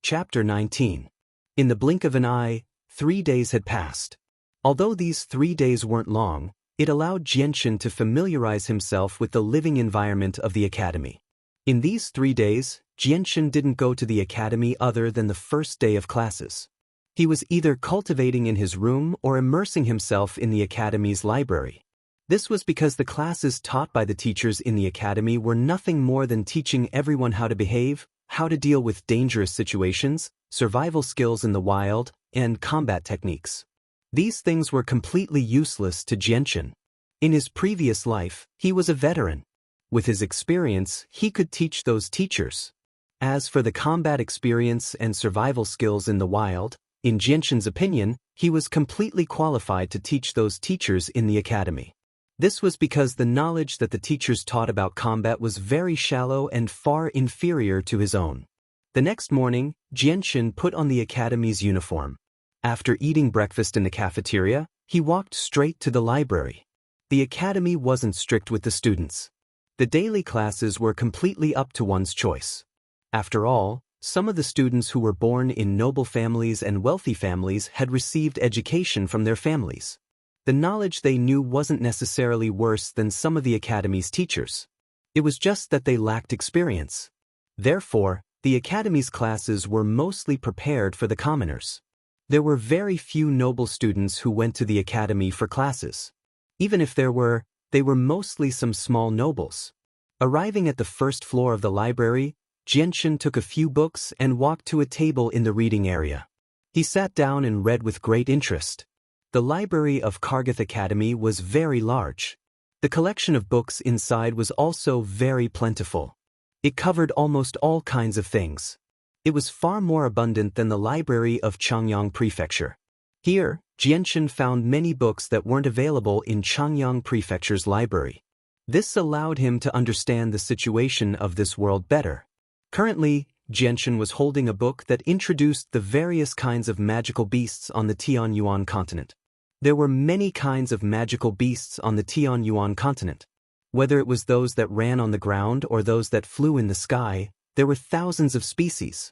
Chapter 19. In the blink of an eye, 3 days had passed. Although these 3 days weren't long, it allowed Jianchen to familiarize himself with the living environment of the academy. In these 3 days, Jianchen didn't go to the academy other than the first day of classes. He was either cultivating in his room or immersing himself in the academy's library. This was because the classes taught by the teachers in the academy were nothing more than teaching everyone how to behave, how to deal with dangerous situations, survival skills in the wild, and combat techniques. These things were completely useless to Jianchen. In his previous life, he was a veteran. With his experience, he could teach those teachers. As for the combat experience and survival skills in the wild, in Jianchen's opinion, he was completely qualified to teach those teachers in the academy. This was because the knowledge that the teachers taught about combat was very shallow and far inferior to his own. The next morning, Jianchen put on the academy's uniform. After eating breakfast in the cafeteria, he walked straight to the library. The academy wasn't strict with the students. The daily classes were completely up to one's choice. After all, some of the students who were born in noble families and wealthy families had received education from their families. The knowledge they knew wasn't necessarily worse than some of the academy's teachers. It was just that they lacked experience. Therefore, the academy's classes were mostly prepared for the commoners. There were very few noble students who went to the academy for classes. Even if there were, they were mostly some small nobles. Arriving at the first floor of the library, Jianchen took a few books and walked to a table in the reading area. He sat down and read with great interest. The library of Kargath Academy was very large. The collection of books inside was also very plentiful. It covered almost all kinds of things. It was far more abundant than the library of Changyang Prefecture. Here, Jianchen found many books that weren't available in Changyang Prefecture's library. This allowed him to understand the situation of this world better. Currently, Jianchen was holding a book that introduced the various kinds of magical beasts on the Tianyuan continent. There were many kinds of magical beasts on the Tianyuan continent. Whether it was those that ran on the ground or those that flew in the sky, there were thousands of species.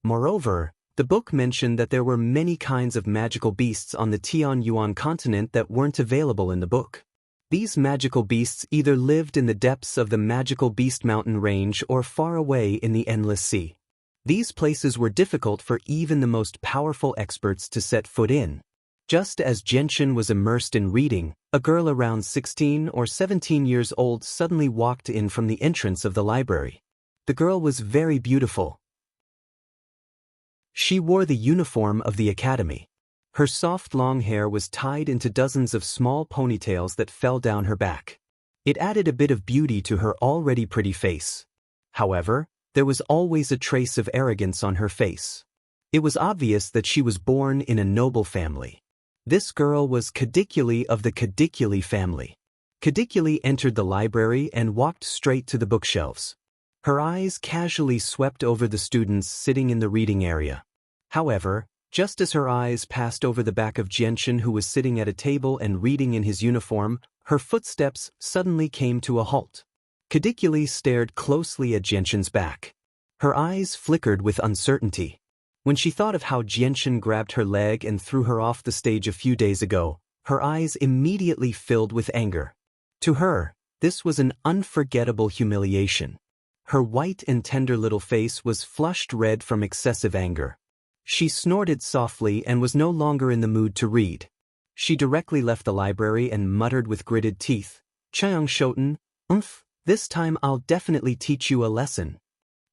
Moreover, the book mentioned that there were many kinds of magical beasts on the Tianyuan continent that weren't available in the book. These magical beasts either lived in the depths of the Magical Beast Mountain range or far away in the Endless Sea. These places were difficult for even the most powerful experts to set foot in. Just as Jianchen was immersed in reading, a girl around 16 or 17 years old suddenly walked in from the entrance of the library. The girl was very beautiful. She wore the uniform of the academy. Her soft long hair was tied into dozens of small ponytails that fell down her back. It added a bit of beauty to her already pretty face. However, there was always a trace of arrogance on her face. It was obvious that she was born in a noble family. This girl was Kadikuli of the Kadikuli family. Kadikuli entered the library and walked straight to the bookshelves. Her eyes casually swept over the students sitting in the reading area. However, just as her eyes passed over the back of Jianchen, who was sitting at a table and reading in his uniform, her footsteps suddenly came to a halt. Kadikuli stared closely at Jianchen's back. Her eyes flickered with uncertainty. When she thought of how Jianchen grabbed her leg and threw her off the stage a few days ago, her eyes immediately filled with anger. To her, this was an unforgettable humiliation. Her white and tender little face was flushed red from excessive anger. She snorted softly and was no longer in the mood to read. She directly left the library and muttered with gritted teeth, "Chiang Shoten, this time I'll definitely teach you a lesson."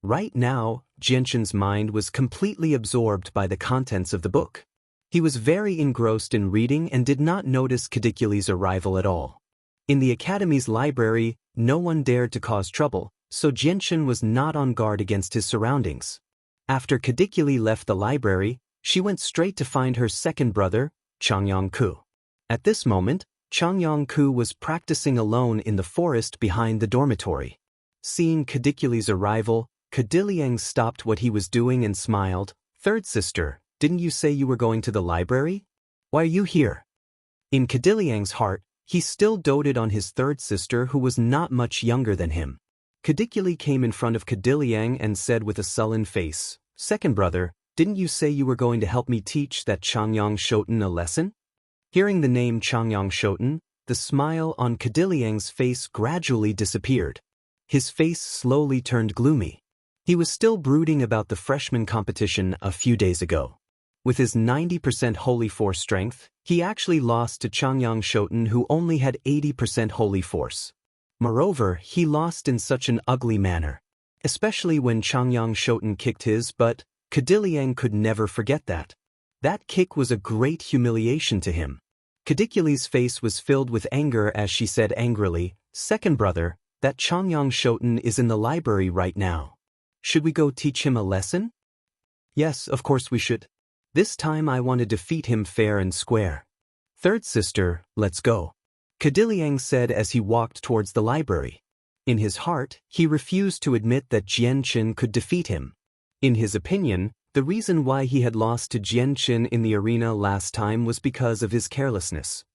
Right now, Jianchen's mind was completely absorbed by the contents of the book. He was very engrossed in reading and did not notice Kadikuli's arrival at all. In the academy's library, no one dared to cause trouble, so Jianchen was not on guard against his surroundings. After Kadikuli left the library, she went straight to find her second brother, Changyang-ku. At this moment, Changyang-ku was practicing alone in the forest behind the dormitory. Seeing Kadikuli's arrival, Kadiliang stopped what he was doing and smiled. "Third sister, didn't you say you were going to the library? Why are you here?" In Kadiliang's heart, he still doted on his third sister who was not much younger than him. Kadikuli came in front of Kadiliang and said with a sullen face, "Second brother, Didn't you say you were going to help me teach that Changyang Shoten a lesson? Hearing the name Changyang Shoten, the smile on Kadiliang's face gradually disappeared. His face slowly turned gloomy. He was still brooding about the freshman competition a few days ago. With his 90% Holy Force strength, he actually lost to Changyang Shoten, who only had 80% Holy Force. Moreover, he lost in such an ugly manner. Especially when Changyang Shoten kicked his butt, Kadiliang could never forget that. That kick was a great humiliation to him. Kadikuli's face was filled with anger as she said angrily, "Second brother, that Changyang Shoten is in the library right now. Should we go teach him a lesson?" "Yes, of course we should. This time I want to defeat him fair and square." "Third sister, let's go," Kadiliang said as he walked towards the library. In his heart, he refused to admit that Jianqin could defeat him. In his opinion, the reason why he had lost to Jianqin in the arena last time was because of his carelessness.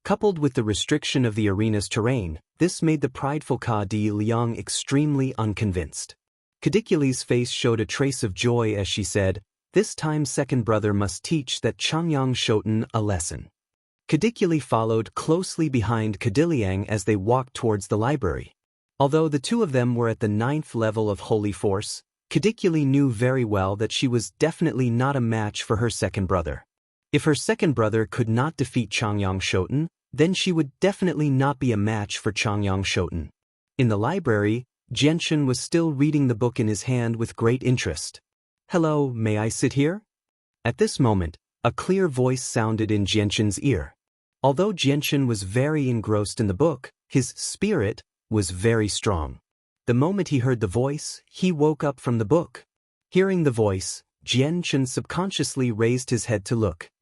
Coupled with the restriction of the arena's terrain, this made the prideful Ka-Di Liang extremely unconvinced. Kadikuli's face showed a trace of joy as she said, "This time second brother must teach that Changyang Shoten a lesson." Kadikuli followed closely behind Kadiliang as they walked towards the library. Although the two of them were at the 9th level of Holy Force, Kadikuli knew very well that she was definitely not a match for her second brother. If her second brother could not defeat Changyang Shoten, then she would definitely not be a match for Changyang Shoten. In the library, Jianqin was still reading the book in his hand with great interest. "Hello, may I sit here?" At this moment, a clear voice sounded in Jianqin's ear. Although Jianqin was very engrossed in the book, his spirit was very strong. The moment he heard the voice, he woke up from the book. Hearing the voice, Jianqin subconsciously raised his head to look.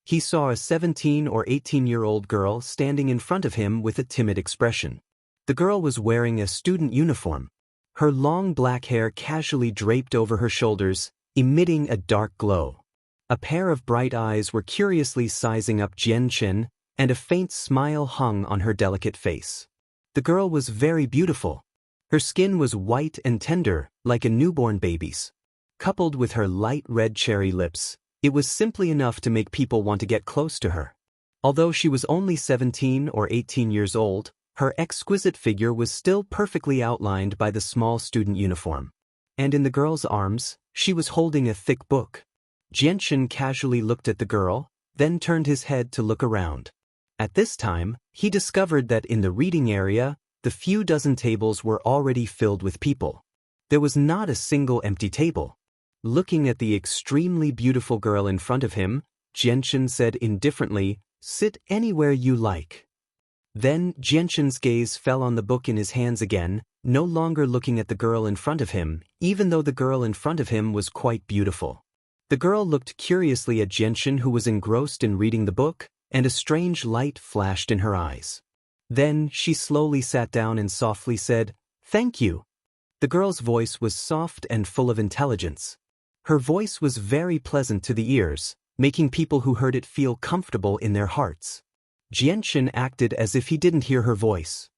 He saw a 17 or 18-year-old girl standing in front of him with a timid expression. The girl was wearing a student uniform. Her long black hair casually draped over her shoulders, emitting a dark glow. A pair of bright eyes were curiously sizing up Jianqin, and a faint smile hung on her delicate face. The girl was very beautiful. Her skin was white and tender, like a newborn baby's. Coupled with her light red cherry lips, it was simply enough to make people want to get close to her. Although she was only 17 or 18 years old, her exquisite figure was still perfectly outlined by the small student uniform. And in the girl's arms, she was holding a thick book. Jianqin casually looked at the girl, then turned his head to look around. At this time, he discovered that in the reading area, the few dozen tables were already filled with people. There was not a single empty table. Looking at the extremely beautiful girl in front of him, Jianqin said indifferently, "Sit anywhere you like." Then Jianqin's gaze fell on the book in his hands again, no longer looking at the girl in front of him, even though the girl in front of him was quite beautiful. The girl looked curiously at Jianqin, who was engrossed in reading the book, and a strange light flashed in her eyes. Then she slowly sat down and softly said, "Thank you." The girl's voice was soft and full of intelligence. Her voice was very pleasant to the ears, making people who heard it feel comfortable in their hearts. Jianqin acted as if he didn't hear her voice.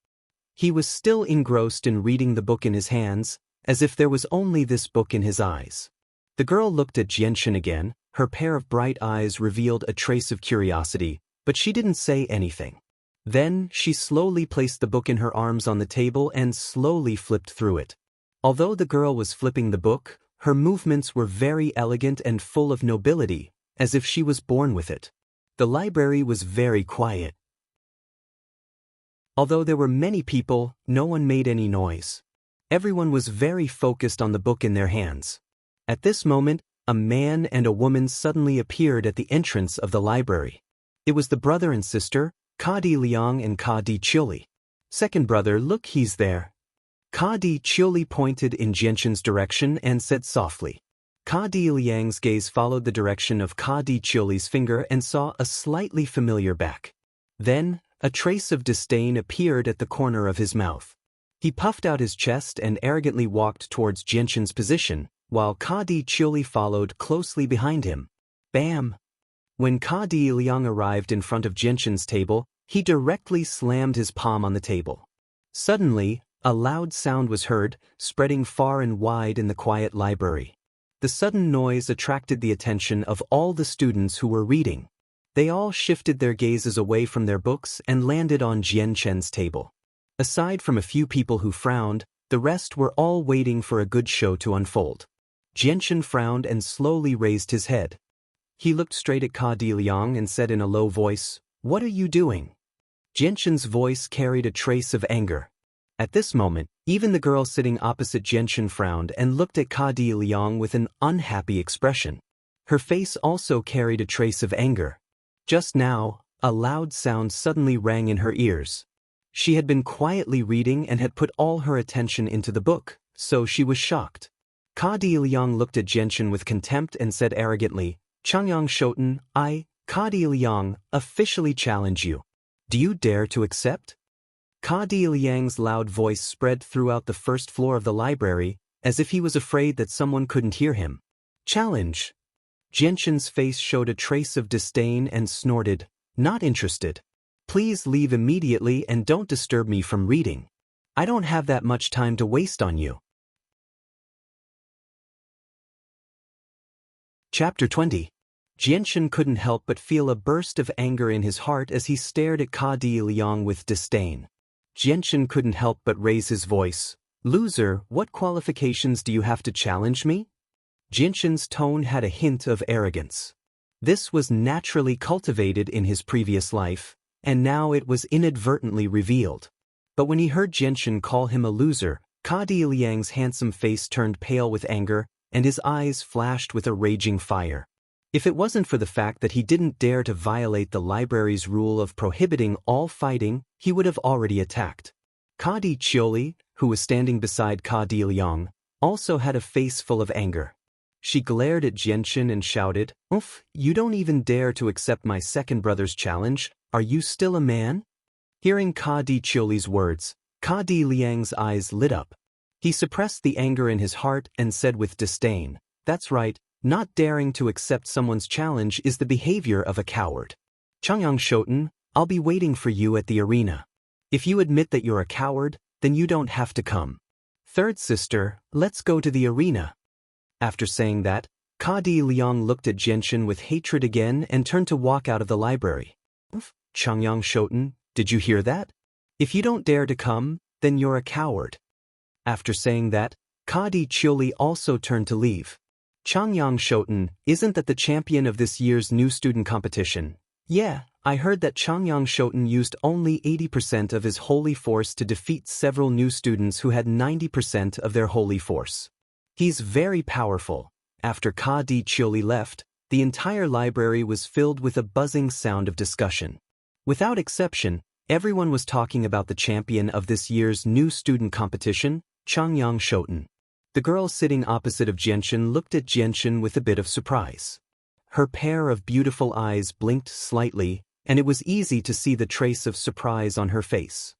He was still engrossed in reading the book in his hands, as if there was only this book in his eyes. The girl looked at Jianqin again. Her pair of bright eyes revealed a trace of curiosity, but she didn't say anything. Then she slowly placed the book in her arms on the table and slowly flipped through it. Although the girl was flipping the book, her movements were very elegant and full of nobility, as if she was born with it. The library was very quiet. Although there were many people, no one made any noise. Everyone was very focused on the book in their hands. At this moment, a man and a woman suddenly appeared at the entrance of the library. It was the brother and sister, Ka-Di Liang and Ka-Di Chiuli. "Second brother, look, he's there." Ka-Di Chiuli pointed in Jianqin's direction and said softly. Ka-Di Liang's gaze followed the direction of Ka-Di Chiuli's finger and saw a slightly familiar back. Then, a trace of disdain appeared at the corner of his mouth. He puffed out his chest and arrogantly walked towards Jianqin's position, while Ka-Di Chiuli followed closely behind him. Bam! When Ka-Di Liang arrived in front of Jianqin's table, he directly slammed his palm on the table. Suddenly, a loud sound was heard, spreading far and wide in the quiet library. The sudden noise attracted the attention of all the students who were reading. They all shifted their gazes away from their books and landed on Jian Chen's table. Aside from a few people who frowned, the rest were all waiting for a good show to unfold. Jian Chen frowned and slowly raised his head. He looked straight at Ka Di Liang and said in a low voice, "What are you doing?" Jian Chen's voice carried a trace of anger. At this moment, even the girl sitting opposite Jian Chen frowned and looked at Ka Di Liang with an unhappy expression. Her face also carried a trace of anger. Just now, a loud sound suddenly rang in her ears. She had been quietly reading and had put all her attention into the book, so she was shocked. Ka Di Liang looked at Jian Chen with contempt and said arrogantly, "Changyang Shoten, I, Ka Di Liang, officially challenge you. Do you dare to accept?" Ka Di Liang's loud voice spread throughout the first floor of the library, as if he was afraid that someone couldn't hear him. "Challenge." Jian Chen's face showed a trace of disdain and snorted, "Not interested. Please leave immediately and don't disturb me from reading. I don't have that much time to waste on you." Chapter 20. Jian Chen couldn't help but feel a burst of anger in his heart as he stared at Ka Di Liang with disdain. Jian Chen couldn't help but raise his voice. "Loser, what qualifications do you have to challenge me?" Jian Chen's tone had a hint of arrogance. This was naturally cultivated in his previous life, and now it was inadvertently revealed. But when he heard Jian Chen call him a loser, Ka Di Liang's handsome face turned pale with anger, and his eyes flashed with a raging fire. If it wasn't for the fact that he didn't dare to violate the library's rule of prohibiting all fighting, he would have already attacked. Ka Di Chioli, who was standing beside Ka Di Liang, also had a face full of anger. She glared at Jian Chen and shouted, "Oof, you don't even dare to accept my second brother's challenge? Are you still a man?" Hearing Ka Di Chioli's words, Ka Di Liang's eyes lit up. He suppressed the anger in his heart and said with disdain, "That's right, not daring to accept someone's challenge is the behavior of a coward. Changyang Shoten, I'll be waiting for you at the arena. If you admit that you're a coward, then you don't have to come. Third sister, let's go to the arena." After saying that, Ka Di Liang looked at Jian Chen with hatred again and turned to walk out of the library. "Changyang Shoten, did you hear that? If you don't dare to come, then you're a coward." After saying that, Ka Di Chioli also turned to leave. "Changyang Shoten, isn't that the champion of this year's new student competition?" "Yeah, I heard that Changyang Shoten used only 80% of his holy force to defeat several new students who had 90% of their holy force. He's very powerful." After Ka Di Chioli left, the entire library was filled with a buzzing sound of discussion. Without exception, everyone was talking about the champion of this year's new student competition, Changyang Shoten. The girl sitting opposite of Jian Chen looked at Jian Chen with a bit of surprise. Her pair of beautiful eyes blinked slightly, and it was easy to see the trace of surprise on her face.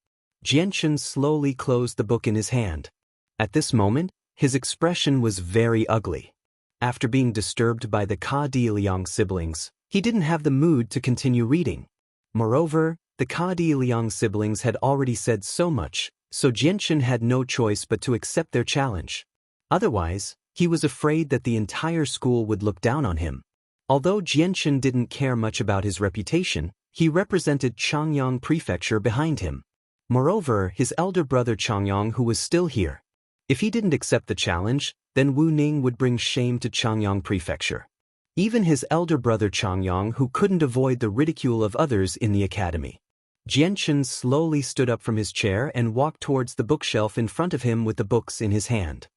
Jian Chen slowly closed the book in his hand. At this moment, his expression was very ugly. After being disturbed by the Ka Di Liang siblings, he didn't have the mood to continue reading. Moreover, the Ka Di Liang siblings had already said so much, so Jian Chen had no choice but to accept their challenge. Otherwise, he was afraid that the entire school would look down on him. Although Jian Chen didn't care much about his reputation, he represented Changyang Prefecture behind him. Moreover, his elder brother Changyang, who was still here. If he didn't accept the challenge, then Wu Ning would bring shame to Changyang Prefecture. Even his elder brother Changyang, who couldn't avoid the ridicule of others in the academy. Jian Chen slowly stood up from his chair and walked towards the bookshelf in front of him with the books in his hand.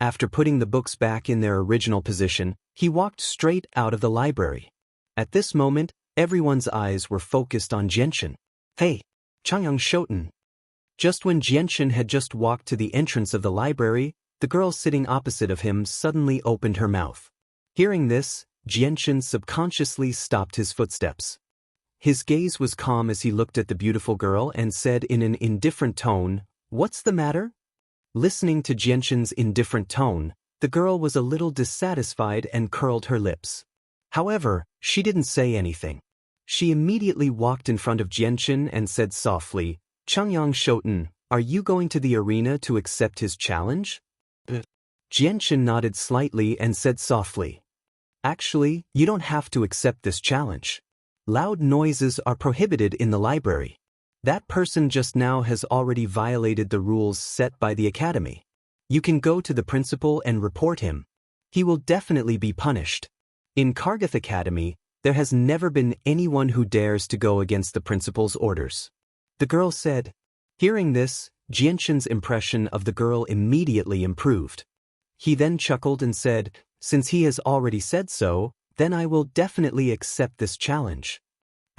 After putting the books back in their original position, he walked straight out of the library. At this moment, everyone's eyes were focused on Jian Chen. "Hey, Changyang Shoten." Just when Jian Chen had just walked to the entrance of the library, the girl sitting opposite of him suddenly opened her mouth. Hearing this, Jian Chen subconsciously stopped his footsteps. His gaze was calm as he looked at the beautiful girl and said in an indifferent tone, "What's the matter?" Listening to Jian Chen's indifferent tone, the girl was a little dissatisfied and curled her lips. However, she didn't say anything. She immediately walked in front of Jian Chen and said softly, "Changyang Shoten, are you going to the arena to accept his challenge?" Jianchen nodded slightly and said softly, "Actually, you don't have to accept this challenge. Loud noises are prohibited in the library. That person just now has already violated the rules set by the academy. You can go to the principal and report him. He will definitely be punished. In Kargath Academy, there has never been anyone who dares to go against the principal's orders," the girl said. Hearing this, Jianchen's impression of the girl immediately improved. He then chuckled and said, "Since he has already said so, then I will definitely accept this challenge."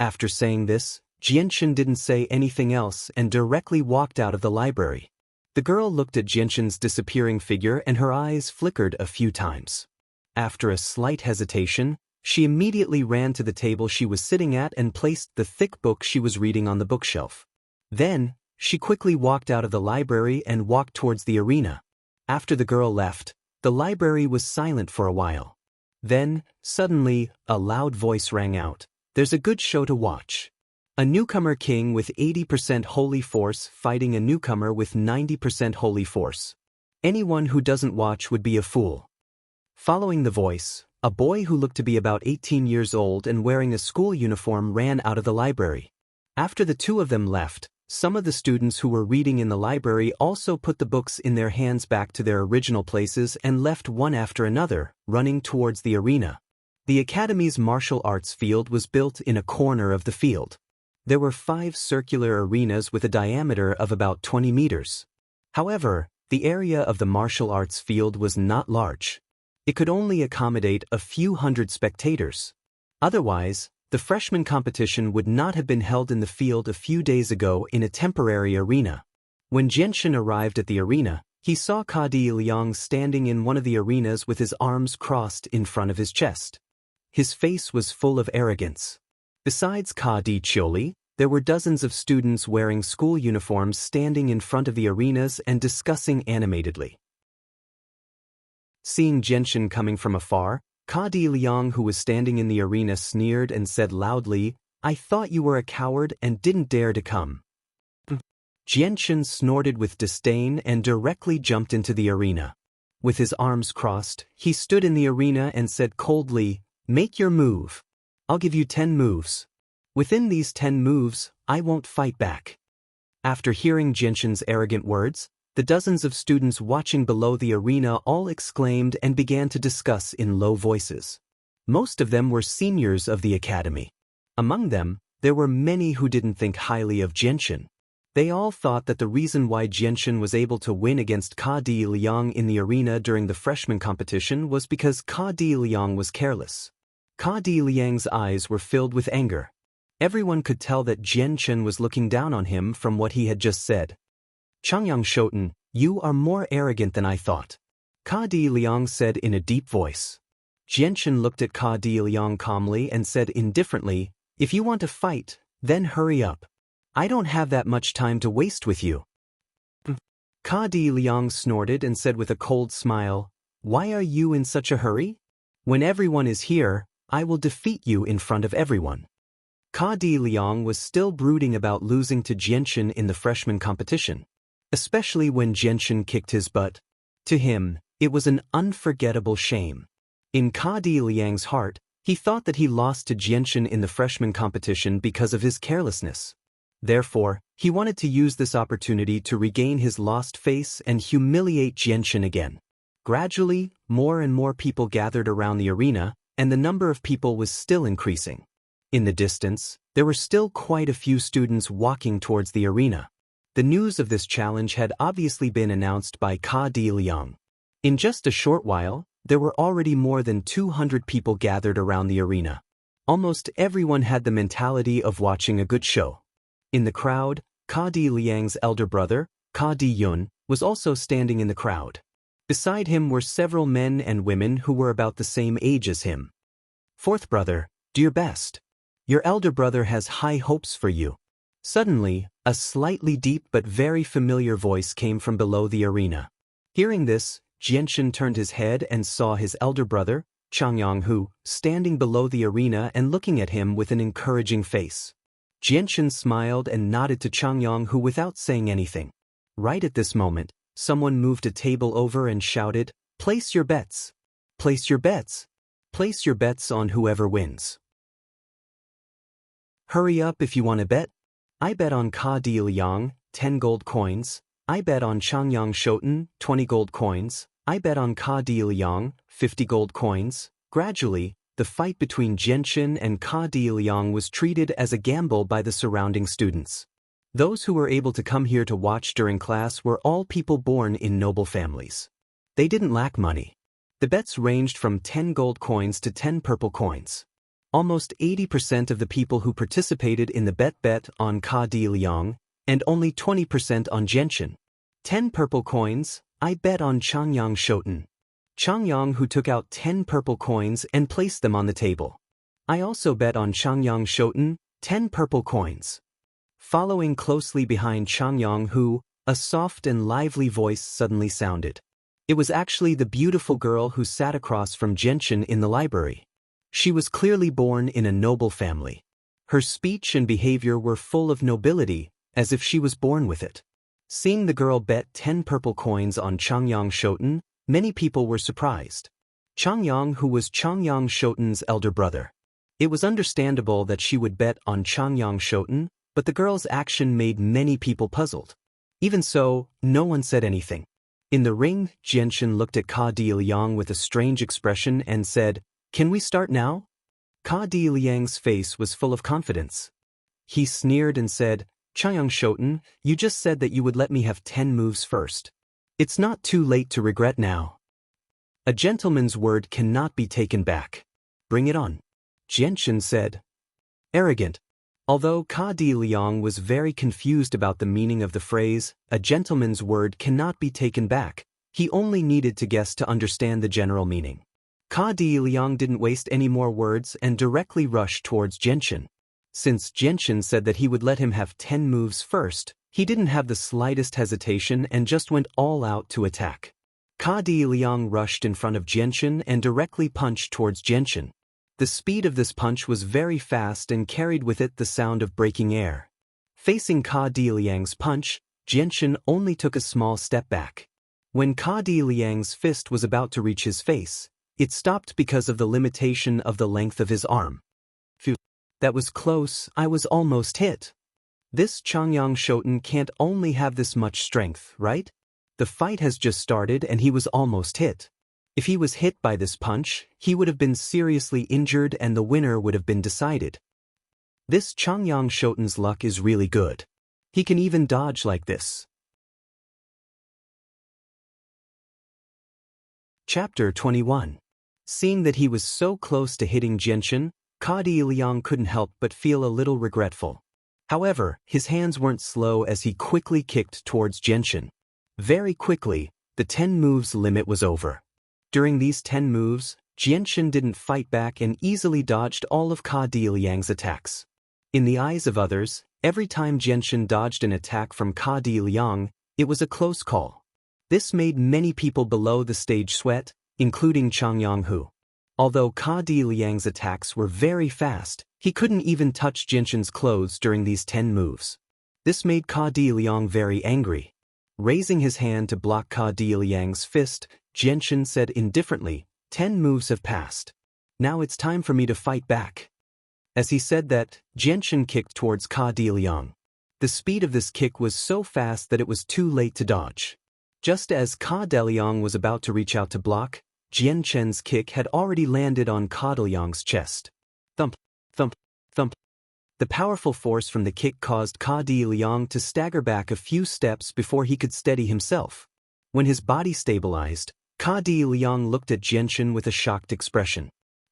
After saying this, Jianchen didn't say anything else and directly walked out of the library. The girl looked at Jianchen's disappearing figure and her eyes flickered a few times. After a slight hesitation, she immediately ran to the table she was sitting at and placed the thick book she was reading on the bookshelf. Then, she quickly walked out of the library and walked towards the arena. After the girl left, the library was silent for a while. Then, suddenly, a loud voice rang out, "There's a good show to watch. A newcomer king with 80% holy force fighting a newcomer with 90% holy force. Anyone who doesn't watch would be a fool." Following the voice, a boy who looked to be about 18 years old and wearing a school uniform ran out of the library. After the two of them left, some of the students who were reading in the library also put the books in their hands back to their original places and left one after another, running towards the arena. The academy's martial arts field was built in a corner of the field. There were 5 circular arenas with a diameter of about 20 meters. However, the area of the martial arts field was not large. It could only accommodate a few hundred spectators. Otherwise, the freshman competition would not have been held in the field a few days ago in a temporary arena. When Jianchen arrived at the arena, he saw Kadi Liang standing in one of the arenas with his arms crossed in front of his chest. His face was full of arrogance. Besides Kadi Chioli, there were dozens of students wearing school uniforms standing in front of the arenas and discussing animatedly. Seeing Jianchen coming from afar, Kadi Liang, who was standing in the arena, sneered and said loudly, "I thought you were a coward and didn't dare to come." Jianchen snorted with disdain and directly jumped into the arena. With his arms crossed, he stood in the arena and said coldly, "Make your move. I'll give you 10 moves. Within these 10 moves, I won't fight back." After hearing Jianchen's arrogant words, the dozens of students watching below the arena all exclaimed and began to discuss in low voices. Most of them were seniors of the academy. Among them, there were many who didn't think highly of Jianchen. They all thought that the reason why Jianchen was able to win against Kadi Liang in the arena during the freshman competition was because Kadi Liang was careless. Kadi Liang's eyes were filled with anger. Everyone could tell that Jianchen was looking down on him from what he had just said. "Changyang Shoten, you are more arrogant than I thought," Kadi Liang said in a deep voice. Jianchen looked at Kadi Liang calmly and said indifferently, "If you want to fight, then hurry up. I don't have that much time to waste with you." Kadi Liang snorted and said with a cold smile, "Why are you in such a hurry? When everyone is here, I will defeat you in front of everyone." Kadi Liang was still brooding about losing to Jianchen in the freshman competition, especially when Jianchen kicked his butt. To him, it was an unforgettable shame. In Kadi Liang's heart, he thought that he lost to Jianchen in the freshman competition because of his carelessness. Therefore, he wanted to use this opportunity to regain his lost face and humiliate Jianchen again. Gradually, more and more people gathered around the arena, and the number of people was still increasing. In the distance, there were still quite a few students walking towards the arena. The news of this challenge had obviously been announced by Kadi Liang. In just a short while, there were already more than 200 people gathered around the arena. Almost everyone had the mentality of watching a good show. In the crowd, Kadi Liang's elder brother, Kadi Yun, was also standing in the crowd. Beside him were several men and women who were about the same age as him. "Fourth brother, do your best. Your elder brother has high hopes for you." Suddenly, a slightly deep but very familiar voice came from below the arena. Hearing this, Jianchen turned his head and saw his elder brother, Changyang, who, standing below the arena and looking at him with an encouraging face. Jianchen smiled and nodded to Changyang, who without saying anything. Right at this moment, someone moved a table over and shouted, Place your bets. Place your bets. Place your bets on whoever wins. Hurry up if you want to bet. I bet on Ka Di Liang, 10 gold coins. I bet on Changyang Shoten, 20 gold coins. I bet on Ka Di Liang, 50 gold coins. Gradually, the fight between Jianchen and Ka Di Liang was treated as a gamble by the surrounding students. Those who were able to come here to watch during class were all people born in noble families. They didn't lack money. The bets ranged from 10 gold coins to 10 purple coins. Almost 80% of the people who participated in the bet on Ka Di Liang, and only 20% on Jianchen. 10 purple coins, I bet on Changyang Shoten. Changyang who took out 10 purple coins and placed them on the table. I also bet on Changyang Shoten, 10 purple coins. Following closely behind Changyang who, a soft and lively voice suddenly sounded. It was actually the beautiful girl who sat across from Jianchen in the library. She was clearly born in a noble family. Her speech and behavior were full of nobility, as if she was born with it. Seeing the girl bet 10 purple coins on Changyang Shoten, many people were surprised. Changyang who was Changyang Shoten's elder brother. It was understandable that she would bet on Changyang Shoten, but the girl's action made many people puzzled. Even so, no one said anything. In the ring, Jianchen looked at Ka Di Liang with a strange expression and said, "Can we start now?" Ka Di Liang's face was full of confidence. He sneered and said, "Changyang Shoten, you just said that you would let me have 10 moves first. It's not too late to regret now. A gentleman's word cannot be taken back. Bring it on." Jianchen said. Arrogant. Although Ka Di Liang was very confused about the meaning of the phrase, "a gentleman's word cannot be taken back," he only needed to guess to understand the general meaning. Ka Di Liang didn't waste any more words and directly rushed towards Jianchen. Since Jianchen said that he would let him have 10 moves first, he didn't have the slightest hesitation and just went all out to attack. Ka Di Liang rushed in front of Jianchen and directly punched towards Jianchen. The speed of this punch was very fast and carried with it the sound of breaking air. Facing Ka Di Liang's punch, Jianchen only took a small step back. When Ka Di Liang's fist was about to reach his face, it stopped because of the limitation of the length of his arm. Phew, that was close, I was almost hit. This Changyang Shoten can't only have this much strength, right? The fight has just started and he was almost hit. If he was hit by this punch, he would have been seriously injured and the winner would have been decided. This Changyang Shoten's luck is really good. He can even dodge like this. Chapter 21. Seeing that he was so close to hitting Jianchen, Ka Di Liang couldn't help but feel a little regretful. However, his hands weren't slow as he quickly kicked towards Jianchen. Very quickly, the 10 moves limit was over. During these 10 moves, Jianchen didn't fight back and easily dodged all of Ka Di Liang's attacks. In the eyes of others, every time Jianchen dodged an attack from Ka Di Liang, it was a close call. This made many people below the stage sweat, including Changyang Hu. Although Ka Di Liang's attacks were very fast, he couldn't even touch Jianchen's clothes during these 10 moves. This made Ka Di Liang very angry. Raising his hand to block Ka Di Liang's fist, Jianchen said indifferently, 10 moves have passed. Now it's time for me to fight back. As he said that, Jianchen kicked towards Ka Di Liang. The speed of this kick was so fast that it was too late to dodge. Just as Ka Di Liang was about to reach out to block, Jianchen's kick had already landed on Ka Di Liang's chest. Thump, thump, thump. The powerful force from the kick caused Ka Di Liang to stagger back a few steps before he could steady himself. When his body stabilized, Ka Di Liang looked at Jianchen with a shocked expression.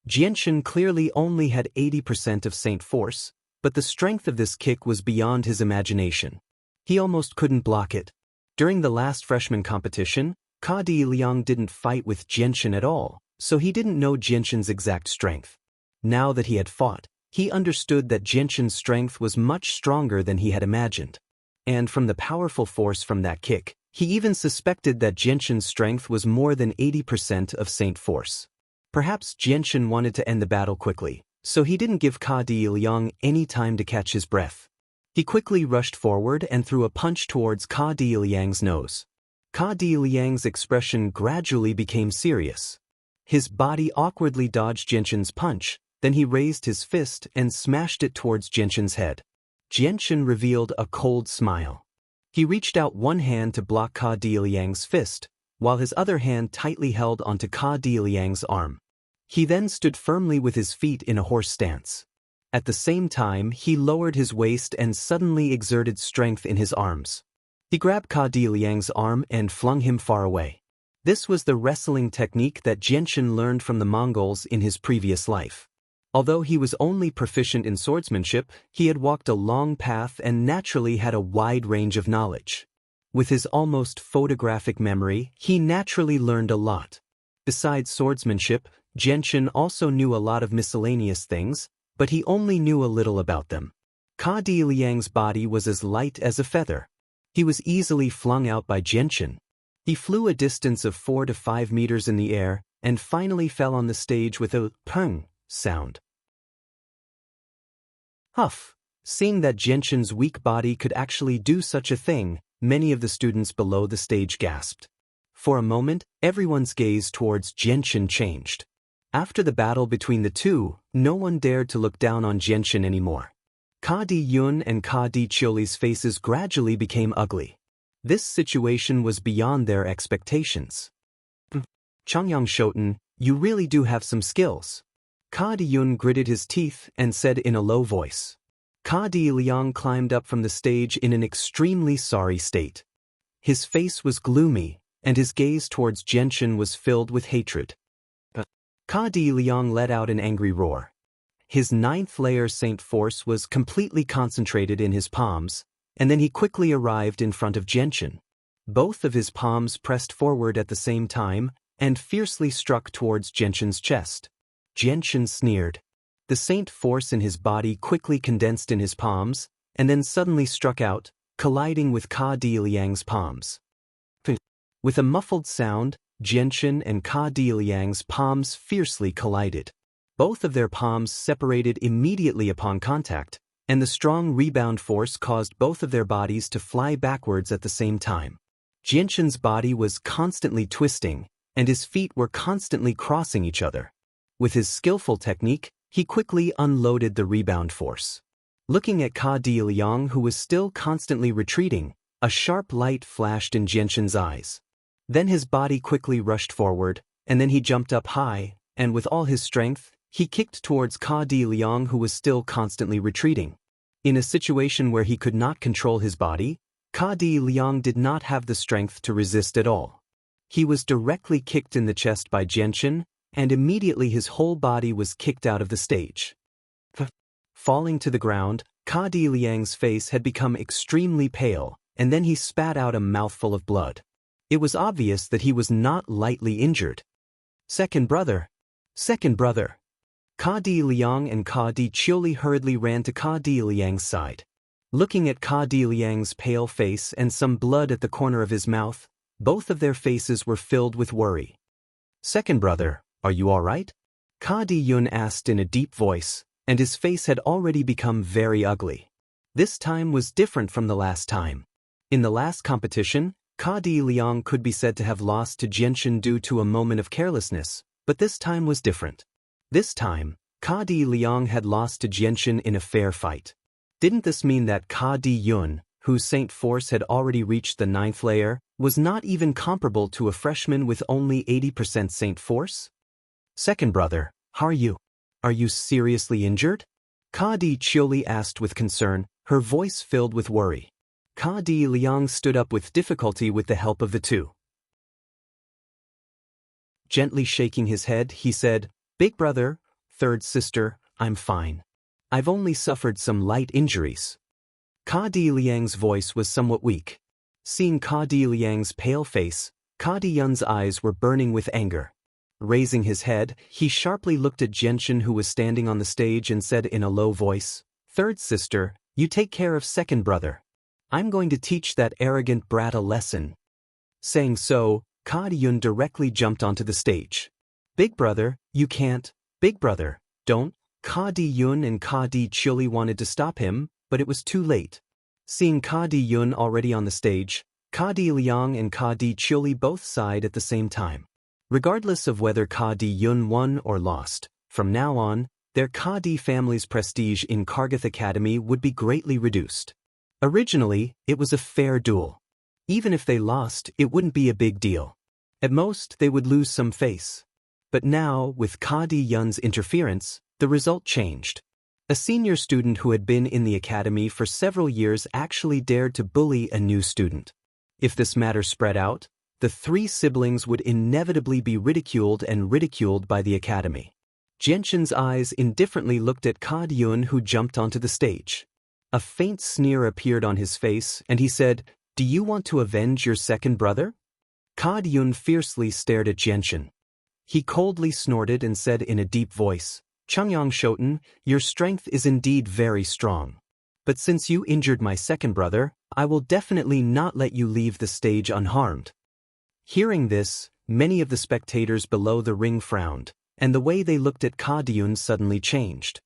Jianchen clearly only had 80% of Saint force, but the strength of this kick was beyond his imagination. He almost couldn't block it. During the last freshman competition, Ka Di Liang didn't fight with Jianchen at all, so he didn't know Jianchen's exact strength. Now that he had fought, he understood that Jianchen's strength was much stronger than he had imagined. And from the powerful force from that kick, he even suspected that Jianchen's strength was more than 80% of Saint force. Perhaps Jianchen wanted to end the battle quickly, so he didn't give Ka Di Liang any time to catch his breath. He quickly rushed forward and threw a punch towards Ka Di Liang's nose. Ka Di Liang's expression gradually became serious. His body awkwardly dodged Jianshan's punch, then he raised his fist and smashed it towards Jianshan's head. Jianshan revealed a cold smile. He reached out one hand to block Ka Di Liang's fist, while his other hand tightly held onto Ka Di Liang's arm. He then stood firmly with his feet in a horse stance. At the same time, he lowered his waist and suddenly exerted strength in his arms. He grabbed Ka Di Liang's arm and flung him far away. This was the wrestling technique that Jianshan learned from the Mongols in his previous life. Although he was only proficient in swordsmanship, he had walked a long path and naturally had a wide range of knowledge. With his almost photographic memory, he naturally learned a lot. Besides swordsmanship, Jianshan also knew a lot of miscellaneous things, but he only knew a little about them. Ka Di Liang's body was as light as a feather. He was easily flung out by Jianshan. He flew a distance of 4 to 5 meters in the air and finally fell on the stage with a pung sound. Huff! Seeing that Jianshan's weak body could actually do such a thing, many of the students below the stage gasped. For a moment, everyone's gaze towards Jianshan changed. After the battle between the two, no one dared to look down on Jianshan anymore. Ka Di Yun and Ka Di Chiuli's faces gradually became ugly. This situation was beyond their expectations. Changyang Shoten, you really do have some skills. Ka Di Yun gritted his teeth and said in a low voice. Ka Di Liang climbed up from the stage in an extremely sorry state. His face was gloomy, and his gaze towards Jianshan was filled with hatred. Ka Di Liang let out an angry roar. His 9th layer Saint Force was completely concentrated in his palms, and then he quickly arrived in front of Jianshan. Both of his palms pressed forward at the same time and fiercely struck towards Jianshan's chest. Jianshan sneered. The Saint Force in his body quickly condensed in his palms, and then suddenly struck out, colliding with Ka Di Liang's palms. With a muffled sound, Jianshan and Ka Di Liang's palms fiercely collided. Both of their palms separated immediately upon contact, and the strong rebound force caused both of their bodies to fly backwards at the same time. Jianshan's body was constantly twisting, and his feet were constantly crossing each other. With his skillful technique, he quickly unloaded the rebound force. Looking at Ka Di Liang, who was still constantly retreating, a sharp light flashed in Jianshan's eyes. Then his body quickly rushed forward, and then he jumped up high, and with all his strength, he kicked towards Ka Di Liang, who was still constantly retreating. In a situation where he could not control his body, Ka Di Liang did not have the strength to resist at all. He was directly kicked in the chest by Jianshan, and immediately his whole body was kicked out of the stage. Falling to the ground, Ka Di Liang's face had become extremely pale, and then he spat out a mouthful of blood. It was obvious that he was not lightly injured. Second brother! Second brother! Ka Di Liang and Ka Di Chiuli hurriedly ran to Ka Di Liang's side. Looking at Ka Di Liang's pale face and some blood at the corner of his mouth, both of their faces were filled with worry. Second brother, are you all right? Ka Di Yun asked in a deep voice, and his face had already become very ugly. This time was different from the last time. In the last competition, Ka Di Liang could be said to have lost to Jianshan due to a moment of carelessness, but this time was different. This time, Ka Di Liang had lost to Jianshan in a fair fight. Didn't this mean that Ka Di Yun, whose Saint Force had already reached the 9th layer, was not even comparable to a freshman with only 80% Saint Force? Second brother, how are you? Are you seriously injured? Ka Di Chiuli asked with concern, her voice filled with worry. Ka Di Liang stood up with difficulty with the help of the two. Gently shaking his head, he said, Big brother, third sister, I'm fine. I've only suffered some light injuries. Ka Di Liang's voice was somewhat weak. Seeing Ka Di Liang's pale face, Ka Di Yun's eyes were burning with anger. Raising his head, he sharply looked at Jianshan, who was standing on the stage, and said in a low voice, Third sister, you take care of second brother. I'm going to teach that arrogant brat a lesson. Saying so, Ka Di Yun directly jumped onto the stage. Big brother, you can't. Big brother, don't. Ka Di Yun and Ka Di Chiuli wanted to stop him, but it was too late. Seeing Ka Di Yun already on the stage, Ka Di Liang and Ka Di Chuli both sighed at the same time. Regardless of whether Ka Di Yun won or lost, from now on, their Ka Di family's prestige in Kargath Academy would be greatly reduced. Originally, it was a fair duel. Even if they lost, it wouldn't be a big deal. At most, they would lose some face. But now, with Ka Di Yun's interference, the result changed. A senior student who had been in the academy for several years actually dared to bully a new student. If this matter spread out, the three siblings would inevitably be ridiculed by the academy. Jianxin's eyes indifferently looked at Ka Di Yun, who jumped onto the stage. A faint sneer appeared on his face, and he said, "Do you want to avenge your second brother?" Ka Di Yun fiercely stared at Jianxin. He coldly snorted and said in a deep voice, "Changyang Shoten, your strength is indeed very strong. But since you injured my second brother, I will definitely not let you leave the stage unharmed." Hearing this, many of the spectators below the ring frowned, and the way they looked at Ka Di Yun suddenly changed.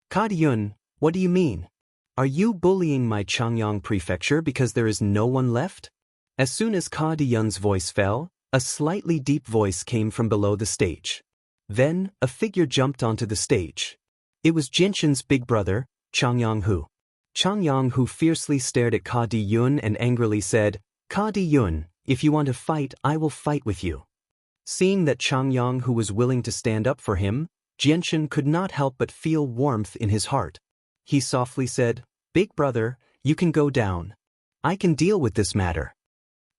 "Ka Di Yun, what do you mean? Are you bullying my Changyang prefecture because there is no one left?" As soon as Ka Di Yun's voice fell, a slightly deep voice came from below the stage. Then, a figure jumped onto the stage. It was Jianxin's big brother, Changyang Hu. Changyang Hu fiercely stared at Ka Di Yun and angrily said, "Ka Di Yun, if you want to fight, I will fight with you." Seeing that Changyang Hu was willing to stand up for him, Jianxin could not help but feel warmth in his heart. He softly said, "Big brother, you can go down. I can deal with this matter."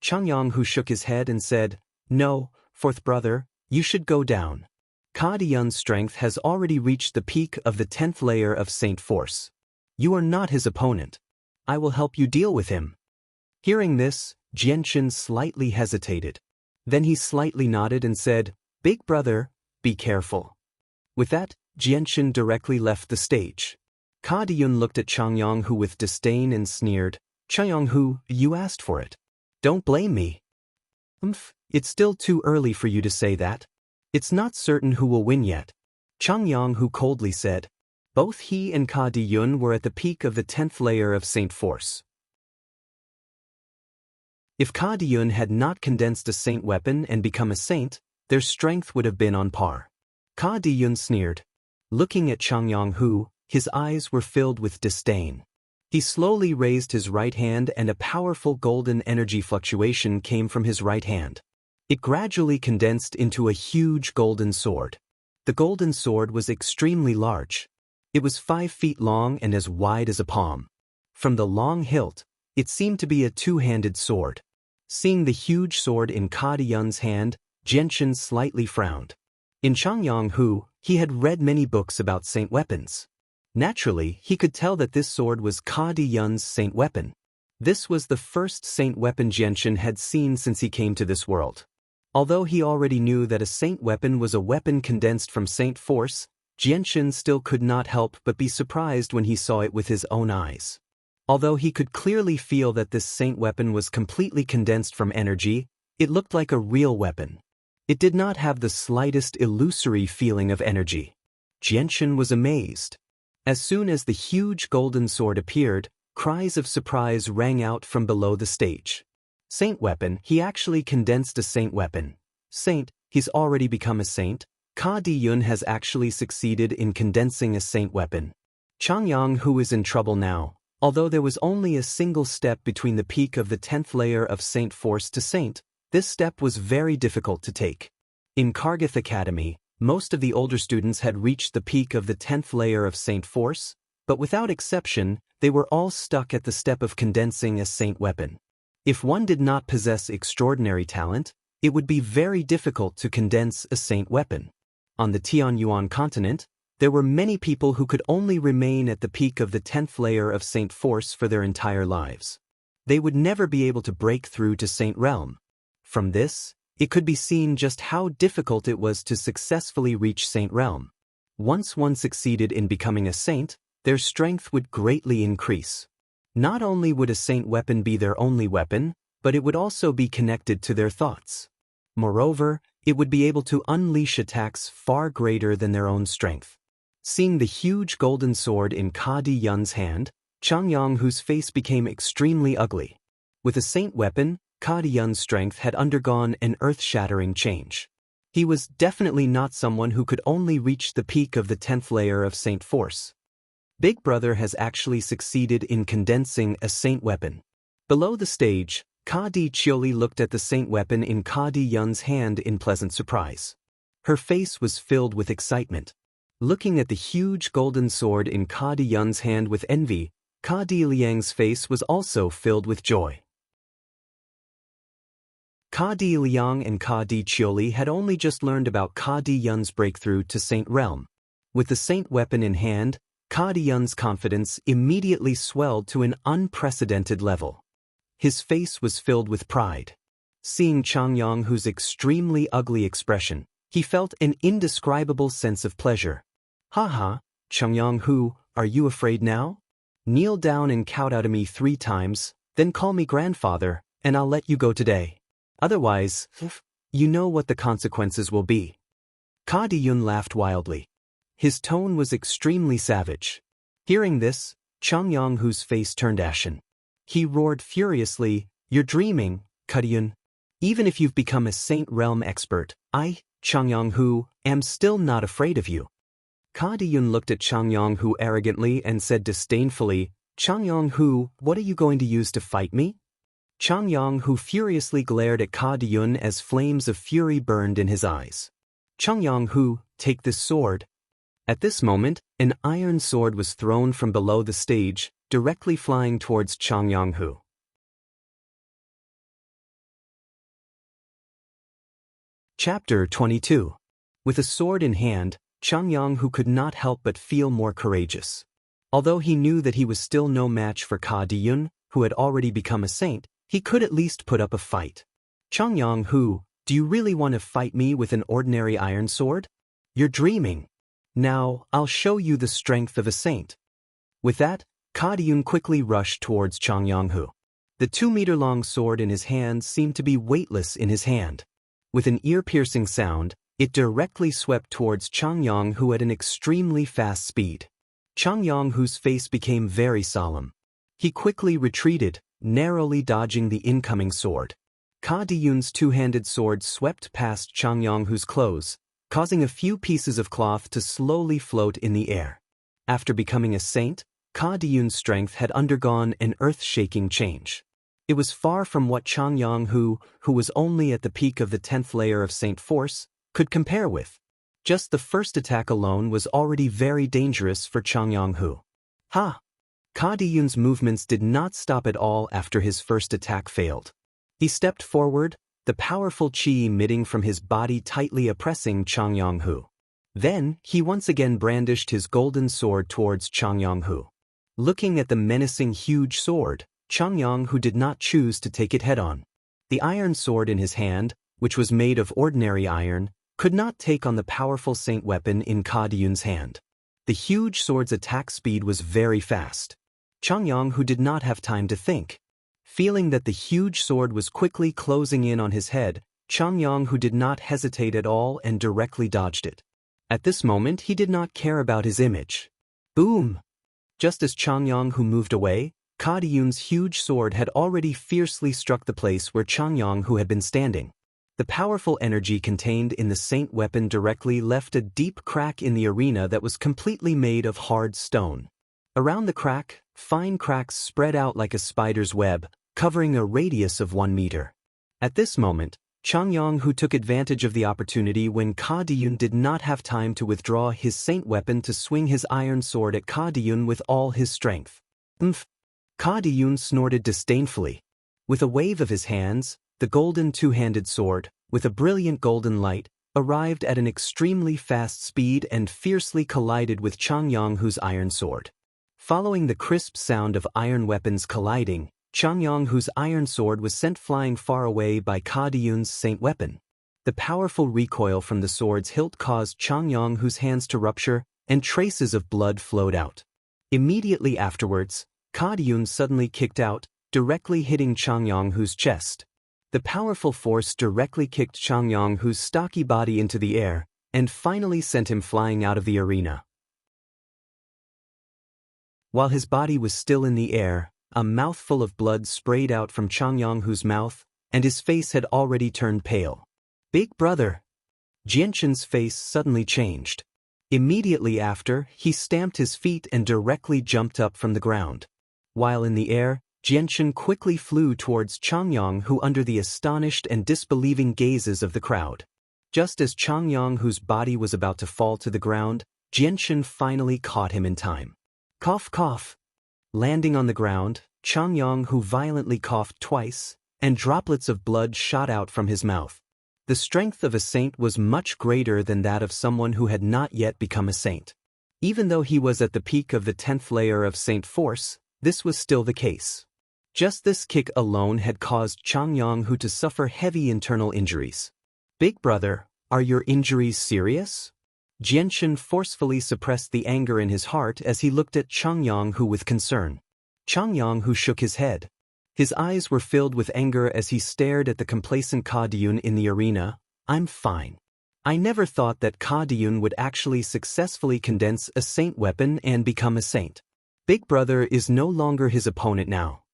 Changyang Hu shook his head and said, "No, fourth brother, you should go down. Ka Di Yun's strength has already reached the peak of the 10th layer of Saint Force. You are not his opponent. I will help you deal with him." Hearing this, Jianxin slightly hesitated. Then he slightly nodded and said, "Big brother, be careful." With that, Jianxin directly left the stage. Ka Di Yun looked at Changyang Hu with disdain and sneered, "Changyang Hu, you asked for it. Don't blame me." It's still too early for you to say that. It's not certain who will win yet," Changyang Hu coldly said. Both he and Ka Di Yun were at the peak of the 10th layer of Saint Force. If Ka Di Yun had not condensed a saint weapon and become a saint, their strength would have been on par. Ka Di Yun sneered. Looking at Changyang Hu, his eyes were filled with disdain. He slowly raised his right hand and a powerful golden energy fluctuation came from his right hand. It gradually condensed into a huge golden sword. The golden sword was extremely large. It was 5 feet long and as wide as a palm. From the long hilt, it seemed to be a two-handed sword. Seeing the huge sword in Ka Di Yun's hand, Jianxin slightly frowned. In Changyang Hu, he had read many books about saint weapons. Naturally, he could tell that this sword was Ka Di Yun's saint weapon. This was the first saint weapon Jianxin had seen since he came to this world. Although he already knew that a saint weapon was a weapon condensed from saint force, Jianxin still could not help but be surprised when he saw it with his own eyes. Although he could clearly feel that this saint weapon was completely condensed from energy, it looked like a real weapon. It did not have the slightest illusory feeling of energy. Jianxin was amazed. As soon as the huge golden sword appeared, cries of surprise rang out from below the stage. Saint weapon, he actually condensed a saint weapon. Saint, he's already become a saint. Ka Di Yun has actually succeeded in condensing a saint weapon. Changyang Hu is in trouble now. Although there was only a single step between the peak of the 10th layer of Saint Force to Saint, this step was very difficult to take. In Kargath Academy, most of the older students had reached the peak of the 10th layer of Saint Force, but without exception, they were all stuck at the step of condensing a saint weapon. If one did not possess extraordinary talent, it would be very difficult to condense a saint weapon. On the Tianyuan continent, there were many people who could only remain at the peak of the 10th layer of Saint Force for their entire lives. They would never be able to break through to Saint Realm. From this, it could be seen just how difficult it was to successfully reach Saint Realm. Once one succeeded in becoming a saint, their strength would greatly increase. Not only would a saint weapon be their only weapon, but it would also be connected to their thoughts. Moreover, it would be able to unleash attacks far greater than their own strength. Seeing the huge golden sword in Ka Di Yun's hand, Changyang Hu's face became extremely ugly. With a saint weapon, Ka Diyun's strength had undergone an earth-shattering change. He was definitely not someone who could only reach the peak of the 10th layer of Saint Force. Big Brother has actually succeeded in condensing a Saint weapon. Below the stage, Ka Di Chioli looked at the Saint weapon in Ka Diyun's hand in pleasant surprise. Her face was filled with excitement. Looking at the huge golden sword in Ka Diyun's hand with envy, Ka Di Liang's face was also filled with joy. Ka Di Liang and Ka Di Chioli had only just learned about Ka Diyun's breakthrough to Saint realm. With the Saint weapon in hand, Ka Diyun's confidence immediately swelled to an unprecedented level. His face was filled with pride. Seeing Chang Yonghu's extremely ugly expression, he felt an indescribable sense of pleasure. Haha, Chang Yonghu, are you afraid now? Kneel down and kowtow to me 3 times, then call me grandfather, and I'll let you go today. Otherwise, you know what the consequences will be. Ka Diyun laughed wildly. His tone was extremely savage. Hearing this, Chang Yonghu's face turned ashen. He roared furiously, "You're dreaming, Ka Diyun. Even if you've become a Saint realm expert, I, Chang Yonghu, am still not afraid of you." Ka Diyun looked at Chang Yonghu arrogantly and said disdainfully, "Chang Yonghu, what are you going to use to fight me?" Chang Yonghu furiously glared at Ka Diyun as flames of fury burned in his eyes. "Chang Yonghu, take this sword." At this moment, an iron sword was thrown from below the stage, directly flying towards Chang Yonghu. Chapter 22. With a sword in hand, Chang Yonghu could not help but feel more courageous. Although he knew that he was still no match for Ka Diyun, who had already become a saint, he could at least put up a fight. "Chang Yonghu, do you really want to fight me with an ordinary iron sword? You're dreaming. Now, I'll show you the strength of a saint." With that, Ka Diyun quickly rushed towards Chang Yonghu. The 2-meter-long sword in his hand seemed to be weightless in his hand. With an ear-piercing sound, it directly swept towards Chang Yonghu at an extremely fast speed. Chang Yonghu's face became very solemn. He quickly retreated, narrowly dodging the incoming sword. Ka Diyun's 2-handed sword swept past Chang Yonghu's clothes, causing a few pieces of cloth to slowly float in the air. After becoming a saint, Ka Diyun's strength had undergone an earth-shaking change. It was far from what Chang Yonghu, who was only at the peak of the 10th layer of Saint Force, could compare with. Just the first attack alone was already very dangerous for Chang Yonghu. Ha! Ka Diyun's movements did not stop at all after his first attack failed. He stepped forward, the powerful qi emitting from his body tightly oppressing Chang Yonghu. Then, he once again brandished his golden sword towards Chang Yonghu. Looking at the menacing huge sword, Chang Yonghu did not choose to take it head-on. The iron sword in his hand, which was made of ordinary iron, could not take on the powerful saint weapon in Ka Diyun's hand. The huge sword's attack speed was very fast. Chang Yonghu did not have time to think. Feeling that the huge sword was quickly closing in on his head, Chang Yonghu did not hesitate at all and directly dodged it. At this moment, he did not care about his image. Boom! Just as Chang Yonghu moved away, Ka Diyun's huge sword had already fiercely struck the place where Chang Yonghu had been standing. The powerful energy contained in the saint weapon directly left a deep crack in the arena that was completely made of hard stone. Around the crack, fine cracks spread out like a spider's web, covering a radius of 1 meter. At this moment, Chang Yonghu took advantage of the opportunity when Ka Diyun did not have time to withdraw his saint weapon to swing his iron sword at Ka Diyun with all his strength. Umph! Ka Diyun snorted disdainfully. With a wave of his hands, the golden 2-handed sword, with a brilliant golden light, arrived at an extremely fast speed and fiercely collided with Chang Yonghu's iron sword. Following the crisp sound of iron weapons colliding, Chang Yonghu's iron sword was sent flying far away by Ka Diyun's saint weapon. The powerful recoil from the sword's hilt caused Chang Yonghu's hands to rupture, and traces of blood flowed out. Immediately afterwards, Ka Diyun suddenly kicked out, directly hitting Chang Yonghu's chest. The powerful force directly kicked Chang Yonghu's stocky body into the air, and finally sent him flying out of the arena. While his body was still in the air, a mouthful of blood sprayed out from Chang Yonghu's mouth, and his face had already turned pale. "Big brother!" Jianshan's face suddenly changed. Immediately after, he stamped his feet and directly jumped up from the ground. While in the air, Jianshan quickly flew towards Changyang, who under the astonished and disbelieving gazes of the crowd. Just as Changyang, whose body was about to fall to the ground, Jianshan finally caught him in time. Cough cough. Landing on the ground, Changyang, who violently coughed twice, and droplets of blood shot out from his mouth. The strength of a saint was much greater than that of someone who had not yet become a saint. Even though he was at the peak of the 10th layer of saint force, this was still the case. Just this kick alone had caused Changyang to suffer heavy internal injuries. "Big brother, are your injuries serious?" Jianshan forcefully suppressed the anger in his heart as he looked at Changyang with concern. Changyang shook his head. His eyes were filled with anger as he stared at the complacent Ka Diyun in the arena. "I'm fine. I never thought that Ka Diyun would actually successfully condense a saint weapon and become a saint. Big brother is no longer his opponent now."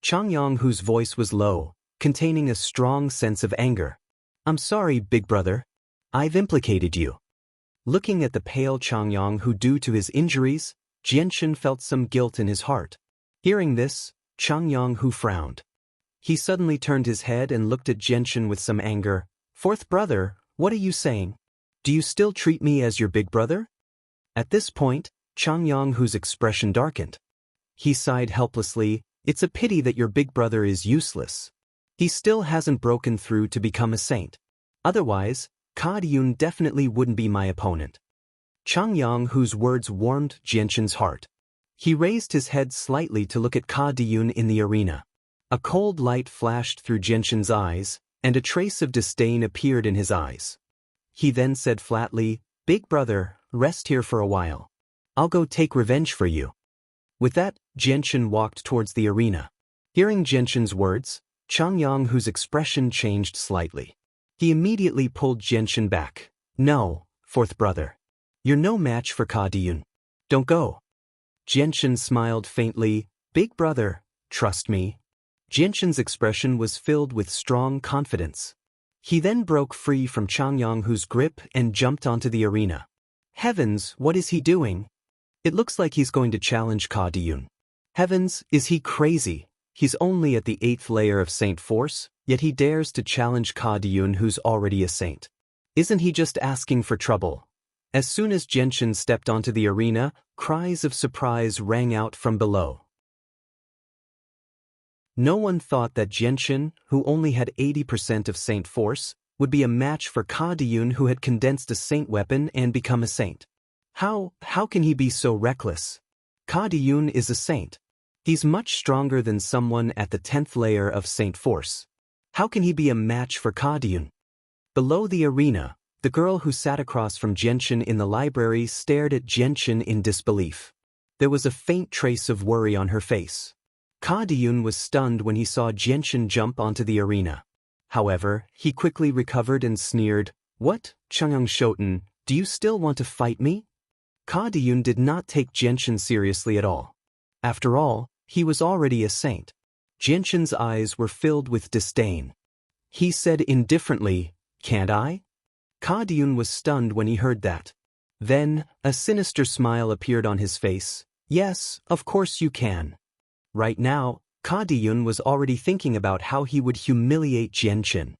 Changyang's voice was low, containing a strong sense of anger. "I'm sorry, big brother. I've implicated you." Looking at the pale Changyang due to his injuries, Jianshan felt some guilt in his heart. Hearing this, Changyang frowned. He suddenly turned his head and looked at Jianshan with some anger. "Fourth brother, what are you saying? Do you still treat me as your big brother?" At this point, Changyang's expression darkened. He sighed helplessly. "It's a pity that your big brother is useless. He still hasn't broken through to become a saint. Otherwise, Ka Diyun definitely wouldn't be my opponent." Changyang's words warmed Jianshan's heart. He raised his head slightly to look at Ka Diyun in the arena. A cold light flashed through Jianshan's eyes, and a trace of disdain appeared in his eyes. He then said flatly, "Big brother, rest here for a while. I'll go take revenge for you." With that, Jianshan walked towards the arena. Hearing Jianshan's words, Changyang's expression changed slightly. He immediately pulled Jianshan back. "No, fourth brother. You're no match for Ka Diyun. Don't go." Jianshan smiled faintly. "Big brother, trust me." Jianshan's expression was filled with strong confidence. He then broke free from Changyang's grip and jumped onto the arena. Heavens, what is he doing? It looks like he's going to challenge Ka Diyun. Heavens, is he crazy? He's only at the 8th layer of saint force, yet he dares to challenge Ka Diyun, who's already a saint. Isn't he just asking for trouble? As soon as Jianshan stepped onto the arena, cries of surprise rang out from below. No one thought that Jianshan, who only had 80% of saint force, would be a match for Ka Diyun, who had condensed a saint weapon and become a saint. How can he be so reckless? Ka Diyun is a saint. He's much stronger than someone at the 10th layer of saint force. How can he be a match for Ka Diyun? Below the arena, the girl who sat across from Jianshan in the library stared at Jianshan in disbelief. There was a faint trace of worry on her face. Ka Diyun was stunned when he saw Jianshan jump onto the arena. However, he quickly recovered and sneered, "What, Changyang Shoten, do you still want to fight me?" Ka Diyun did not take Jianshan seriously at all. After all, he was already a saint. Jianshan's eyes were filled with disdain. He said indifferently, "Can't I?" Ka Diyun was stunned when he heard that. Then, a sinister smile appeared on his face. "Yes, of course you can." Right now, Ka Diyun was already thinking about how he would humiliate Jianshan.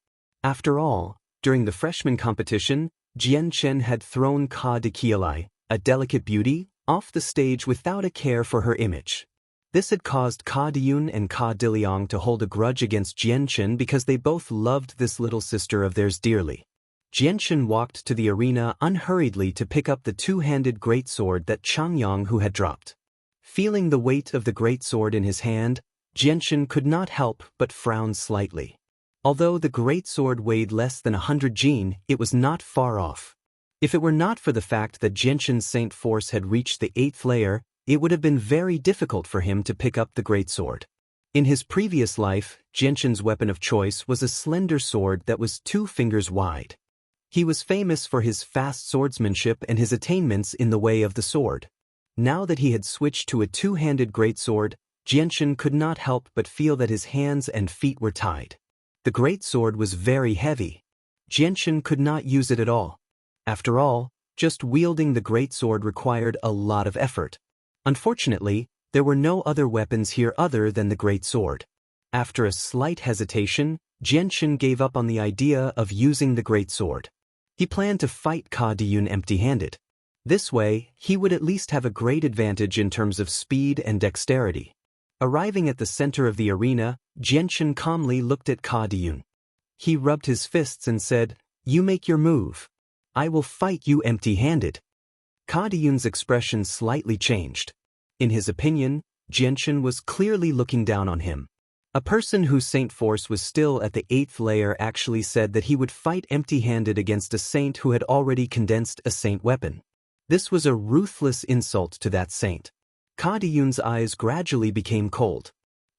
After all, during the freshman competition, Jianshan had thrown Ka Dikialai, a delicate beauty, off the stage without a care for her image. This had caused Ka Diyun and Ka Diliang to hold a grudge against Jianshan because they both loved this little sister of theirs dearly. Jianshan walked to the arena unhurriedly to pick up the two-handed greatsword that Changyang had dropped. Feeling the weight of the greatsword in his hand, Jianshan could not help but frown slightly. Although the greatsword weighed less than 100 jin, it was not far off. If it were not for the fact that Jianshan's saint force had reached the 8th layer, it would have been very difficult for him to pick up the greatsword. In his previous life, Jianshan's weapon of choice was a slender sword that was 2 fingers wide. He was famous for his fast swordsmanship and his attainments in the way of the sword. Now that he had switched to a two-handed greatsword, Jianshan could not help but feel that his hands and feet were tied. The great sword was very heavy. Jianshan could not use it at all. After all, just wielding the great sword required a lot of effort. Unfortunately, there were no other weapons here other than the great sword. After a slight hesitation, Jianshan gave up on the idea of using the great sword. He planned to fight Ka Diyun empty-handed. This way, he would at least have a great advantage in terms of speed and dexterity. Arriving at the center of the arena, Jianshan calmly looked at Ka Diyun. He rubbed his fists and said, "You make your move. I will fight you empty-handed." Ka Diyun's expression slightly changed. In his opinion, Jianshan was clearly looking down on him. A person whose saint force was still at the 8th layer actually said that he would fight empty-handed against a saint who had already condensed a saint weapon. This was a ruthless insult to that saint. Ka Diyun's eyes gradually became cold.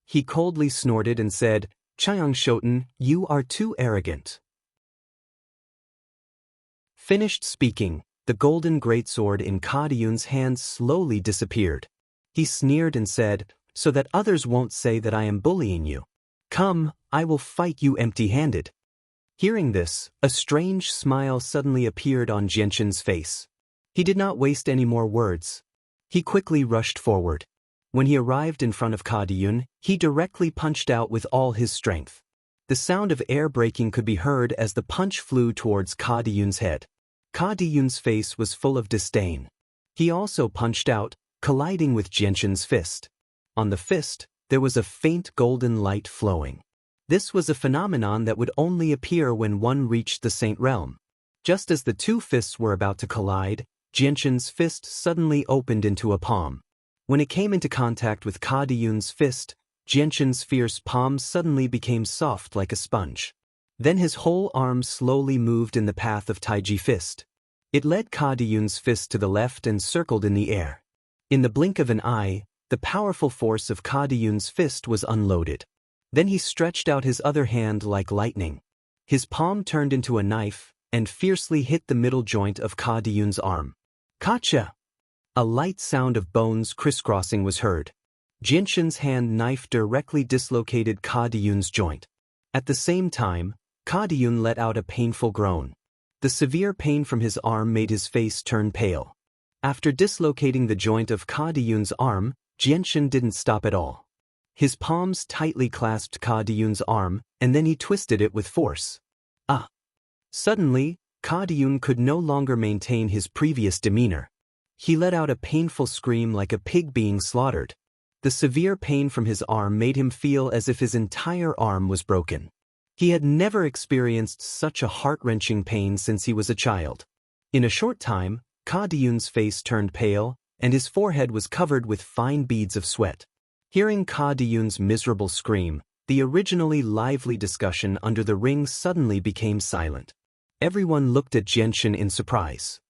He coldly snorted and said, "Chiang Shoten, you are too arrogant." Finished speaking, the golden greatsword in Ka Diyun's hand slowly disappeared. He sneered and said, "So that others won't say that I am bullying you. Come, I will fight you empty-handed." Hearing this, a strange smile suddenly appeared on Jianshan's face. He did not waste any more words. He quickly rushed forward. When he arrived in front of Ka Diyun, he directly punched out with all his strength. The sound of air breaking could be heard as the punch flew towards Ka Diyun's head. Ka Diyun's face was full of disdain. He also punched out, colliding with Jianshan's fist. On the fist, there was a faint golden light flowing. This was a phenomenon that would only appear when one reached the saint realm. Just as the two fists were about to collide, Jianshan's fist suddenly opened into a palm. When it came into contact with Ka Diyun's fist, Jianshan's fierce palm suddenly became soft like a sponge. Then his whole arm slowly moved in the path of Taiji fist. It led Ka Diyun's fist to the left and circled in the air. In the blink of an eye, the powerful force of Ka Diyun's fist was unloaded. Then he stretched out his other hand like lightning. His palm turned into a knife and fiercely hit the middle joint of Ka Diyun's arm. "Kacha!" A light sound of bones crisscrossing was heard. Jianshan's hand knife directly dislocated Ka Diyun's joint. At the same time, Ka Diyun let out a painful groan. The severe pain from his arm made his face turn pale. After dislocating the joint of Ka Diyun's arm, Jianshan didn't stop at all. His palms tightly clasped Ka Diyun's arm, and then he twisted it with force. Ah! Suddenly, Ka Diyun could no longer maintain his previous demeanor. He let out a painful scream like a pig being slaughtered. The severe pain from his arm made him feel as if his entire arm was broken. He had never experienced such a heart-wrenching pain since he was a child. In a short time, Ka Diyun's face turned pale, and his forehead was covered with fine beads of sweat. Hearing Ka Diyun's miserable scream, the originally lively discussion under the ring suddenly became silent. Everyone looked at Jianshan in surprise.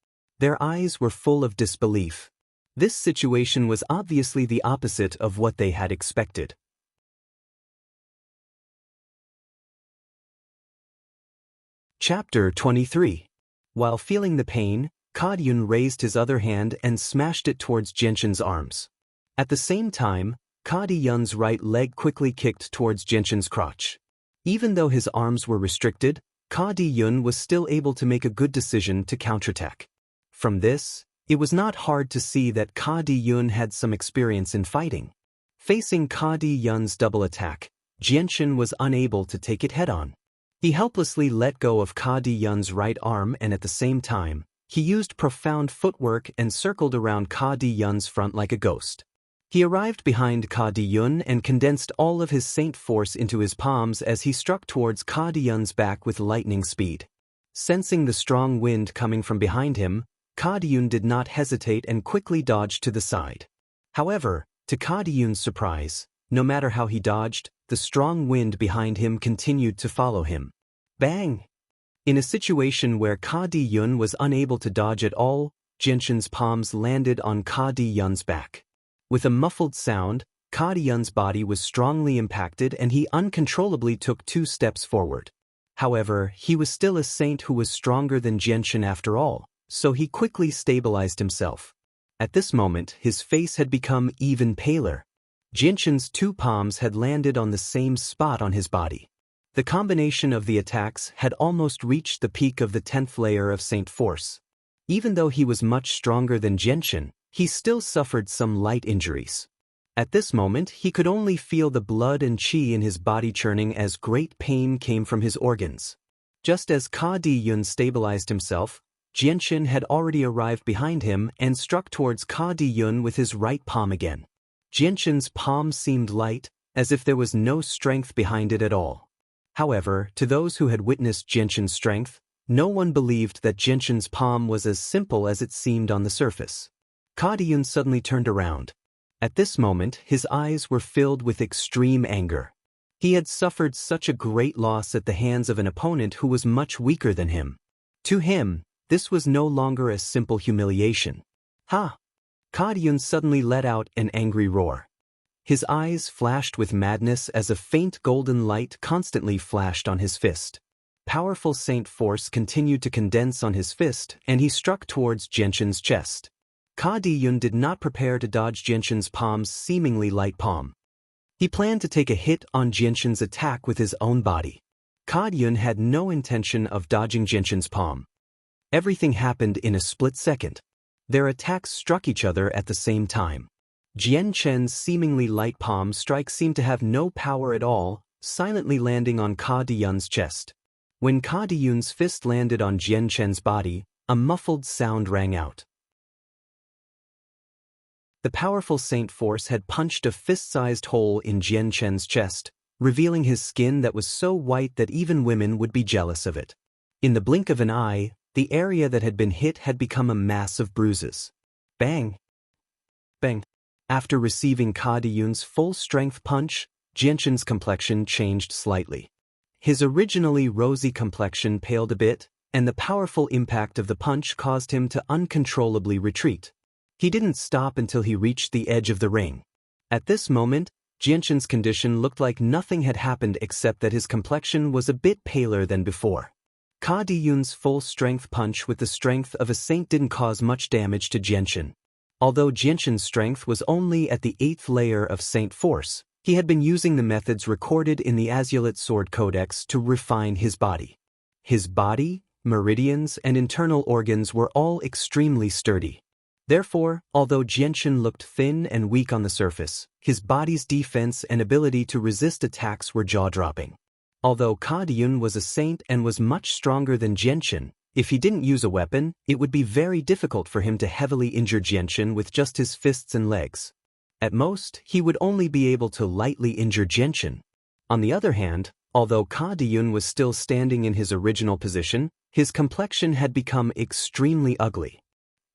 Their eyes were full of disbelief. This situation was obviously the opposite of what they had expected. Chapter 23. While feeling the pain, Ka Diyun raised his other hand and smashed it towards Jianshan's arms. At the same time, Ka Diyun's right leg quickly kicked towards Jianshan's crotch. Even though his arms were restricted, Ka Diyun was still able to make a good decision to counterattack. From this, it was not hard to see that Ka Diyun had some experience in fighting. Facing Ka Diyun's double attack, Jianshan was unable to take it head-on. He helplessly let go of Ka Diyun's right arm and at the same time, he used profound footwork and circled around Ka Diyun's front like a ghost. He arrived behind Ka Diyun and condensed all of his saint force into his palms as he struck towards Ka Diyun's back with lightning speed. Sensing the strong wind coming from behind him, Ka Diyun did not hesitate and quickly dodged to the side. However, to Ka Diyun's surprise, no matter how he dodged, the strong wind behind him continued to follow him. Bang! In a situation where Ka Diyun was unable to dodge at all, Jianshan's palms landed on Ka Diyun's back. With a muffled sound, Ka Diyun's body was strongly impacted and he uncontrollably took 2 steps forward. However, he was still a saint who was stronger than Jianshan after all, so he quickly stabilized himself. At this moment, his face had become even paler. Jianshan's 2 palms had landed on the same spot on his body. The combination of the attacks had almost reached the peak of the 10th layer of Saint Force. Even though he was much stronger than Jianshan, he still suffered some light injuries. At this moment, he could only feel the blood and qi in his body churning as great pain came from his organs. Just as Ka Di-yun stabilized himself, Jianshan had already arrived behind him and struck towards Ka Di-yun with his right palm again. Jianshan's palm seemed light, as if there was no strength behind it at all. However, to those who had witnessed Jianshan's strength, no one believed that Jianshan's palm was as simple as it seemed on the surface. Ka Di-yun suddenly turned around. At this moment, his eyes were filled with extreme anger. He had suffered such a great loss at the hands of an opponent who was much weaker than him. To him, this was no longer a simple humiliation. Ha! Ka Di-yun suddenly let out an angry roar. His eyes flashed with madness as a faint golden light constantly flashed on his fist. Powerful Saint Force continued to condense on his fist, and he struck towards Jianshan's chest. Ka Di-yun did not prepare to dodge Jianshan's palm's seemingly light palm. He planned to take a hit on Jianshan's attack with his own body. Ka Di-yun had no intention of dodging Jianshan's palm. Everything happened in a split second. Their attacks struck each other at the same time. Jianshan's seemingly light palm strike seemed to have no power at all, silently landing on Ka Di-yun's chest. When Ka Di-yun's fist landed on Jianshan's body, a muffled sound rang out. The powerful Saint Force had punched a fist-sized hole in Jianshan's chest, revealing his skin that was so white that even women would be jealous of it. In the blink of an eye, the area that had been hit had become a mass of bruises. Bang! Bang! After receiving Ka Di-yun's full-strength punch, Jianshan's complexion changed slightly. His originally rosy complexion paled a bit, and the powerful impact of the punch caused him to uncontrollably retreat. He didn't stop until he reached the edge of the ring. At this moment, Jianshan's condition looked like nothing had happened except that his complexion was a bit paler than before. Ka Di-yun's full-strength punch with the strength of a saint didn't cause much damage to Jianshan. Although Jianshan's strength was only at the 8th layer of Saint Force, he had been using the methods recorded in the Azulite Sword Codex to refine his body. His body, meridians, and internal organs were all extremely sturdy. Therefore, although Jianshan looked thin and weak on the surface, his body's defense and ability to resist attacks were jaw-dropping. Although Ka Di-yun was a saint and was much stronger than Jianshan, if he didn't use a weapon, it would be very difficult for him to heavily injure Jianshan with just his fists and legs. At most, he would only be able to lightly injure Jianshan. On the other hand, although Ka Di-yun was still standing in his original position, his complexion had become extremely ugly.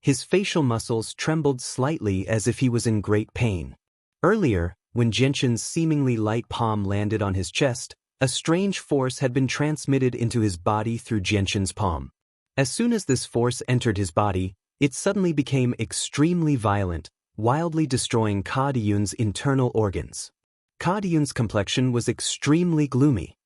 His facial muscles trembled slightly as if he was in great pain. Earlier, when Jianshan's seemingly light palm landed on his chest, a strange force had been transmitted into his body through Jianshan's palm. As soon as this force entered his body, it suddenly became extremely violent, wildly destroying Ka Di-yun's internal organs. Ka Di-yun's complexion was extremely gloomy.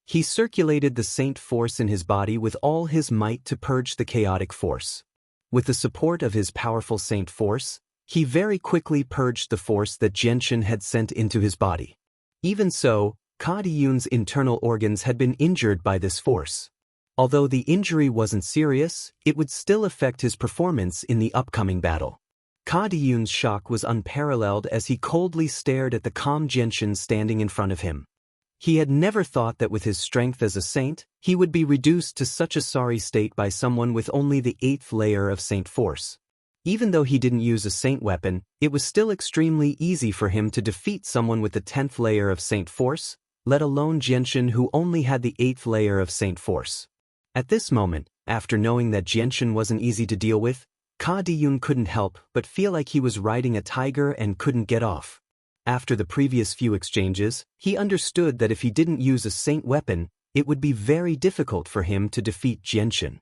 He circulated the saint force in his body with all his might to purge the chaotic force. With the support of his powerful saint force, he very quickly purged the force that Jianshan had sent into his body. Even so, Ka Di-yun's internal organs had been injured by this force. Although the injury wasn't serious, it would still affect his performance in the upcoming battle. Ka Di-yun's shock was unparalleled as he coldly stared at the calm Jianshan standing in front of him. He had never thought that with his strength as a saint, he would be reduced to such a sorry state by someone with only the 8th layer of Saint Force. Even though he didn't use a saint weapon, it was still extremely easy for him to defeat someone with the 10th layer of Saint Force, let alone Jianshan who only had the 8th layer of Saint Force. At this moment, after knowing that Jianshan wasn't easy to deal with, Ka Di-yun couldn't help but feel like he was riding a tiger and couldn't get off. After the previous few exchanges, he understood that if he didn't use a saint weapon, it would be very difficult for him to defeat Jianshan.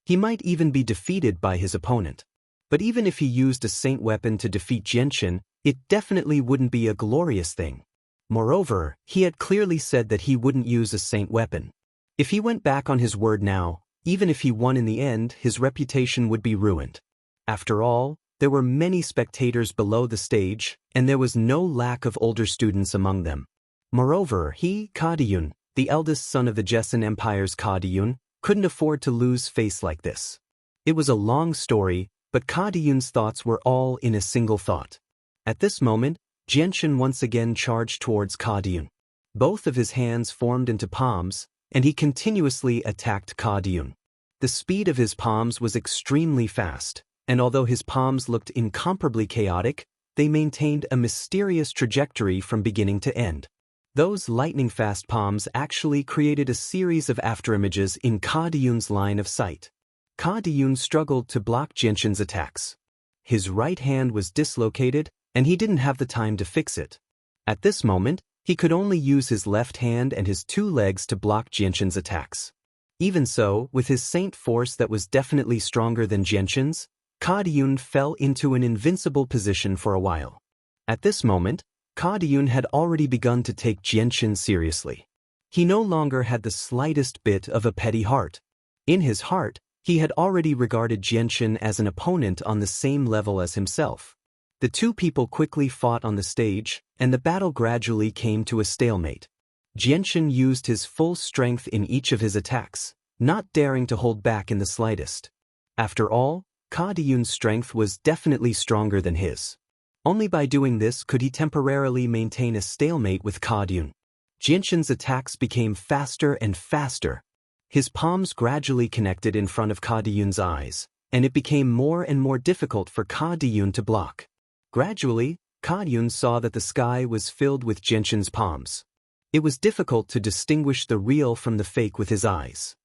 He might even be defeated by his opponent. But even if he used a saint weapon to defeat Jianshan, it definitely wouldn't be a glorious thing. Moreover, he had clearly said that he wouldn't use a saint weapon. If he went back on his word now, even if he won in the end, his reputation would be ruined. After all, there were many spectators below the stage, and there was no lack of older students among them. Moreover, he, Kadiyun, the eldest son of the Jessen Empire's Kadiyun, couldn't afford to lose face like this. It was a long story, but Kadiyun's thoughts were all in a single thought. At this moment, Jianshan once again charged towards Kadiyun. Both of his hands formed into palms, and he continuously attacked Kadiyun. The speed of his palms was extremely fast, and although his palms looked incomparably chaotic, they maintained a mysterious trajectory from beginning to end. Those lightning-fast palms actually created a series of afterimages in Kadiyun's line of sight. Kadiyun struggled to block Jianshan's attacks. His right hand was dislocated, and he didn't have the time to fix it. At this moment, he could only use his left hand and his two legs to block Jianshan's attacks. Even so, with his saint force that was definitely stronger than Jianshan's, Kadiyun fell into an invincible position for a while. At this moment, Kadiyun had already begun to take Jianshan seriously. He no longer had the slightest bit of a petty heart. In his heart, he had already regarded Jianshan as an opponent on the same level as himself. The two people quickly fought on the stage, and the battle gradually came to a stalemate. Jianshan used his full strength in each of his attacks, not daring to hold back in the slightest. After all, Kadiyun's strength was definitely stronger than his. Only by doing this could he temporarily maintain a stalemate with Kadiyun. Jianshan's attacks became faster and faster. His palms gradually connected in front of Kadiyun's eyes, and it became more and more difficult for Kadiyun to block. Gradually, Kadiyun saw that the sky was filled with Jianshan's palms. It was difficult to distinguish the real from the fake with his eyes.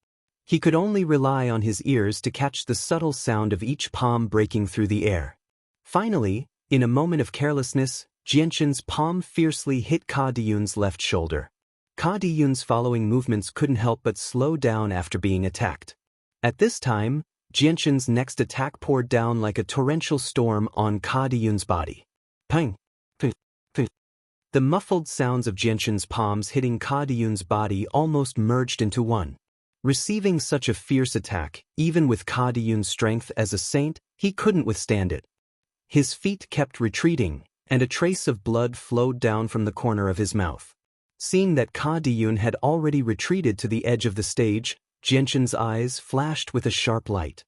He could only rely on his ears to catch the subtle sound of each palm breaking through the air. Finally, in a moment of carelessness, Jianshan's palm fiercely hit Kadiyun's left shoulder. Kadiyun's following movements couldn't help but slow down after being attacked. At this time, Jianshan's next attack poured down like a torrential storm on Kadiyun's body. Pang! The muffled sounds of Jianshan's palms hitting Kadiyun's body almost merged into one. Receiving such a fierce attack, even with Kadiyun's strength as a saint, he couldn't withstand it. His feet kept retreating, and a trace of blood flowed down from the corner of his mouth. Seeing that Kadiyun had already retreated to the edge of the stage, Jianshan's eyes flashed with a sharp light.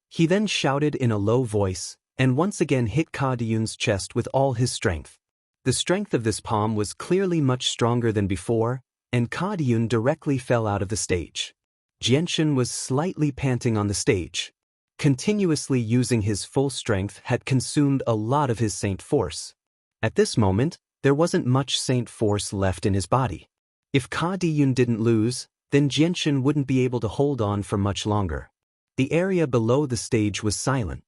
He then shouted in a low voice, and once again hit Kadiyun's chest with all his strength. The strength of this palm was clearly much stronger than before, and Kadiyun directly fell out of the stage. Jianshan was slightly panting on the stage. Continuously using his full strength had consumed a lot of his saint force. At this moment, there wasn't much saint force left in his body. If Kadiyun didn't lose, then Jianshan wouldn't be able to hold on for much longer. The area below the stage was silent.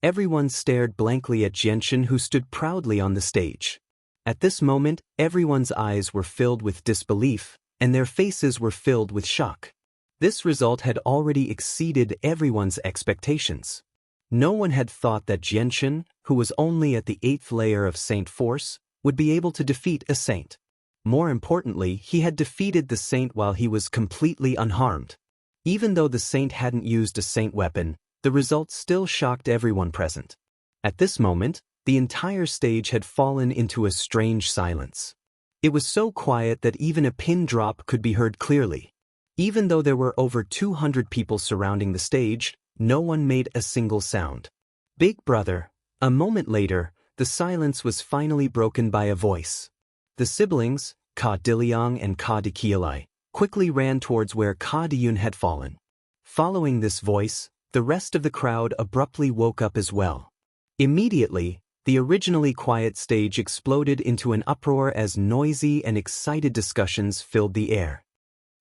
Everyone stared blankly at Jianshan, who stood proudly on the stage. At this moment, everyone's eyes were filled with disbelief, and their faces were filled with shock. This result had already exceeded everyone's expectations. No one had thought that Jianshan, who was only at the 8th layer of saint force, would be able to defeat a saint. More importantly, he had defeated the saint while he was completely unharmed. Even though the saint hadn't used a saint weapon, the result still shocked everyone present. At this moment, the entire stage had fallen into a strange silence. It was so quiet that even a pin drop could be heard clearly. Even though there were over 200 people surrounding the stage, no one made a single sound. Big brother. A moment later, the silence was finally broken by a voice. The siblings, Ka Diliang and Ka Dikialai, quickly ran towards where Kadiyun had fallen. Following this voice, the rest of the crowd abruptly woke up as well. Immediately, the originally quiet stage exploded into an uproar as noisy and excited discussions filled the air.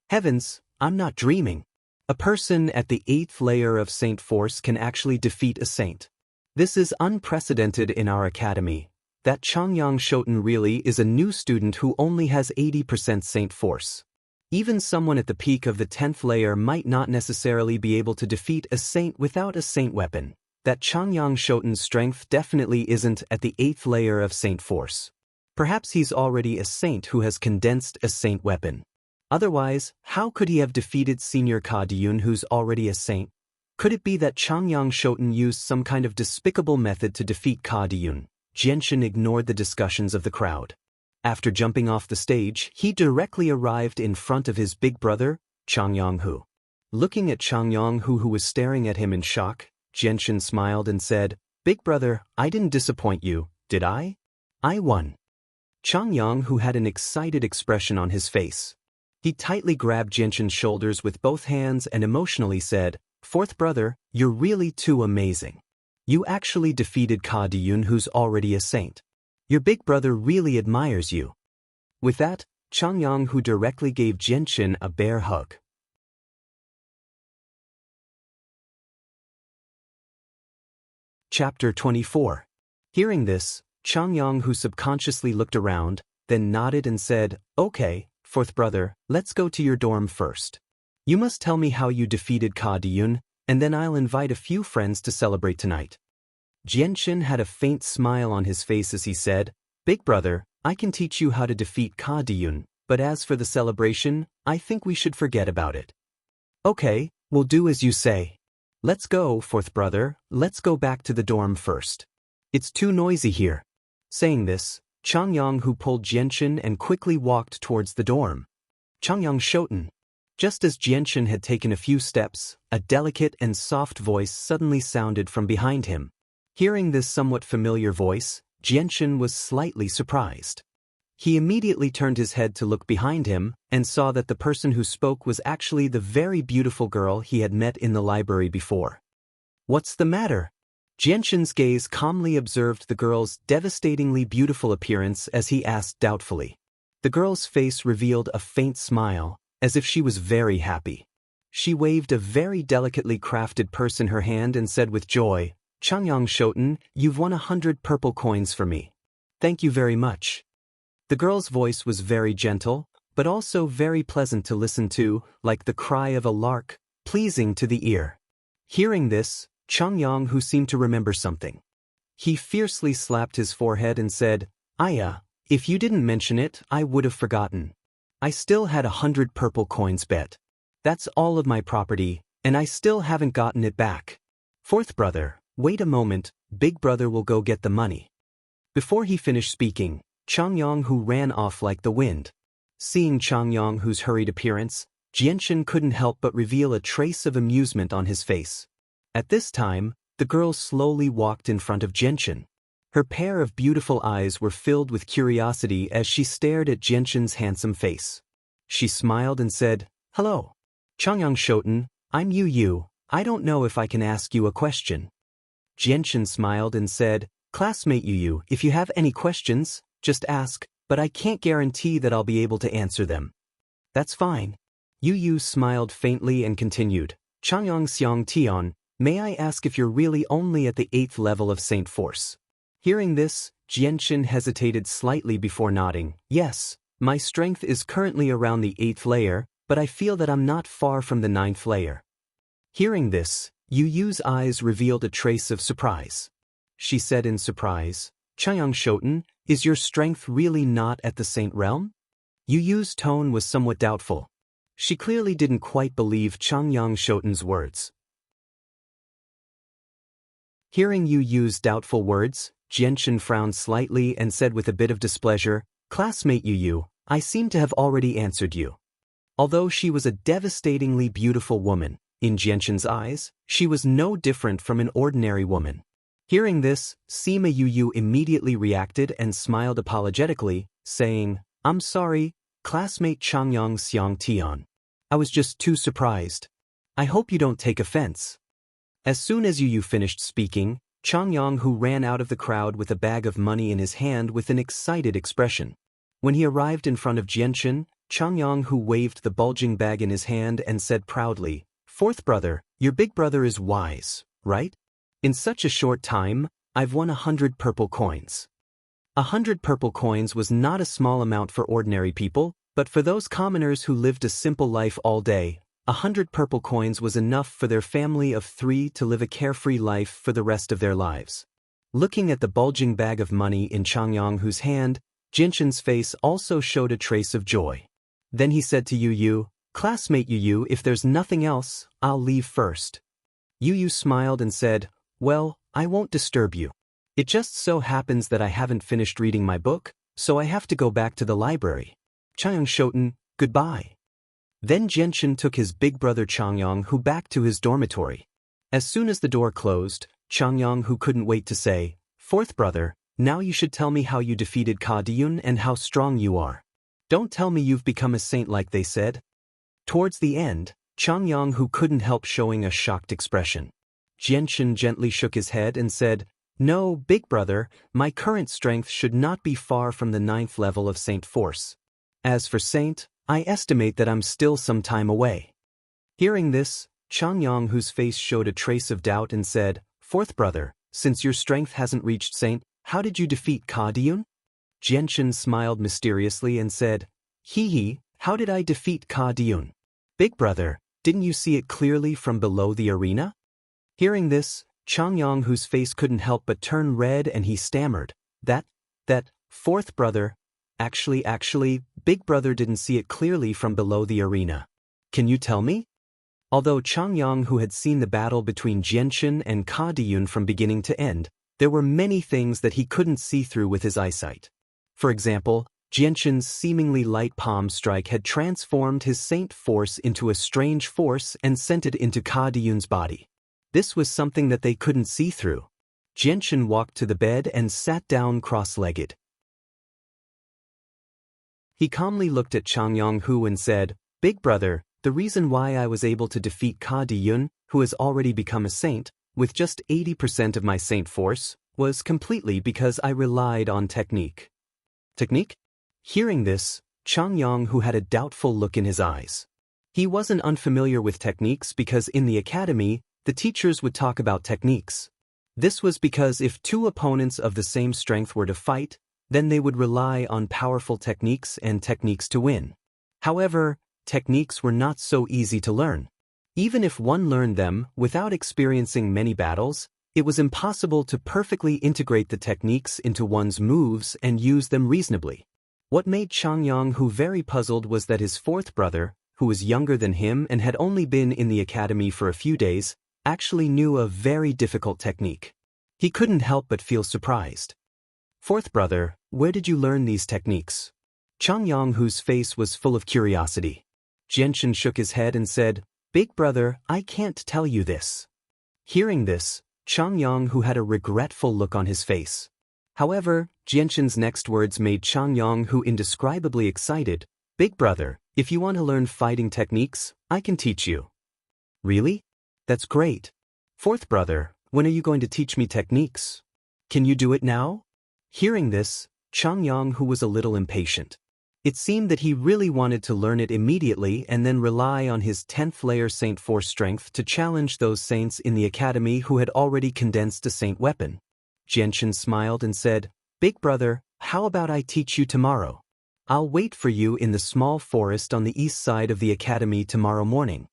Heavens, I'm not dreaming. A person at the 8th layer of saint force can actually defeat a saint. This is unprecedented in our academy. That Changyang Shoten really is a new student who only has 80% saint force. Even someone at the peak of the 10th layer might not necessarily be able to defeat a saint without a saint weapon. That Changyang Shoten's strength definitely isn't at the 8th layer of saint force. Perhaps he's already a saint who has condensed a saint weapon. Otherwise, how could he have defeated Senior Kadiyun, who's already a saint? Could it be that Changyang Shoten used some kind of despicable method to defeat Kadiyun? Jianshan ignored the discussions of the crowd. After jumping off the stage, he directly arrived in front of his big brother, Chang Yong-hu. Looking at Chang Yong-hu, who was staring at him in shock, Jianshan smiled and said, "Big brother, I didn't disappoint you, did I? I won." Chang Yong-hu had an excited expression on his face. He tightly grabbed Jianshan's shoulders with both hands and emotionally said, "Fourth brother, you're really too amazing. You actually defeated Ka Diyun, who's already a saint. Your big brother really admires you." With that, Chang Yong-hu directly gave Jianshan a bear hug. Chapter 24. Hearing this, Chang Yong-hu subconsciously looked around, then nodded and said, "Okay, fourth brother, let's go to your dorm first. You must tell me how you defeated Ka Diyun, and then I'll invite a few friends to celebrate tonight." Jianshan had a faint smile on his face as he said, "Big brother, I can teach you how to defeat Ka Diyun, but as for the celebration, I think we should forget about it." "Okay, we'll do as you say. Let's go, fourth brother, let's go back to the dorm first. It's too noisy here." Saying this, Chang Yong-hu pulled Jianshan and quickly walked towards the dorm. Changyang Shoten. Just as Jianshan had taken a few steps, a delicate and soft voice suddenly sounded from behind him. Hearing this somewhat familiar voice, Jianshan was slightly surprised. He immediately turned his head to look behind him and saw that the person who spoke was actually the very beautiful girl he had met in the library before. "What's the matter?" Jianshan's gaze calmly observed the girl's devastatingly beautiful appearance as he asked doubtfully. The girl's face revealed a faint smile, as if she was very happy. She waved a very delicately crafted purse in her hand and said with joy, "Changyang Shoten, you've won 100 purple coins for me. Thank you very much." The girl's voice was very gentle, but also very pleasant to listen to, like the cry of a lark, pleasing to the ear. Hearing this, Chang Yong-hu seemed to remember something. He fiercely slapped his forehead and said, "Aya, if you didn't mention it, I would have forgotten. I still had 100 purple coins bet. That's all of my property, and I still haven't gotten it back. Fourth brother, wait a moment, big brother will go get the money." Before he finished speaking, Chang Yong-hu ran off like the wind. Seeing Chang Yong-hu's hurried appearance, Jianshan couldn't help but reveal a trace of amusement on his face. At this time, the girl slowly walked in front of Jianshan. Her pair of beautiful eyes were filled with curiosity as she stared at Jianshan's handsome face. She smiled and said, "Hello. Changyang Shoten, I'm Yu. I don't know if I can ask you a question." Jianshan smiled and said, "Classmate Yu, if you have any questions, just ask, but I can't guarantee that I'll be able to answer them." "That's fine." Yu smiled faintly and continued, "Changyang Xiang Tian, may I ask if you're really only at the 8th level of Saint Force?" Hearing this, Jianshan hesitated slightly before nodding. "Yes, my strength is currently around the 8th layer, but I feel that I'm not far from the 9th layer." Hearing this, Yu's eyes revealed a trace of surprise. She said in surprise, "Changyang Shoten, is your strength really not at the Saint Realm?" Yu's tone was somewhat doubtful. She clearly didn't quite believe Changyang Shoten's words. Hearing Yu's doubtful words, Jianshan frowned slightly and said with a bit of displeasure, "Classmate Yu, I seem to have already answered you." Although she was a devastatingly beautiful woman, in Jianshan's eyes, she was no different from an ordinary woman. Hearing this, Sima Yu immediately reacted and smiled apologetically, saying, "I'm sorry, classmate Changyang Xiang Tian. I was just too surprised. I hope you don't take offense." As soon as Yu finished speaking, Chang Yong-hu ran out of the crowd with a bag of money in his hand with an excited expression. When he arrived in front of Jianshan, Chang Yong-hu waved the bulging bag in his hand and said proudly, "Fourth brother, your big brother is wise, right? In such a short time, I've won 100 purple coins." 100 purple coins was not a small amount for ordinary people, but for those commoners who lived a simple life all day, 100 purple coins was enough for their family of 3 to live a carefree life for the rest of their lives. Looking at the bulging bag of money in Chang Yong-hu's hand, Jianshan's face also showed a trace of joy. Then he said to Yu, "Classmate Yu, if there's nothing else, I'll leave first." Yu smiled and said, "Well, I won't disturb you. It just so happens that I haven't finished reading my book, so I have to go back to the library. Changyang Shoten, goodbye. Then Jianchen took his big brother Changyang Hu back to his dormitory. As soon as the door closed, Changyang Hu couldn't wait to say, "Fourth brother, now you should tell me how you defeated Ka Diyun and how strong you are. Don't tell me you've become a saint like they said." Towards the end, Changyang Hu couldn't help showing a shocked expression. Jianchen gently shook his head and said, "No, big brother, my current strength should not be far from the 9th level of Saint Force. As for Saint, I estimate that I'm still some time away." Hearing this, Changyang Hu's face showed a trace of doubt and said, "Fourth brother, since your strength hasn't reached Saint, how did you defeat Ka Diyun?" Jianchen smiled mysteriously and said, "Hee, how did I defeat Ka Diyun? Big brother, didn't you see it clearly from below the arena?" Hearing this, Changyang Hu's face couldn't help but turn red and he stammered, That, fourth brother, actually, big brother didn't see it clearly from below the arena. Can you tell me?" Although Changyang Hu had seen the battle between Jianchen and Ka Diyun from beginning to end, there were many things that he couldn't see through with his eyesight. For example, Jianchen's seemingly light palm strike had transformed his saint force into a strange force and sent it into Ka Diyun's body. This was something that they couldn't see through. Jianchen walked to the bed and sat down cross-legged. He calmly looked at Changyang Hu and said, "Big brother, the reason why I was able to defeat Ka Diyun, who has already become a saint, with just 80% of my saint force, was completely because I relied on technique." Technique? Hearing this, Changyang Hu had a doubtful look in his eyes. He wasn't unfamiliar with techniques because in the academy, the teachers would talk about techniques. This was because if two opponents of the same strength were to fight, then they would rely on powerful techniques and techniques to win. However, techniques were not so easy to learn. Even if one learned them without experiencing many battles, it was impossible to perfectly integrate the techniques into one's moves and use them reasonably. What made Changyang Hu very puzzled was that his fourth brother, who was younger than him and had only been in the academy for a few days, actually knew a very difficult technique. He couldn't help but feel surprised. "Fourth brother, where did you learn these techniques?" Changyang Hu's face was full of curiosity. Jianchen shook his head and said, "Big brother, I can't tell you this." Hearing this, Changyang Hu had a regretful look on his face. However, Jianchen's next words made Changyang Hu indescribably excited. "Big brother, if you want to learn fighting techniques, I can teach you." "Really? That's great. Fourth brother, when are you going to teach me techniques? Can you do it now?" Hearing this, Changyang Hu was a little impatient. It seemed that he really wanted to learn it immediately and then rely on his 10th layer Saint Force strength to challenge those saints in the academy who had already condensed a saint weapon. Jianchen smiled and said, "Big brother, how about I teach you tomorrow? I'll wait for you in the small forest on the east side of the academy tomorrow morning."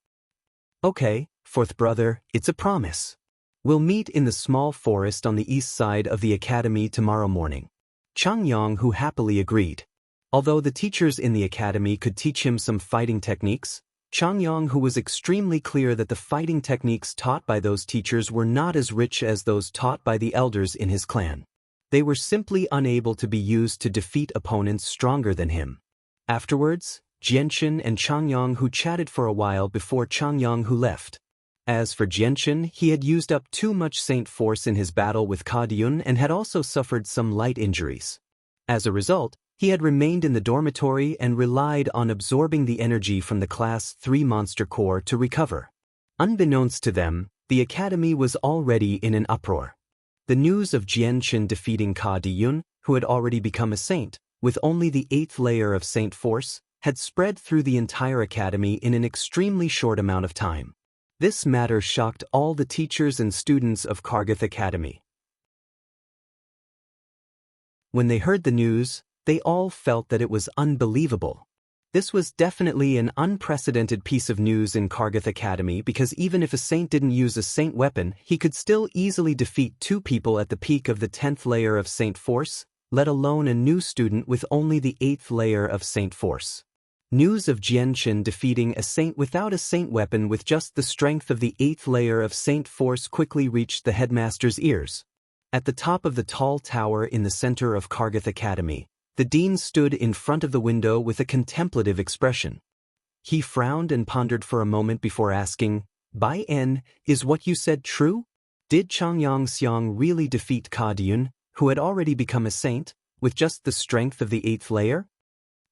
"Okay, fourth brother, it's a promise. We'll meet in the small forest on the east side of the academy tomorrow morning." Changyang Hu happily agreed. Although the teachers in the academy could teach him some fighting techniques, Changyang Hu was extremely clear that the fighting techniques taught by those teachers were not as rich as those taught by the elders in his clan. They were simply unable to be used to defeat opponents stronger than him. Afterwards, Jianchen and Changyang Hu chatted for a while before Changyang Hu left. As for Jianchen, he had used up too much saint force in his battle with Ka Diyun and had also suffered some light injuries. As a result, he had remained in the dormitory and relied on absorbing the energy from the Class 3 Monster Core to recover. Unbeknownst to them, the academy was already in an uproar. The news of Jianchen defeating Ka Diyun, who had already become a saint, with only the 8th layer of saint force, had spread through the entire academy in an extremely short amount of time. This matter shocked all the teachers and students of Kargath Academy. When they heard the news, they all felt that it was unbelievable. This was definitely an unprecedented piece of news in Kargath Academy because even if a saint didn't use a saint weapon, he could still easily defeat two people at the peak of the 10th layer of saint force, let alone a new student with only the 8th layer of saint force. News of Jianchen defeating a saint without a saint weapon with just the strength of the 8th layer of saint force quickly reached the headmaster's ears. At the top of the tall tower in the center of Kargath Academy, The dean stood in front of the window with a contemplative expression. He frowned and pondered for a moment before asking, "Bai En, is what you said true? Did Changyang Xiang really defeat Ka Dun, who had already become a saint, with just the strength of the 8th layer?"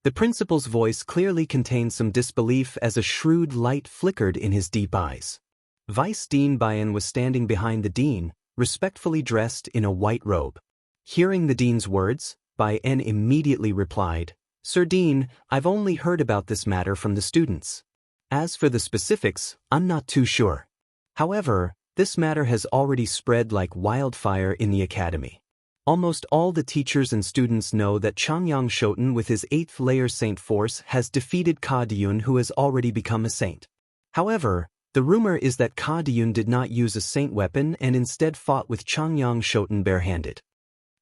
The principal's voice clearly contained some disbelief as a shrewd light flickered in his deep eyes. Vice Dean Bayan was standing behind the dean, respectfully dressed in a white robe. Hearing the dean's words, Bayan immediately replied, "Sir Dean, I've only heard about this matter from the students. As for the specifics, I'm not too sure. However, this matter has already spread like wildfire in the academy. Almost all the teachers and students know that Changyang Shoten with his 8th layer saint force has defeated Ka Dun, who has already become a saint. However, the rumor is that Ka Dun did not use a saint weapon and instead fought with Changyang Shoten barehanded."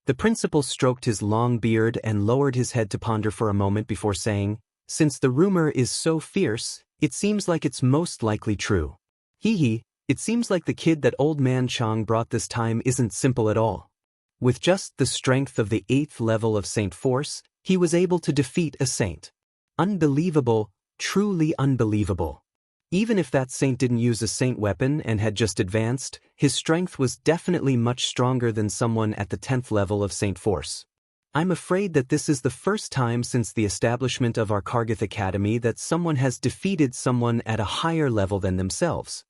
The principal stroked his long beard and lowered his head to ponder for a moment before saying, "Since the rumor is so fierce, it seems like it's most likely true. It seems like the kid that old man Chang brought this time isn't simple at all. With just the strength of the 8th level of saint force, he was able to defeat a saint. Unbelievable, truly unbelievable. Even if that saint didn't use a saint weapon and had just advanced, his strength was definitely much stronger than someone at the 10th level of saint force. I'm afraid that this is the first time since the establishment of our Kargath Academy that someone has defeated someone at a higher level than themselves.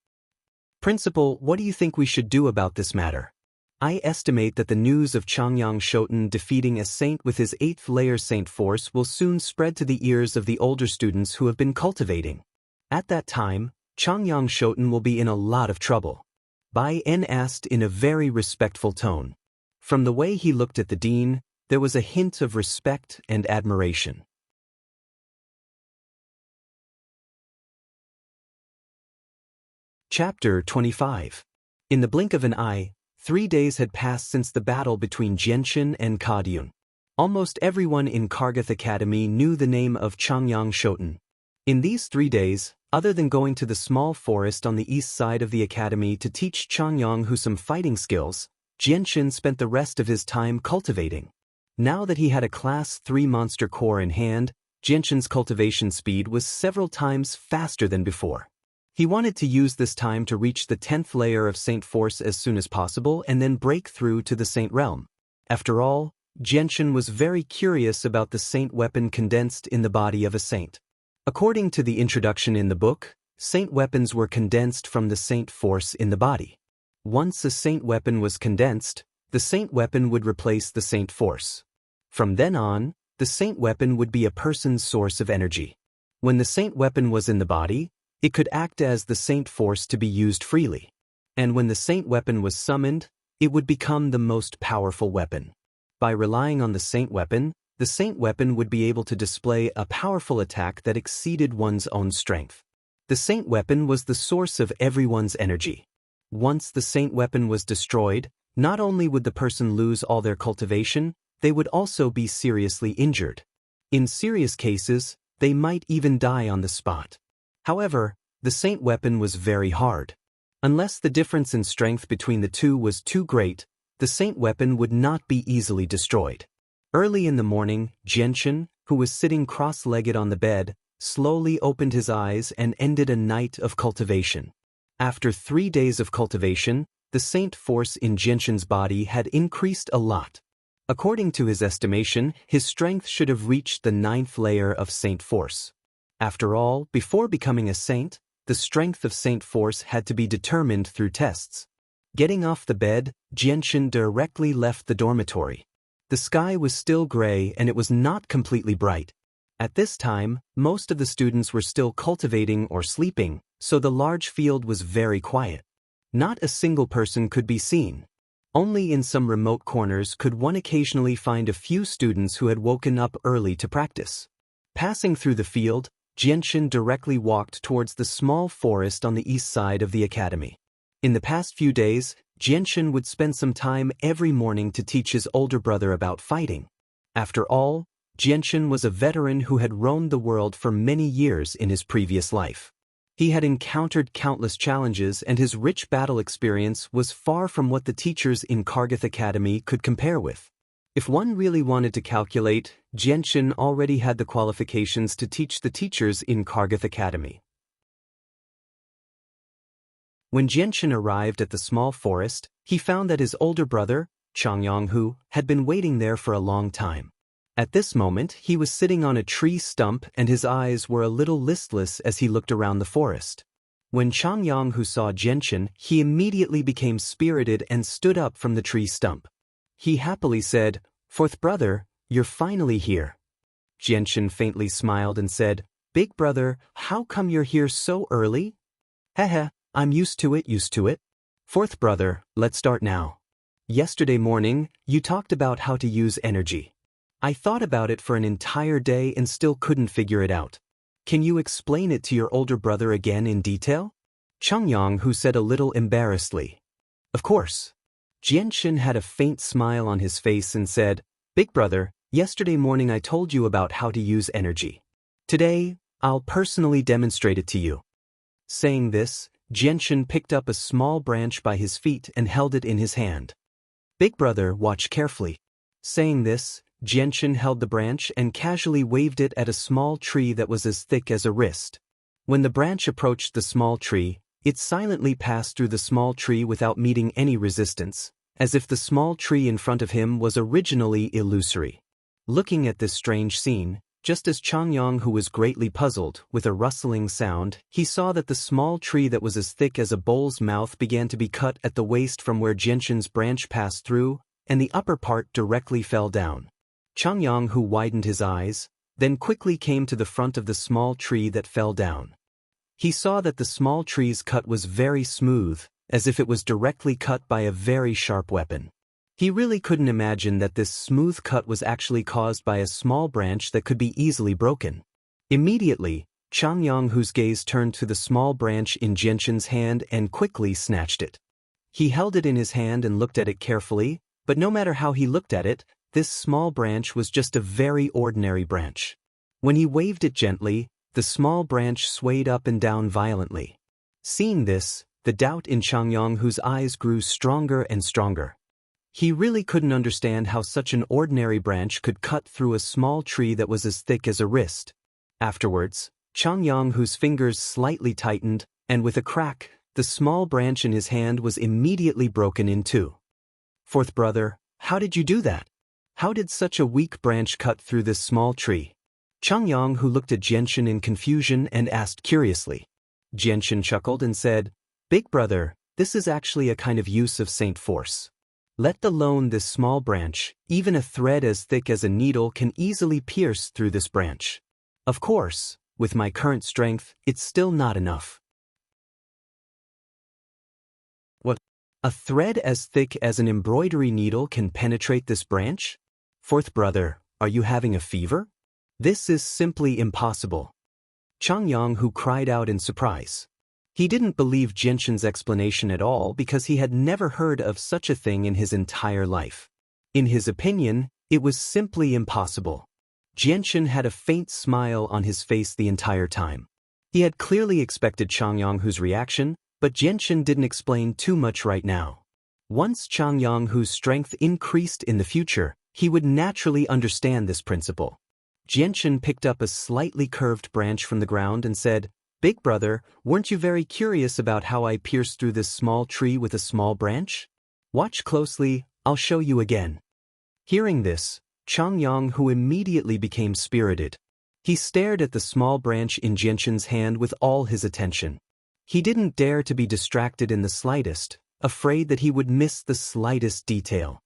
Principal, what do you think we should do about this matter? I estimate that the news of Changyang Shoten defeating a saint with his 8th layer saint force will soon spread to the ears of the older students who have been cultivating. At that time, Changyang Shoten will be in a lot of trouble." Bai En asked in a very respectful tone. From the way he looked at the dean, there was a hint of respect and admiration. Chapter 25. In the blink of an eye, 3 days had passed since the battle between Jianshin and Ka Dun. Almost everyone in Kargath Academy knew the name of Changyang Shoten. In these 3 days, other than going to the small forest on the east side of the academy to teach Changyang some fighting skills, Jianshin spent the rest of his time cultivating. Now that he had a Class 3 monster core in hand, Jianshin's cultivation speed was several times faster than before. He wanted to use this time to reach the 10th layer of Saint Force as soon as possible and then break through to the Saint Realm. After all, Jianshin was very curious about the Saint weapon condensed in the body of a saint. According to the introduction in the book, Saint weapons were condensed from the Saint Force in the body. Once a Saint weapon was condensed, the Saint weapon would replace the Saint Force. From then on, the Saint weapon would be a person's source of energy. When the Saint weapon was in the body, it could act as the Saint Force to be used freely. And when the Saint weapon was summoned, it would become the most powerful weapon. By relying on the Saint weapon would be able to display a powerful attack that exceeded one's own strength. The Saint weapon was the source of everyone's energy. Once the Saint weapon was destroyed, not only would the person lose all their cultivation, they would also be seriously injured. In serious cases, they might even die on the spot. However, the Saint weapon was very hard. Unless the difference in strength between the two was too great, the Saint weapon would not be easily destroyed. Early in the morning, Jianshin, who was sitting cross-legged on the bed, slowly opened his eyes and ended a night of cultivation. After 3 days of cultivation, the Saint Force in Jianshin's body had increased a lot. According to his estimation, his strength should have reached the 9th layer of Saint Force. After all, before becoming a saint, the strength of Saint Force had to be determined through tests. Getting off the bed, Jianshin directly left the dormitory. The sky was still gray and it was not completely bright. At this time, most of the students were still cultivating or sleeping, so the large field was very quiet. Not a single person could be seen. Only in some remote corners could one occasionally find a few students who had woken up early to practice. Passing through the field, Jianshin directly walked towards the small forest on the east side of the academy. In the past few days, Jianshin would spend some time every morning to teach his older brother about fighting. After all, Jianshin was a veteran who had roamed the world for many years in his previous life. He had encountered countless challenges and his rich battle experience was far from what the teachers in Kargath Academy could compare with. If one really wanted to calculate, Jianchen already had the qualifications to teach the teachers in Kargath Academy. When Jianchen arrived at the small forest, he found that his older brother, Changyanghu, had been waiting there for a long time. At this moment, he was sitting on a tree stump and his eyes were a little listless as he looked around the forest. When Changyanghu saw Jianchen, he immediately became spirited and stood up from the tree stump. He happily said, "Fourth brother, you're finally here." Jianchen faintly smiled and said, "Big brother, how come you're here so early?" "Heh, I'm used to it. Fourth brother, let's start now. Yesterday morning, you talked about how to use energy. I thought about it for an entire day and still couldn't figure it out. Can you explain it to your older brother again in detail?" Changyanghu said a little embarrassedly. "Of course." Jianchen had a faint smile on his face and said, "Big brother, yesterday morning I told you about how to use energy. Today, I'll personally demonstrate it to you." Saying this, Jianchen picked up a small branch by his feet and held it in his hand. "Big brother, watch carefully." Saying this, Jianchen held the branch and casually waved it at a small tree that was as thick as a wrist. When the branch approached the small tree, it silently passed through the small tree without meeting any resistance, as if the small tree in front of him was originally illusory. Looking at this strange scene, just as Changyanghu was greatly puzzled, with a rustling sound, he saw that the small tree that was as thick as a bull's mouth began to be cut at the waist from where Jianchen's branch passed through, and the upper part directly fell down. Changyanghu widened his eyes, then quickly came to the front of the small tree that fell down. He saw that the small tree's cut was very smooth, as if it was directly cut by a very sharp weapon. He really couldn't imagine that this smooth cut was actually caused by a small branch that could be easily broken. Immediately, Changyanghu's gaze turned to the small branch in Jianchen's hand and quickly snatched it. He held it in his hand and looked at it carefully, but no matter how he looked at it, this small branch was just a very ordinary branch. When he waved it gently, the small branch swayed up and down violently. Seeing this, the doubt in Changyanghu's eyes grew stronger and stronger. He really couldn't understand how such an ordinary branch could cut through a small tree that was as thick as a wrist. Afterwards, Changyanghu's fingers slightly tightened, and with a crack, the small branch in his hand was immediately broken in two. "Fourth brother, how did you do that? How did such a weak branch cut through this small tree?" Changyanghu looked at Jianchen in confusion and asked curiously. Jianchen chuckled and said, "Big brother, this is actually a kind of use of Saint force. Let alone this small branch, even a thread as thick as a needle can easily pierce through this branch. Of course, with my current strength, it's still not enough." "What? A thread as thick as an embroidery needle can penetrate this branch? Fourth brother, are you having a fever? This is simply impossible." Changyanghu cried out in surprise. He didn't believe Jianchen's explanation at all because he had never heard of such a thing in his entire life. In his opinion, it was simply impossible. Jianchen had a faint smile on his face the entire time. He had clearly expected Changyanghu's reaction, but Jianchen didn't explain too much right now. Once Changyanghu's strength increased in the future, he would naturally understand this principle. Jianchen picked up a slightly curved branch from the ground and said, "Big brother, weren't you very curious about how I pierced through this small tree with a small branch? Watch closely, I'll show you again." Hearing this, Changyanghu immediately became spirited. He stared at the small branch in Jianchen's hand with all his attention. He didn't dare to be distracted in the slightest, afraid that he would miss the slightest detail.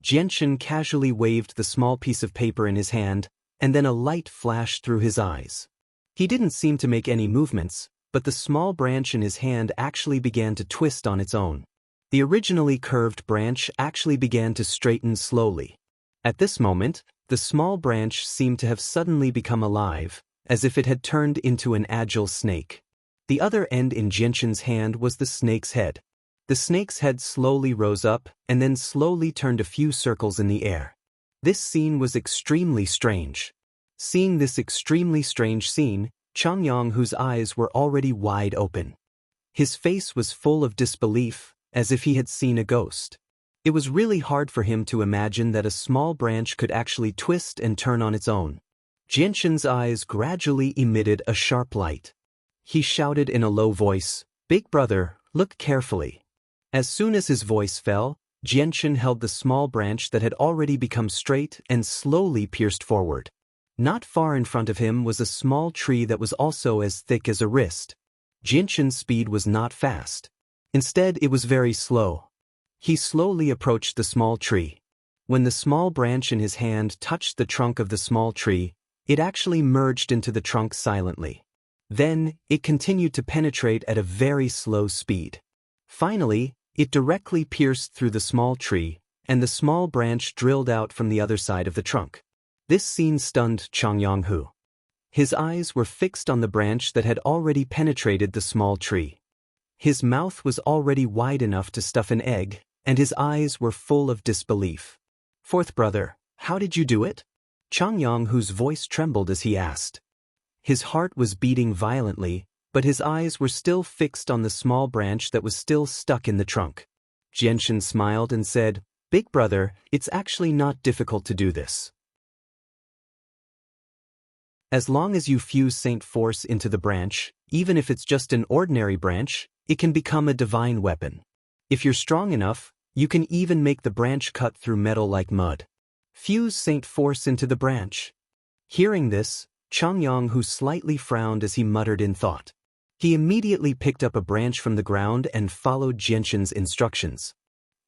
Jianchen casually waved the small piece of paper in his hand, and then a light flashed through his eyes. He didn't seem to make any movements, but the small branch in his hand actually began to twist on its own. The originally curved branch actually began to straighten slowly. At this moment, the small branch seemed to have suddenly become alive, as if it had turned into an agile snake. The other end in Jianchen's hand was the snake's head. The snake's head slowly rose up and then slowly turned a few circles in the air. This scene was extremely strange. Seeing this extremely strange scene, Changyanghu's eyes were already wide open. His face was full of disbelief, as if he had seen a ghost. It was really hard for him to imagine that a small branch could actually twist and turn on its own. Jianshan's eyes gradually emitted a sharp light. He shouted in a low voice, "Big brother, look carefully." As soon as his voice fell, Jianshan held the small branch that had already become straight and slowly pierced forward. Not far in front of him was a small tree that was also as thick as a wrist. Jianshan's speed was not fast. Instead, it was very slow. He slowly approached the small tree. When the small branch in his hand touched the trunk of the small tree, it actually merged into the trunk silently. Then, it continued to penetrate at a very slow speed. Finally, it directly pierced through the small tree, and the small branch drilled out from the other side of the trunk. This scene stunned Chang Yonghu. His eyes were fixed on the branch that had already penetrated the small tree. His mouth was already wide enough to stuff an egg, and his eyes were full of disbelief. "Fourth brother, how did you do it?" Chang Yonghu's voice trembled as he asked. His heart was beating violently, but his eyes were still fixed on the small branch that was still stuck in the trunk. Jianshan smiled and said, "Big brother, it's actually not difficult to do this. As long as you fuse Saint Force into the branch, even if it's just an ordinary branch, it can become a divine weapon. If you're strong enough, you can even make the branch cut through metal like mud. Fuse Saint Force into the branch." Hearing this, Chang Yonghu slightly frowned as he muttered in thought. He immediately picked up a branch from the ground and followed Jianshan's instructions.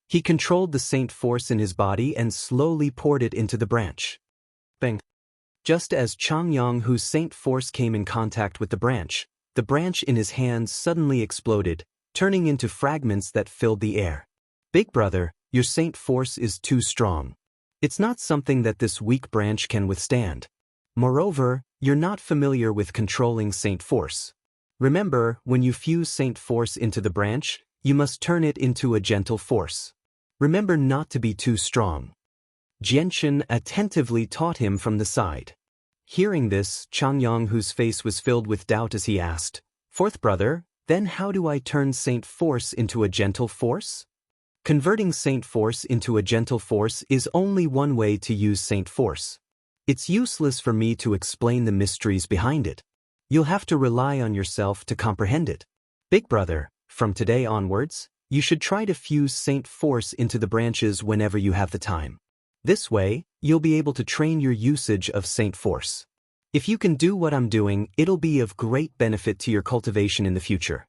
He controlled the Saint Force in his body and slowly poured it into the branch. Bang! Just as Chang Yonghu's Saint Force came in contact with the branch in his hands suddenly exploded, turning into fragments that filled the air. "Big brother, your Saint Force is too strong. It's not something that this weak branch can withstand. Moreover, you're not familiar with controlling Saint Force. Remember, when you fuse Saint Force into the branch, you must turn it into a gentle force. Remember not to be too strong." Jianshan attentively taught him from the side. Hearing this, Chang Yonghu's face was filled with doubt as he asked, "Fourth brother, then how do I turn Saint Force into a gentle force?" Converting Saint Force into a gentle force is only one way to use Saint Force. It's useless for me to explain the mysteries behind it. You'll have to rely on yourself to comprehend it. Big brother, from today onwards, you should try to fuse Saint Force into the branches whenever you have the time. This way, you'll be able to train your usage of Saint Force. If you can do what I'm doing, it'll be of great benefit to your cultivation in the future,"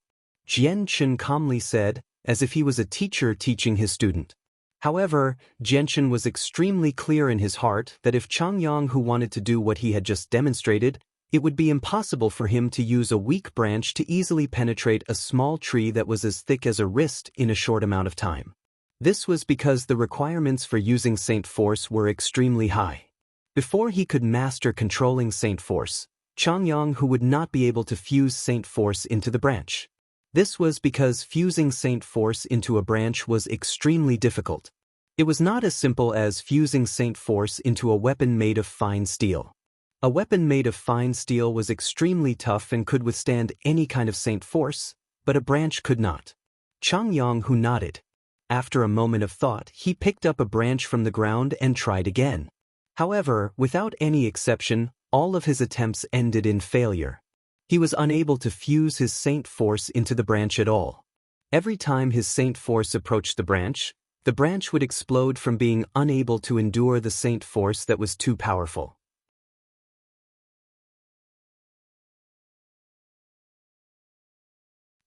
Jianshan calmly said, as if he was a teacher teaching his student. However, Jianshan was extremely clear in his heart that if Chang Yonghu wanted to do what he had just demonstrated, it would be impossible for him to use a weak branch to easily penetrate a small tree that was as thick as a wrist in a short amount of time. This was because the requirements for using Saint Force were extremely high. Before he could master controlling Saint Force, Chang Yonghu would not be able to fuse Saint Force into the branch. This was because fusing Saint Force into a branch was extremely difficult. It was not as simple as fusing Saint Force into a weapon made of fine steel. A weapon made of fine steel was extremely tough and could withstand any kind of Saint Force, but a branch could not. Chang Yonghu nodded. After a moment of thought, he picked up a branch from the ground and tried again. However, without any exception, all of his attempts ended in failure. He was unable to fuse his Saint Force into the branch at all. Every time his Saint Force approached the branch would explode from being unable to endure the Saint Force that was too powerful.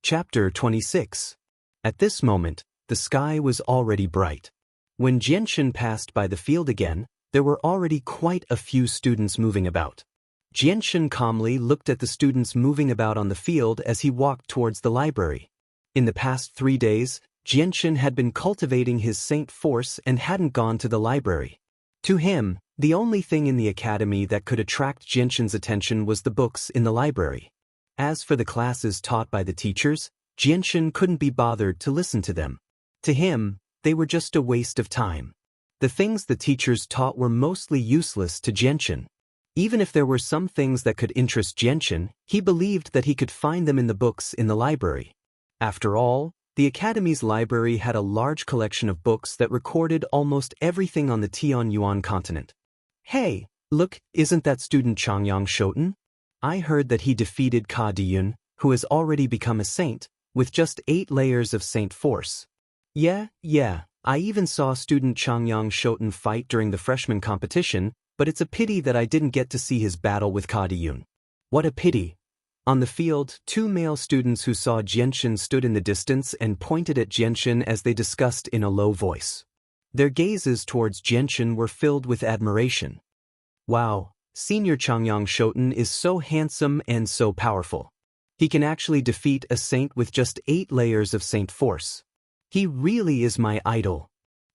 Chapter 26. At this moment, the sky was already bright. When Jianshan passed by the field again, there were already quite a few students moving about. Jianshan calmly looked at the students moving about on the field as he walked towards the library. In the past 3 days, Jianshan had been cultivating his Saint Force and hadn't gone to the library. To him, the only thing in the academy that could attract Jianshan's attention was the books in the library. As for the classes taught by the teachers, Jianshan couldn't be bothered to listen to them. To him, they were just a waste of time. The things the teachers taught were mostly useless to Jianshan. Even if there were some things that could interest Jianshan, he believed that he could find them in the books in the library. After all, The Academy's library had a large collection of books that recorded almost everything on the Tianyuan continent. Hey, look, isn't that student Changyang Shoten? I heard that he defeated Ka Diyun, who has already become a saint, with just 8 layers of saint force. Yeah, I even saw student Changyang Shoten fight during the freshman competition, but it's a pity that I didn't get to see his battle with Ka Diyun. What a pity. On the field, 2 male students who saw Jianshin stood in the distance and pointed at Jianshin as they discussed in a low voice. Their gazes towards Jianshin were filled with admiration. Wow, Senior Changyang Shoten is so handsome and so powerful. He can actually defeat a saint with just 8 layers of saint force. He really is my idol.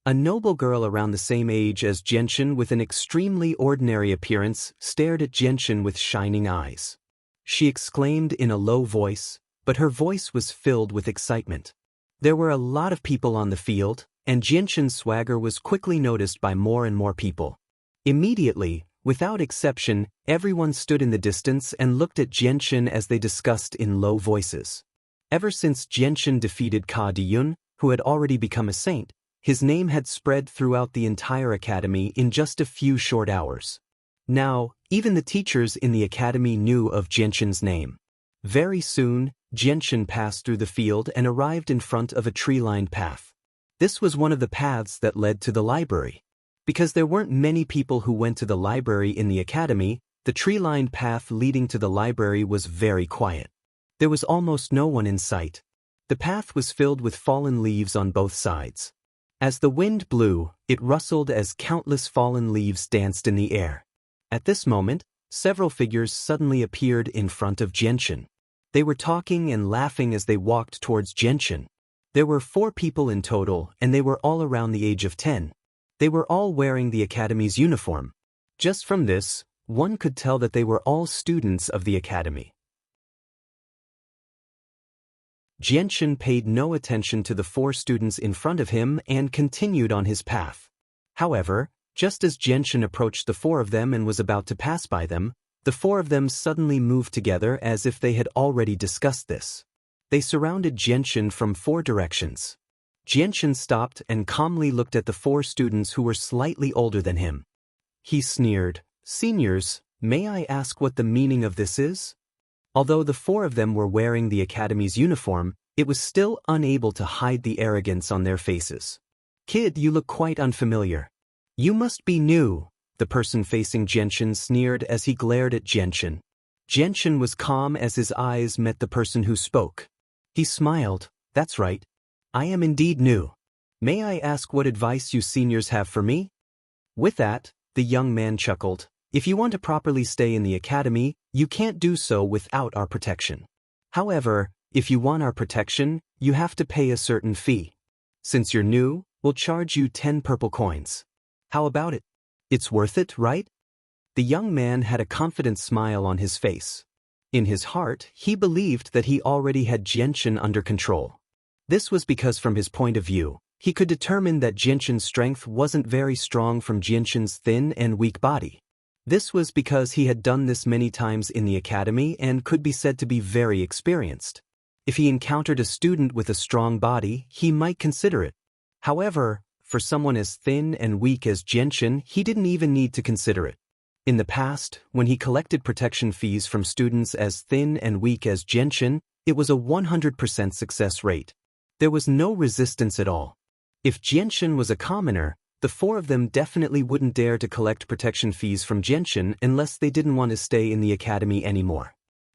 A noble girl around the same age as Jianshin with an extremely ordinary appearance stared at Jianshin with shining eyes. She exclaimed in a low voice, but her voice was filled with excitement. There were a lot of people on the field, and Jianshin's swagger was quickly noticed by more and more people. Immediately, without exception, everyone stood in the distance and looked at Jianshin as they discussed in low voices. Ever since Jianshin defeated Ka Diyun, who had already become a saint, his name had spread throughout the entire academy in just a few short hours. Now, even the teachers in the academy knew of Jianshin's name. Very soon, Jianshin passed through the field and arrived in front of a tree-lined path. This was one of the paths that led to the library. Because there weren't many people who went to the library in the academy, the tree-lined path leading to the library was very quiet. There was almost no one in sight. The path was filled with fallen leaves on both sides. As the wind blew, it rustled as countless fallen leaves danced in the air. At this moment, several figures suddenly appeared in front of Jianshin. They were talking and laughing as they walked towards Jianshin. There were 4 people in total, and they were all around the age of 10. They were all wearing the academy's uniform. Just from this, one could tell that they were all students of the academy. Jianshin paid no attention to the 4 students in front of him and continued on his path. However, just as Jianshin approached the 4 of them and was about to pass by them, the 4 of them suddenly moved together as if they had already discussed this. They surrounded Jianshin from 4 directions. Jianshin stopped and calmly looked at the 4 students who were slightly older than him. He sneered, "Seniors, may I ask what the meaning of this is?" Although the 4 of them were wearing the academy's uniform, it was still unable to hide the arrogance on their faces. "Kid, you look quite unfamiliar. You must be new," the person facing Jianshin sneered as he glared at Jianshin. Jianshin was calm as his eyes met the person who spoke. He smiled, "That's right. I am indeed new. May I ask what advice you seniors have for me?" With that, the young man chuckled, "If you want to properly stay in the academy, you can't do so without our protection. However, if you want our protection, you have to pay a certain fee. Since you're new, we'll charge you 10 purple coins. How about it? It's worth it, right?" The young man had a confident smile on his face. In his heart, he believed that he already had Jianshin under control. This was because from his point of view, he could determine that Jianshin's strength wasn't very strong from Jianshin's thin and weak body. This was because he had done this many times in the academy and could be said to be very experienced. If he encountered a student with a strong body, he might consider it. However, for someone as thin and weak as Jianshin, he didn't even need to consider it. In the past, when he collected protection fees from students as thin and weak as Jianshin, it was a 100% success rate. There was no resistance at all. If Jianshin was a commoner, the 4 of them definitely wouldn't dare to collect protection fees from Jianshin unless they didn't want to stay in the academy anymore.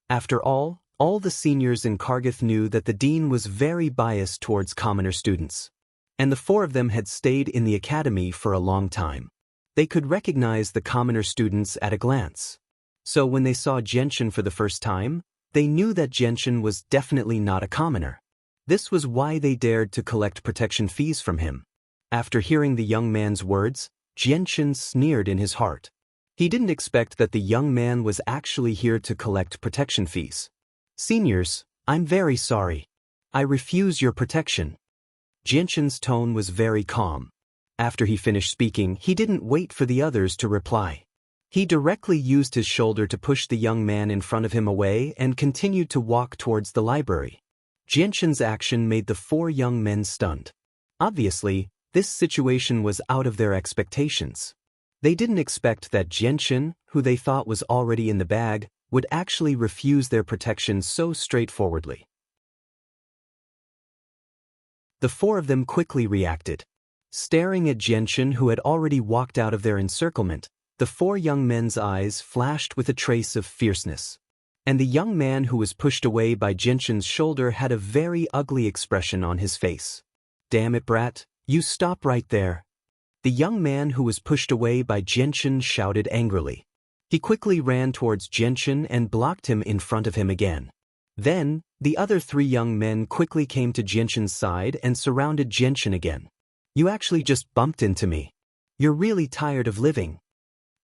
After all the seniors in Kargath knew that the dean was very biased towards commoner students. And the 4 of them had stayed in the academy for a long time. They could recognize the commoner students at a glance. So when they saw Jianshin for the first time, they knew that Jianshin was definitely not a commoner. This was why they dared to collect protection fees from him. After hearing the young man's words, Jianshin sneered in his heart. He didn't expect that the young man was actually here to collect protection fees. "Seniors, I'm very sorry. I refuse your protection." Jianshin's tone was very calm. After he finished speaking, he didn't wait for the others to reply. He directly used his shoulder to push the young man in front of him away and continued to walk towards the library. Jianshan's action made the four young men stunned. Obviously, this situation was out of their expectations. They didn't expect that Jianshan, who they thought was already in the bag, would actually refuse their protection so straightforwardly. The four of them quickly reacted. Staring at Jianshan, who had already walked out of their encirclement, the four young men's eyes flashed with a trace of fierceness. And the young man who was pushed away by Jianshan's shoulder had a very ugly expression on his face. "Damn it, brat, you stop right there." The young man who was pushed away by Jianshan shouted angrily. He quickly ran towards Jianshan and blocked him in front of him again. Then, the other three young men quickly came to Jianshan's side and surrounded Jianshan again. "You actually just bumped into me. You're really tired of living."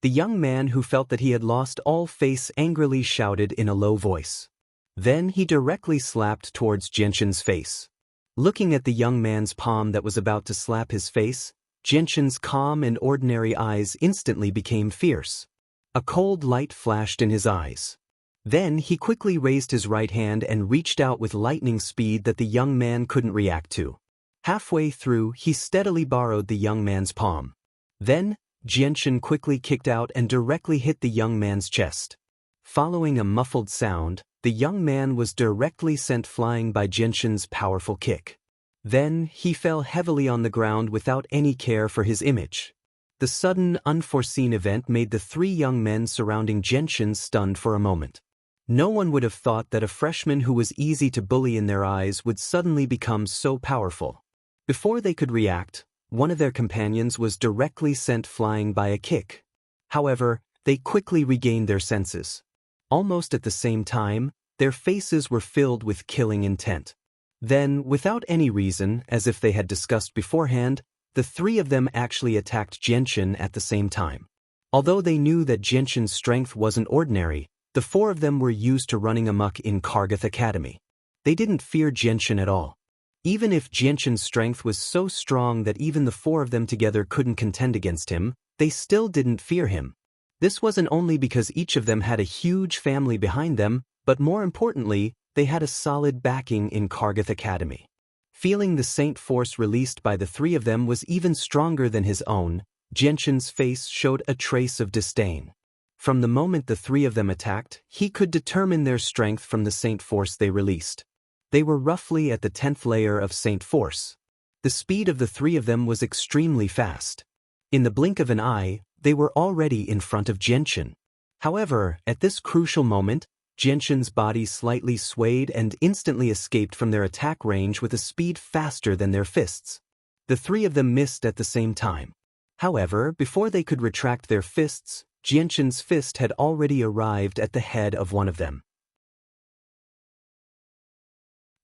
The young man who felt that he had lost all face angrily shouted in a low voice. Then he directly slapped towards Jianshan's face. Looking at the young man's palm that was about to slap his face, Jianshan's calm and ordinary eyes instantly became fierce. A cold light flashed in his eyes. Then he quickly raised his right hand and reached out with lightning speed that the young man couldn't react to. Halfway through, he steadily borrowed the young man's palm. Then, Jianshan quickly kicked out and directly hit the young man's chest. Following a muffled sound, the young man was directly sent flying by Jianshan's powerful kick. Then, he fell heavily on the ground without any care for his image. The sudden, unforeseen event made the three young men surrounding Jianshan stunned for a moment. No one would have thought that a freshman who was easy to bully in their eyes would suddenly become so powerful. Before they could react, one of their companions was directly sent flying by a kick. However, they quickly regained their senses. Almost at the same time, their faces were filled with killing intent. Then, without any reason, as if they had discussed beforehand, the three of them actually attacked Jianshan at the same time. Although they knew that Jianshan's strength wasn't ordinary, the four of them were used to running amok in Kargath Academy. They didn't fear Jianshan at all. Even if Jianshan's strength was so strong that even the four of them together couldn't contend against him, they still didn't fear him. This wasn't only because each of them had a huge family behind them, but more importantly, they had a solid backing in Kargath Academy. Feeling the Saint Force released by the three of them was even stronger than his own, Jianshan's face showed a trace of disdain. From the moment the three of them attacked, he could determine their strength from the Saint Force they released. They were roughly at the 10th layer of Saint Force. The speed of the three of them was extremely fast. In the blink of an eye, they were already in front of Jianshan. However, at this crucial moment, Jianshan's body slightly swayed and instantly escaped from their attack range with a speed faster than their fists. The three of them missed at the same time. However, before they could retract their fists, Jianshan's fist had already arrived at the head of one of them.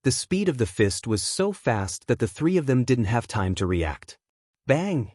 The speed of the fist was so fast that the three of them didn't have time to react. Bang!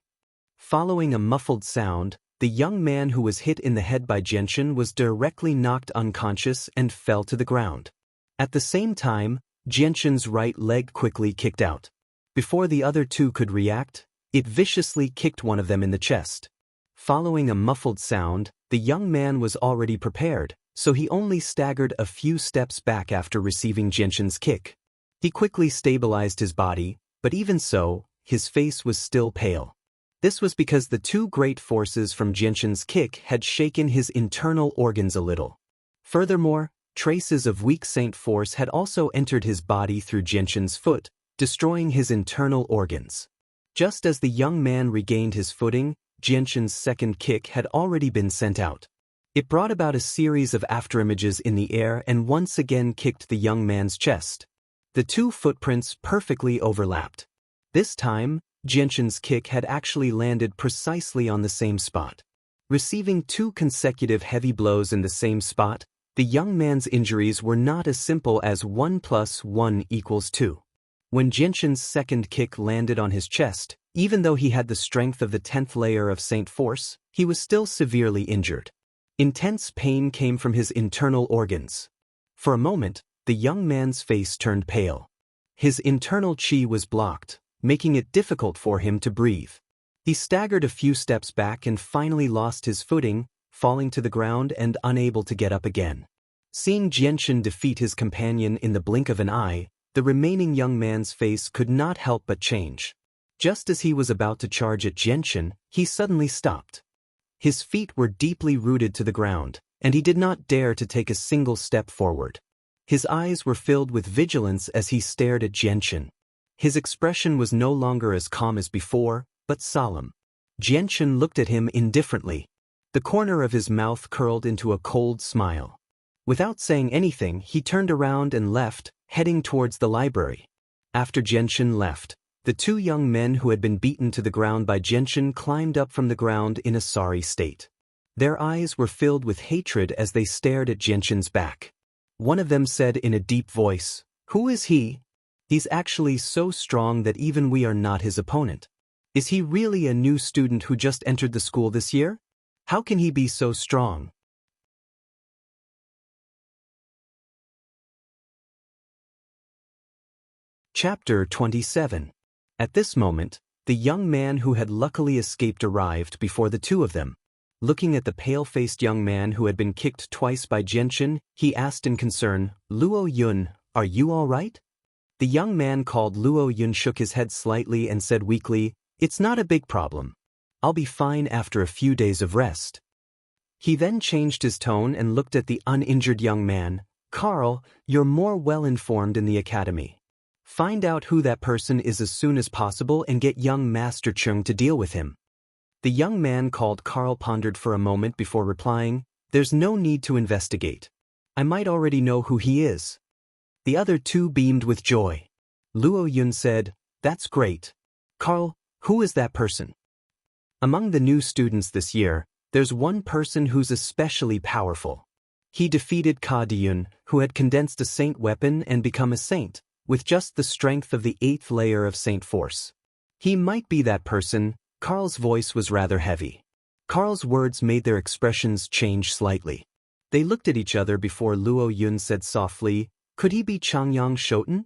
Following a muffled sound, the young man who was hit in the head by Jianshan was directly knocked unconscious and fell to the ground. At the same time, Jianshan's right leg quickly kicked out. Before the other two could react, it viciously kicked one of them in the chest. Following a muffled sound, the young man was already prepared, so he only staggered a few steps back after receiving Jianshan's kick. He quickly stabilized his body, but even so, his face was still pale. This was because the two great forces from Jianshan's kick had shaken his internal organs a little. Furthermore, traces of weak Saint Force had also entered his body through Jianshan's foot, destroying his internal organs. Just as the young man regained his footing, Jianshan's second kick had already been sent out. It brought about a series of afterimages in the air and once again kicked the young man's chest. The two footprints perfectly overlapped. This time, Jianshan's kick had actually landed precisely on the same spot. Receiving two consecutive heavy blows in the same spot, the young man's injuries were not as simple as 1 + 1 = 2. When Jianshan's second kick landed on his chest, even though he had the strength of the 10th layer of Saint Force, he was still severely injured. Intense pain came from his internal organs. For a moment, the young man's face turned pale. His internal chi was blocked, making it difficult for him to breathe. He staggered a few steps back and finally lost his footing, falling to the ground and unable to get up again. Seeing Jianshan defeat his companion in the blink of an eye, the remaining young man's face could not help but change. Just as he was about to charge at Jianchen, he suddenly stopped. His feet were deeply rooted to the ground, and he did not dare to take a single step forward. His eyes were filled with vigilance as he stared at Jianchen. His expression was no longer as calm as before, but solemn. Jianchen looked at him indifferently. The corner of his mouth curled into a cold smile. Without saying anything, he turned around and left, heading towards the library. After Jianchen left, the two young men who had been beaten to the ground by Jianchen climbed up from the ground in a sorry state. Their eyes were filled with hatred as they stared at Jianchen's back. One of them said in a deep voice, "Who is he? He's actually so strong that even we are not his opponent. Is he really a new student who just entered the school this year? How can he be so strong?" Chapter 27. At this moment, the young man who had luckily escaped arrived before the two of them. Looking at the pale-faced young man who had been kicked twice by Jianchen, he asked in concern, "Luo Yun, are you all right?" The young man called Luo Yun shook his head slightly and said weakly, "It's not a big problem. I'll be fine after a few days of rest." He then changed his tone and looked at the uninjured young man. "Carl, you're more well-informed in the academy. Find out who that person is as soon as possible and get young Master Chung to deal with him." The young man called Carl pondered for a moment before replying, "There's no need to investigate. I might already know who he is." The other two beamed with joy. Luo Yun said, "That's great. Carl, who is that person?" "Among the new students this year, there's one person who's especially powerful. He defeated Ka Diyun, who had condensed a saint weapon and become a saint, with just the strength of the 8th layer of saint force. He might be that person." Carl's voice was rather heavy. Carl's words made their expressions change slightly. They looked at each other before Luo Yun said softly, "Could he be Changyang Shoten?"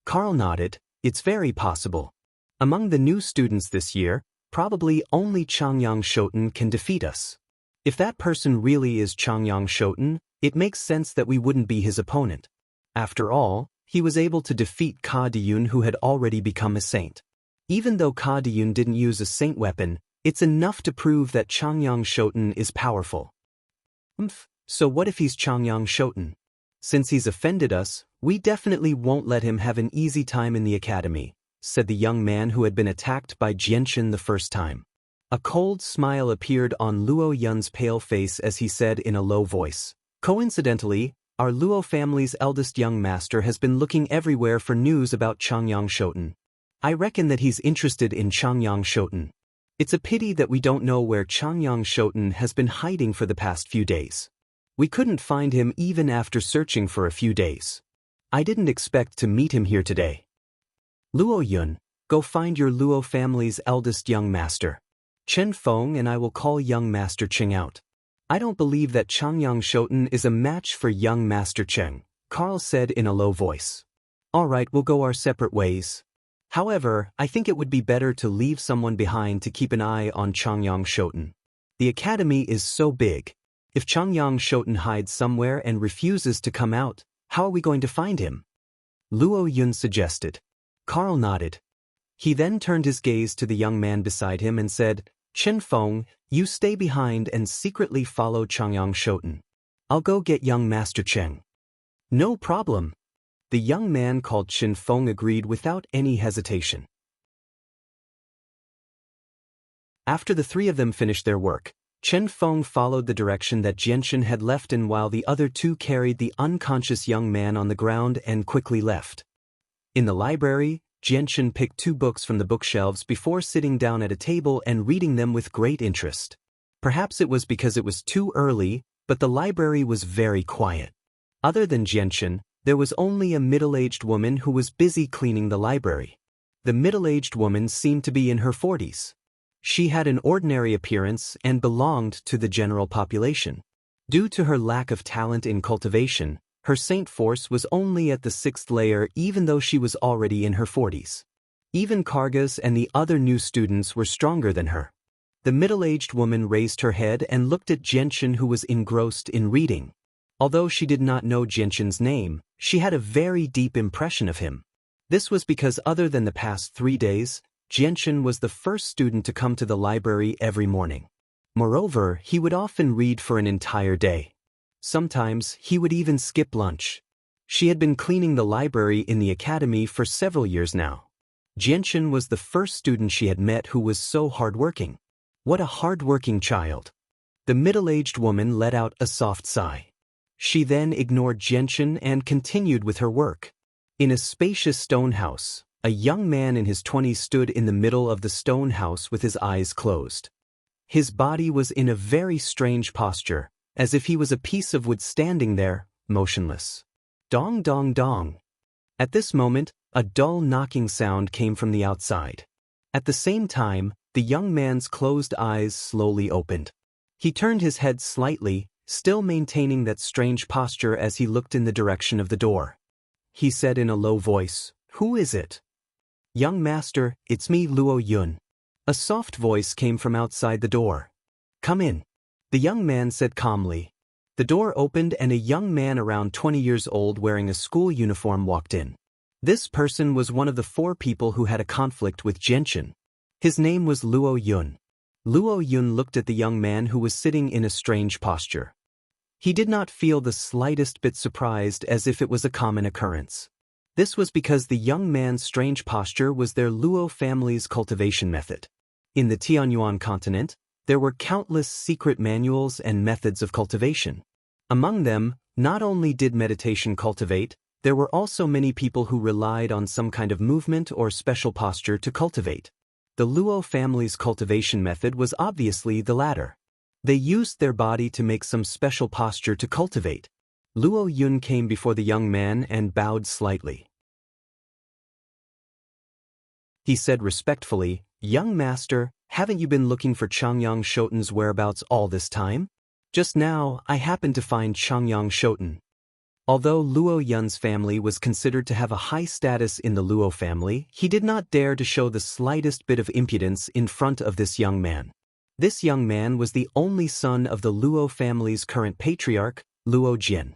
Carl nodded, "It's very possible. Among the new students this year, probably only Changyang Shoten can defeat us. If that person really is Changyang Shoten, it makes sense that we wouldn't be his opponent. After all, he was able to defeat Ka Diyun, who had already become a saint. Even though Ka Diyun didn't use a saint weapon, it's enough to prove that Changyang Shoten is powerful." So what if he's Changyang Shoten? Since he's offended us, we definitely won't let him have an easy time in the academy," said the young man who had been attacked by Jianchen the first time. A cold smile appeared on Luo Yun's pale face as he said in a low voice, "Coincidentally, our Luo family's eldest young master has been looking everywhere for news about Changyang Shoten. I reckon that he's interested in Changyang Shoten. It's a pity that we don't know where Changyang Shoten has been hiding for the past few days. We couldn't find him even after searching for a few days. I didn't expect to meet him here today. Luo Yun, go find your Luo family's eldest young master. Chen Feng and I will call young Master Cheng out. I don't believe that Changyang Shoten is a match for young Master Cheng," Carl said in a low voice. "All right, we'll go our separate ways. However, I think it would be better to leave someone behind to keep an eye on Changyang Shoten. The academy is so big. If Changyang Shoten hides somewhere and refuses to come out, how are we going to find him?" Luo Yun suggested. Carl nodded. He then turned his gaze to the young man beside him and said, "Chen Feng, you stay behind and secretly follow Changyang Shoten. I'll go get young Master Cheng." "No problem." The young man called Chen Feng agreed without any hesitation. After the three of them finished their work, Chen Feng followed the direction that Jianchen had left in while the other two carried the unconscious young man on the ground and quickly left. In the library, Jianchen picked 2 books from the bookshelves before sitting down at a table and reading them with great interest. Perhaps it was because it was too early, but the library was very quiet. Other than Jianchen, there was only a middle-aged woman who was busy cleaning the library. The middle-aged woman seemed to be in her 40s. She had an ordinary appearance and belonged to the general population. Due to her lack of talent in cultivation, her saint force was only at the 6th layer even though she was already in her 40s. Even Kargas and the other new students were stronger than her. The middle-aged woman raised her head and looked at Jianchen, who was engrossed in reading. Although she did not know Jianxin's name, she had a very deep impression of him. This was because other than the past 3 days, Jianxin was the first student to come to the library every morning. Moreover, he would often read for an entire day. Sometimes, he would even skip lunch. She had been cleaning the library in the academy for several years now. Jianxin was the first student she had met who was so hardworking. What a hardworking child. The middle-aged woman let out a soft sigh. She then ignored Jianxin and continued with her work. In a spacious stone house, a young man in his 20s stood in the middle of the stone house with his eyes closed. His body was in a very strange posture, as if he was a piece of wood standing there, motionless. Dong dong dong. At this moment, a dull knocking sound came from the outside. At the same time, the young man's closed eyes slowly opened. He turned his head slightly, still maintaining that strange posture as he looked in the direction of the door. He said in a low voice, "Who is it?" "Young master, it's me, Luo Yun." A soft voice came from outside the door. "Come in," the young man said calmly. The door opened and a young man around 20 years old wearing a school uniform walked in. This person was one of the 4 people who had a conflict with Jianxin. His name was Luo Yun. Luo Yun looked at the young man who was sitting in a strange posture. He did not feel the slightest bit surprised, as if it was a common occurrence. This was because the young man's strange posture was their Luo family's cultivation method. In the Tianyuan continent, there were countless secret manuals and methods of cultivation. Among them, not only did meditation cultivate, there were also many people who relied on some kind of movement or special posture to cultivate. The Luo family's cultivation method was obviously the latter. They used their body to make some special posture to cultivate. Luo Yun came before the young man and bowed slightly. He said respectfully, "Young master, haven't you been looking for Changyang Shoten's whereabouts all this time? Just now, I happened to find Changyang Shoten." Although Luo Yun's family was considered to have a high status in the Luo family, he did not dare to show the slightest bit of impudence in front of this young man. This young man was the only son of the Luo family's current patriarch, Luo Jian.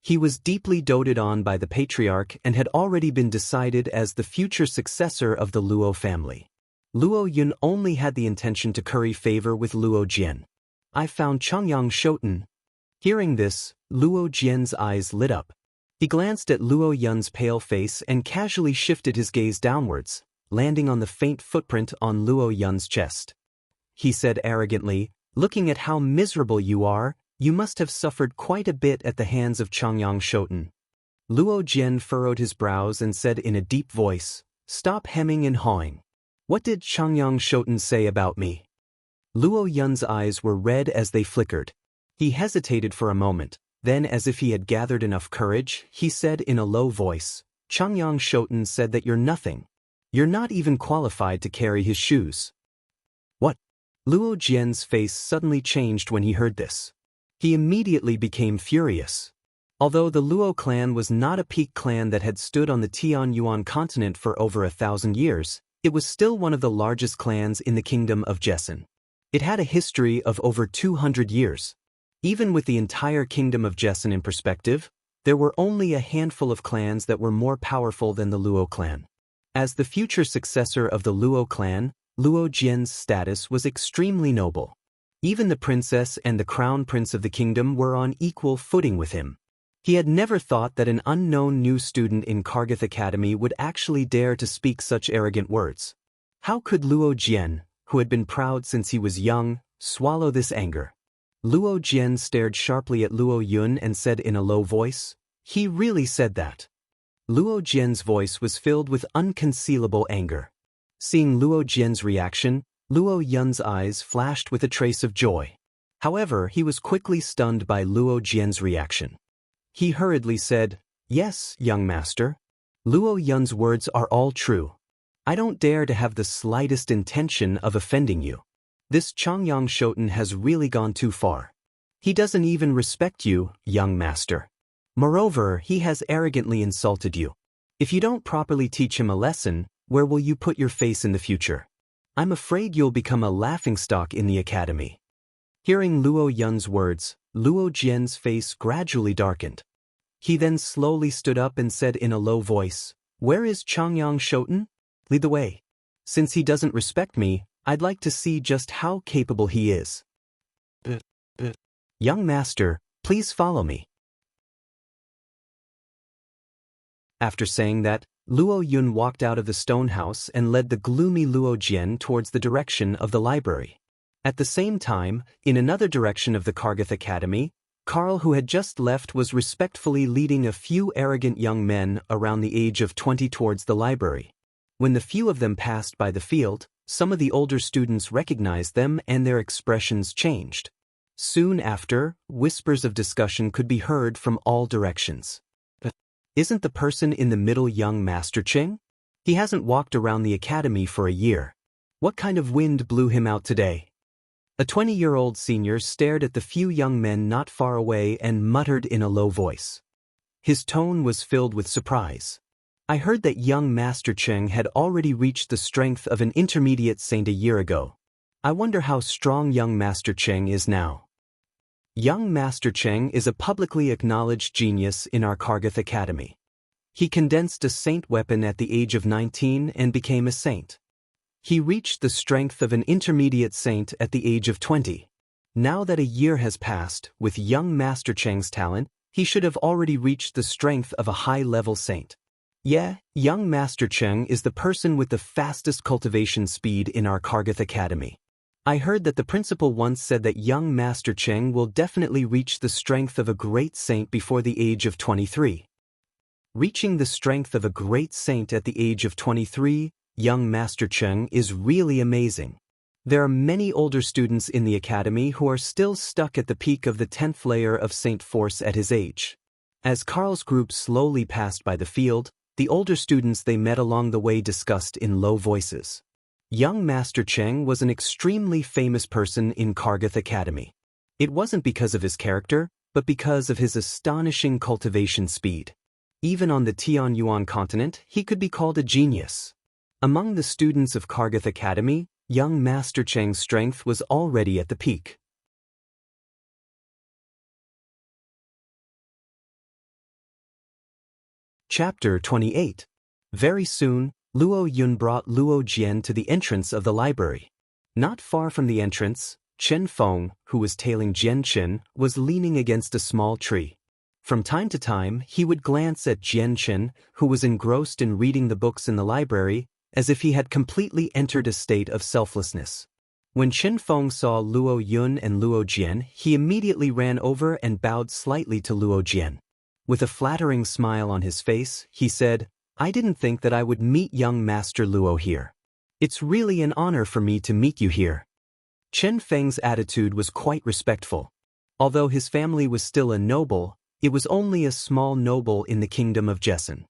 He was deeply doted on by the patriarch and had already been decided as the future successor of the Luo family. Luo Yun only had the intention to curry favor with Luo Jian. "I found Changyang Shoten." Hearing this, Luo Jian's eyes lit up. He glanced at Luo Yun's pale face and casually shifted his gaze downwards, landing on the faint footprint on Luo Yun's chest. He said arrogantly, "Looking at how miserable you are, you must have suffered quite a bit at the hands of Changyang Shoten." Luo Jian furrowed his brows and said in a deep voice, "Stop hemming and hawing. What did Changyang Shoten say about me?" Luo Yun's eyes were red as they flickered. He hesitated for a moment, then as if he had gathered enough courage, he said in a low voice, "Changyang Shoten said that you're nothing. You're not even qualified to carry his shoes." "What?" Luo Jian's face suddenly changed when he heard this. He immediately became furious. Although the Luo clan was not a peak clan that had stood on the Tianyuan continent for over 1,000 years, it was still one of the largest clans in the kingdom of Jessin. It had a history of over 200 years. Even with the entire kingdom of Jessin in perspective, there were only a handful of clans that were more powerful than the Luo clan. As the future successor of the Luo clan, Luo Jian's status was extremely noble. Even the princess and the crown prince of the kingdom were on equal footing with him. He had never thought that an unknown new student in Kargath Academy would actually dare to speak such arrogant words. How could Luo Jian, who had been proud since he was young, swallow this anger? Luo Jian stared sharply at Luo Yun and said in a low voice, "He really said that?" Luo Jian's voice was filled with unconcealable anger. Seeing Luo Jian's reaction, Luo Yun's eyes flashed with a trace of joy. However, he was quickly stunned by Luo Jian's reaction. He hurriedly said, "Yes, young master. Luo Yun's words are all true. I don't dare to have the slightest intention of offending you. This Changyang Shoten has really gone too far. He doesn't even respect you, young master. Moreover, he has arrogantly insulted you. If you don't properly teach him a lesson, where will you put your face in the future? I'm afraid you'll become a laughingstock in the academy." Hearing Luo Yun's words, Luo Jian's face gradually darkened. He then slowly stood up and said in a low voice, "Where is Changyang Shoten? Lead the way. Since he doesn't respect me, I'd like to see just how capable he is. Young master, please follow me." After saying that, Luo Yun walked out of the stone house and led the gloomy Luo Jian towards the direction of the library. At the same time, in another direction of the Kargath Academy, Karl, who had just left, was respectfully leading a few arrogant young men around the age of 20 towards the library. When the few of them passed by the field, some of the older students recognized them and their expressions changed. Soon after, whispers of discussion could be heard from all directions. Isn't the person in the middle young Master Ching? He hasn't walked around the academy for a year. What kind of wind blew him out today? A 20-year-old senior stared at the few young men not far away and muttered in a low voice. His tone was filled with surprise. I heard that young Master Cheng had already reached the strength of an intermediate saint a year ago. I wonder how strong young Master Cheng is now. Young Master Cheng is a publicly acknowledged genius in our Kargath Academy. He condensed a saint weapon at the age of 19 and became a saint. He reached the strength of an intermediate saint at the age of 20. Now that a year has passed, with young Master Cheng's talent, he should have already reached the strength of a high-level saint. Yeah, young Master Cheng is the person with the fastest cultivation speed in our Kargath Academy. I heard that the principal once said that young Master Cheng will definitely reach the strength of a great saint before the age of 23. Reaching the strength of a great saint at the age of 23, young Master Cheng is really amazing. There are many older students in the academy who are still stuck at the peak of the 10th layer of Saint Force at his age. As Karl's group slowly passed by the field, the older students they met along the way discussed in low voices. Young Master Cheng was an extremely famous person in Kargath Academy. It wasn't because of his character, but because of his astonishing cultivation speed. Even on the Tianyuan continent, he could be called a genius. Among the students of Kargath Academy, young Master Cheng's strength was already at the peak. Chapter 28. Very soon, Luo Yun brought Luo Jian to the entrance of the library. Not far from the entrance, Chen Feng, who was tailing Jian Chen, was leaning against a small tree. From time to time, he would glance at Jian Chen, who was engrossed in reading the books in the library, as if he had completely entered a state of selflessness. When Chen Feng saw Luo Yun and Luo Jian, he immediately ran over and bowed slightly to Luo Jian. With a flattering smile on his face, he said, "I didn't think that I would meet young Master Luo here. It's really an honor for me to meet you here." Chen Feng's attitude was quite respectful. Although his family was still a noble, it was only a small noble in the kingdom of Jessen.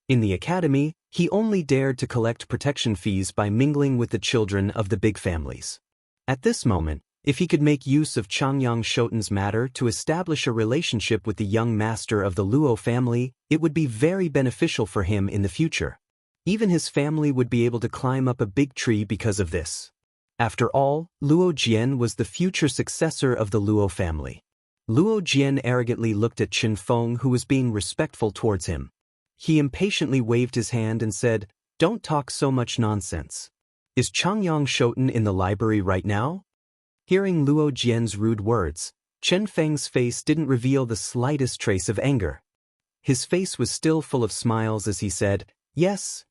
In the academy, he only dared to collect protection fees by mingling with the children of the big families. At this moment, if he could make use of Changyang Shoten's matter to establish a relationship with the young master of the Luo family, it would be very beneficial for him in the future. Even his family would be able to climb up a big tree because of this. After all, Luo Jian was the future successor of the Luo family. Luo Jian arrogantly looked at Chen Feng, who was being respectful towards him. He impatiently waved his hand and said, "Don't talk so much nonsense. Is Changyang Shoten in the library right now?" Hearing Luo Jian's rude words, Chen Feng's face didn't reveal the slightest trace of anger. His face was still full of smiles as he said, Yes,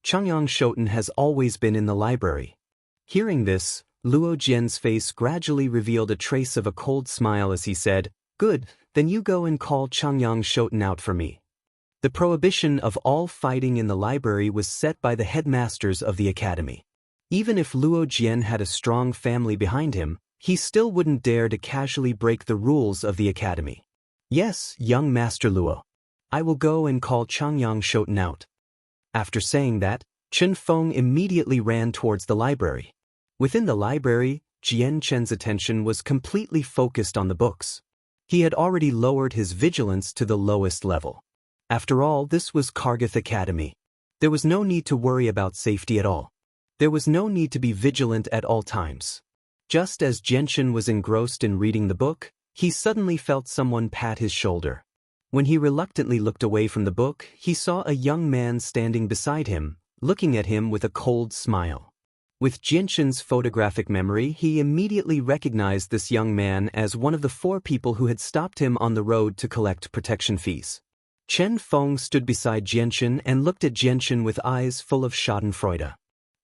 Changyang Shoten has always been in the library." Hearing this, Luo Jian's face gradually revealed a trace of a cold smile as he said, "Good, then you go and call Changyang Shoten out for me." The prohibition of all fighting in the library was set by the headmasters of the academy. Even if Luo Jian had a strong family behind him, he still wouldn't dare to casually break the rules of the academy. "Yes, young Master Luo. I will go and call Changyang Shoten out." After saying that, Chen Feng immediately ran towards the library. Within the library, Jian Chen's attention was completely focused on the books. He had already lowered his vigilance to the lowest level. After all, this was Kargath Academy. There was no need to worry about safety at all. There was no need to be vigilant at all times. Just as Genshin was engrossed in reading the book, he suddenly felt someone pat his shoulder. When he reluctantly looked away from the book, he saw a young man standing beside him, looking at him with a cold smile. With Genshin's photographic memory, he immediately recognized this young man as one of the 4 people who had stopped him on the road to collect protection fees. Chen Feng stood beside Genshin and looked at Genshin with eyes full of schadenfreude.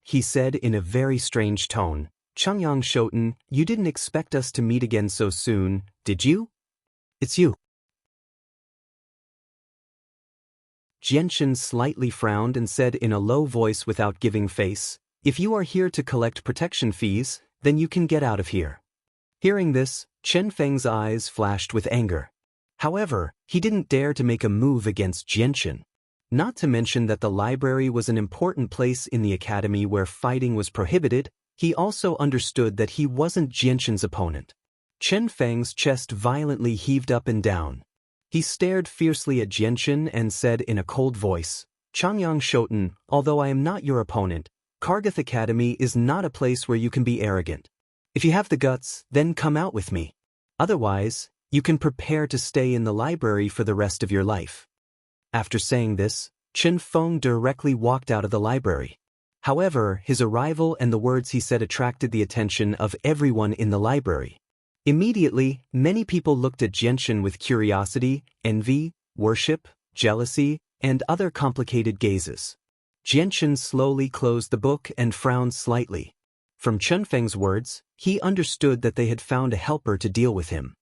He said in a very strange tone, "Changyang Shoten, you didn't expect us to meet again so soon, did you?" "It's you." Genshin slightly frowned and said in a low voice without giving face, "If you are here to collect protection fees, then you can get out of here." Hearing this, Chen Feng's eyes flashed with anger. However, he didn't dare to make a move against Genshin. Not to mention that the library was an important place in the academy where fighting was prohibited, he also understood that he wasn't Genshin's opponent. Chen Feng's chest violently heaved up and down. He stared fiercely at Genshin and said in a cold voice, "Changyang Shoten, although I am not your opponent, Kargath Academy is not a place where you can be arrogant. If you have the guts, then come out with me. Otherwise, you can prepare to stay in the library for the rest of your life." After saying this, Chen Feng directly walked out of the library. However, his arrival and the words he said attracted the attention of everyone in the library. Immediately, many people looked at Genshin with curiosity, envy, worship, jealousy, and other complicated gazes. Genshin slowly closed the book and frowned slightly. From Chen Feng's words, he understood that they had found a helper to deal with him.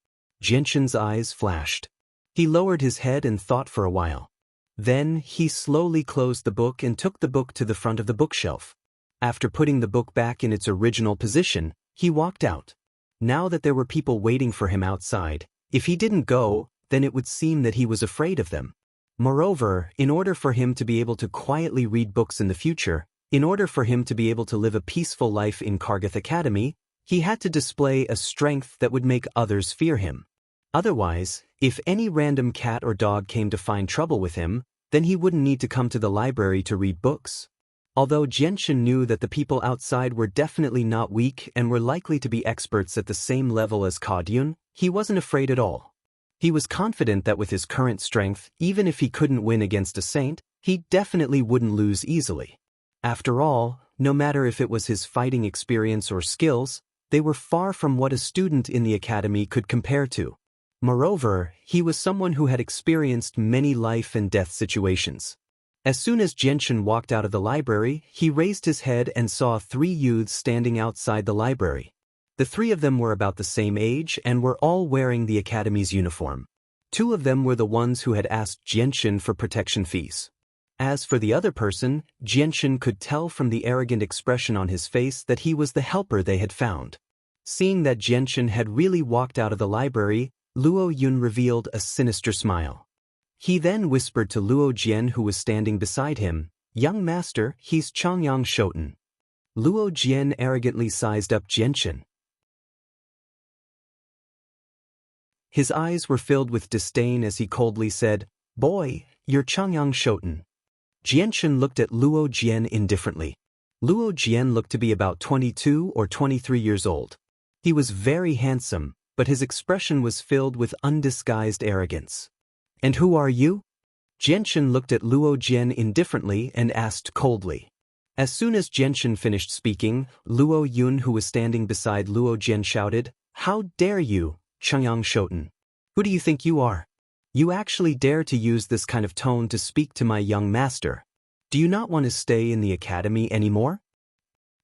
Genshin's eyes flashed. He lowered his head and thought for a while. Then, he slowly closed the book and took the book to the front of the bookshelf. After putting the book back in its original position, he walked out. Now that there were people waiting for him outside, if he didn't go, then it would seem that he was afraid of them. Moreover, in order for him to be able to quietly read books in the future, in order for him to be able to live a peaceful life in Kargath Academy, he had to display a strength that would make others fear him. Otherwise, if any random cat or dog came to find trouble with him, then he wouldn't need to come to the library to read books. Although Genshin knew that the people outside were definitely not weak and were likely to be experts at the same level as Kadyun, he wasn't afraid at all. He was confident that with his current strength, even if he couldn't win against a saint, he definitely wouldn't lose easily. After all, no matter if it was his fighting experience or skills, they were far from what a student in the academy could compare to. Moreover, he was someone who had experienced many life and death situations. As soon as Genshin walked out of the library, he raised his head and saw 3 youths standing outside the library. The 3 of them were about the same age and were all wearing the academy's uniform. 2 of them were the ones who had asked Genshin for protection fees. As for the other person, Genshin could tell from the arrogant expression on his face that he was the helper they had found. Seeing that Genshin had really walked out of the library, Luo Yun revealed a sinister smile. He then whispered to Luo Jian, who was standing beside him, "Young master, he's Changyang Shoten." Luo Jian arrogantly sized up Genshin. His eyes were filled with disdain as he coldly said, "Boy, you're Changyang Shoten." Genshin looked at Luo Jian indifferently. Luo Jian looked to be about 22 or 23 years old. He was very handsome, but his expression was filled with undisguised arrogance. "And who are you?" Genshin looked at Luo Jian indifferently and asked coldly. As soon as Genshin finished speaking, Luo Yun, who was standing beside Luo Jian, shouted, "How dare you, Changyang Shoten? Who do you think you are? You actually dare to use this kind of tone to speak to my young master? Do you not want to stay in the academy anymore?"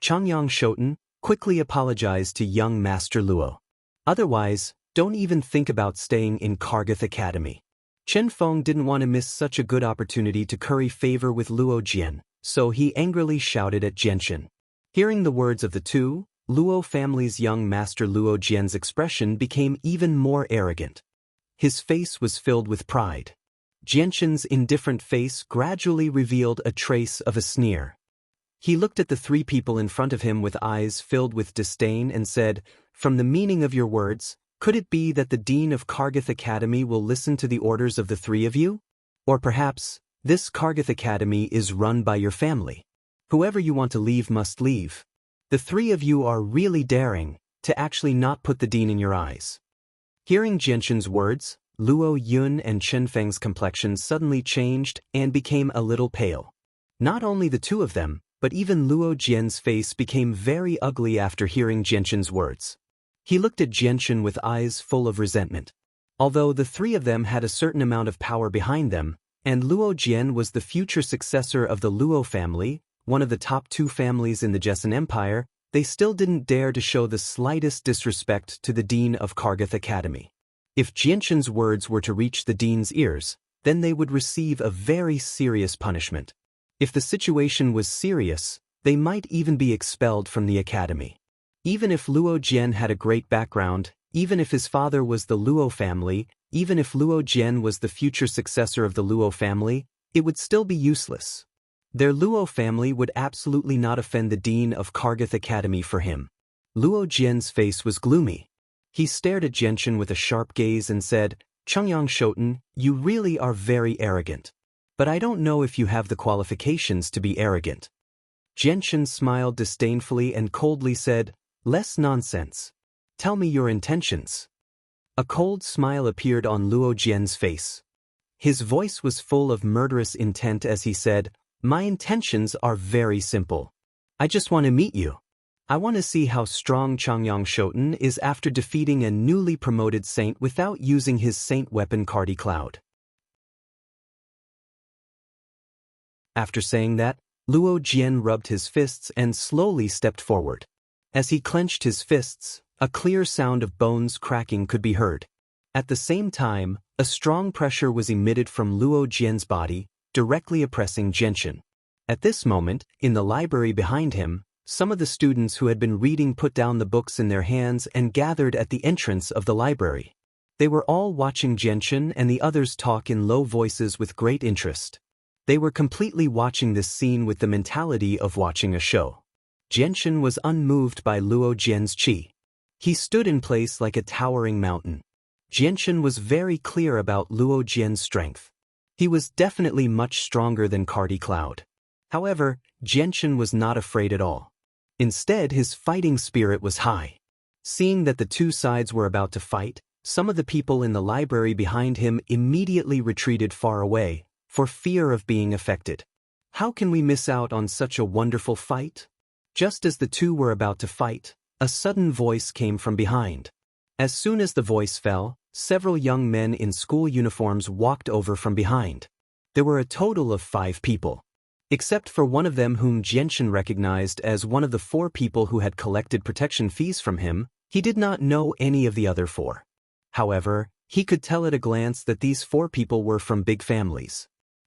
Changyang Shoten quickly apologized to young Master Luo. "Otherwise, don't even think about staying in Kargath Academy." Chen Feng didn't want to miss such a good opportunity to curry favor with Luo Jian, so he angrily shouted at Genshin. Hearing the words of the 2, Luo family's young master Luo Jian's expression became even more arrogant. His face was filled with pride. Genshin's indifferent face gradually revealed a trace of a sneer. He looked at the 3 people in front of him with eyes filled with disdain and said, "From the meaning of your words, could it be that the Dean of Kargath Academy will listen to the orders of the 3 of you? Or perhaps, this Kargath Academy is run by your family. Whoever you want to leave must leave. The 3 of you are really daring, to actually not put the dean in your eyes. Hearing Jianshan's words, Luo Yun and Chen Feng's complexions suddenly changed and became a little pale. Not only the two of them, but even Luo Jian's face became very ugly after hearing Jianshan's words. He looked at Jianshan with eyes full of resentment. Although the three of them had a certain amount of power behind them, and Luo Jian was the future successor of the Luo family, one of the top two families in the Jessan Empire, they still didn't dare to show the slightest disrespect to the dean of Kargath Academy. If Jianshan's words were to reach the dean's ears, then they would receive a very serious punishment. If the situation was serious, they might even be expelled from the academy. Even if Luo Jian had a great background, even if his father was the Luo family, even if Luo Jian was the future successor of the Luo family, it would still be useless. Their Luo family would absolutely not offend the dean of Kargath Academy for him. Luo Jian's face was gloomy. He stared at Jianshan with a sharp gaze and said, "Chongyang Shoten, you really are very arrogant. But I don't know if you have the qualifications to be arrogant." Jianshan smiled disdainfully and coldly said, "Less nonsense. Tell me your intentions." A cold smile appeared on Luo Jian's face. His voice was full of murderous intent as he said, "My intentions are very simple. I just want to meet you. I want to see how strong Chongyang Shoten is after defeating a newly promoted saint without using his saint weapon Cardi Cloud." After saying that, Luo Jian rubbed his fists and slowly stepped forward. As he clenched his fists, a clear sound of bones cracking could be heard. At the same time, a strong pressure was emitted from Luo Jian's body, directly oppressing Jianshan. At this moment, in the library behind him, some of the students who had been reading put down the books in their hands and gathered at the entrance of the library. They were all watching Jianshan and the others talk in low voices with great interest. They were completely watching this scene with the mentality of watching a show. Jianshan was unmoved by Luo Jian's qi. He stood in place like a towering mountain. Jianshan was very clear about Luo Jian's strength. He was definitely much stronger than Cardi Cloud. However, Jianshan was not afraid at all. Instead, his fighting spirit was high. Seeing that the two sides were about to fight, some of the people in the library behind him immediately retreated far away, for fear of being affected. How can we miss out on such a wonderful fight? Just as the two were about to fight, a sudden voice came from behind. As soon as the voice fell, several young men in school uniforms walked over from behind. There were a total of 5 people. Except for one of them whom Jianshan recognized as one of the 4 people who had collected protection fees from him, he did not know any of the other 4. However, he could tell at a glance that these 4 people were from big families.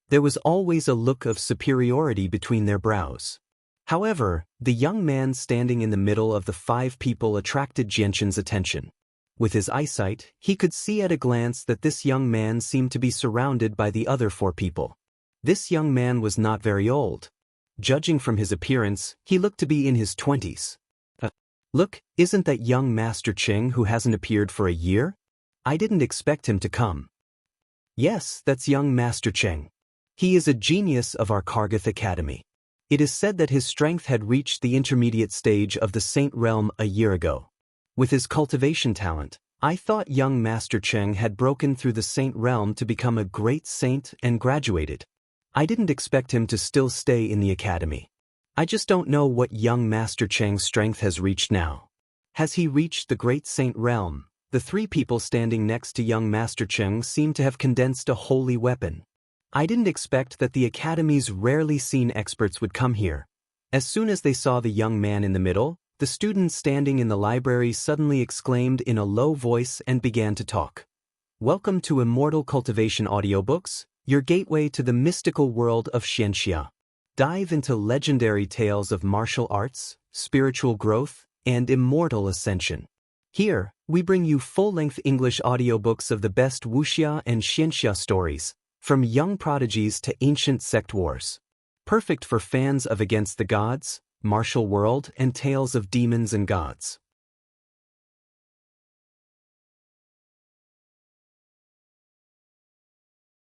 There was always a look of superiority between their brows. However, the young man standing in the middle of the 5 people attracted Jianshan's attention. With his eyesight, he could see at a glance that this young man seemed to be surrounded by the other 4 people. This young man was not very old. Judging from his appearance, he looked to be in his 20s. Look, isn't that young Master Cheng who hasn't appeared for a year? I didn't expect him to come. Yes, that's young Master Cheng. He is a genius of our Kargath Academy. It is said that his strength had reached the intermediate stage of the Saint Realm a year ago. With his cultivation talent, I thought young Master Cheng had broken through the Saint Realm to become a great saint and graduated. I didn't expect him to still stay in the academy. I just don't know what young Master Cheng's strength has reached now. Has he reached the Great Saint Realm? The 3 people standing next to young Master Cheng seemed to have condensed a holy weapon. I didn't expect that the academy's rarely seen experts would come here. As soon as they saw the young man in the middle, the students standing in the library suddenly exclaimed in a low voice and began to talk. "Welcome to Immortal Cultivation Audiobooks, your gateway to the mystical world of Xianxia. Dive into legendary tales of martial arts, spiritual growth, and immortal ascension. Here, we bring you full-length English audiobooks of the best wuxia and xianxia stories, from young prodigies to ancient sect wars. Perfect for fans of Against the Gods, Martial World, and tales of demons and gods.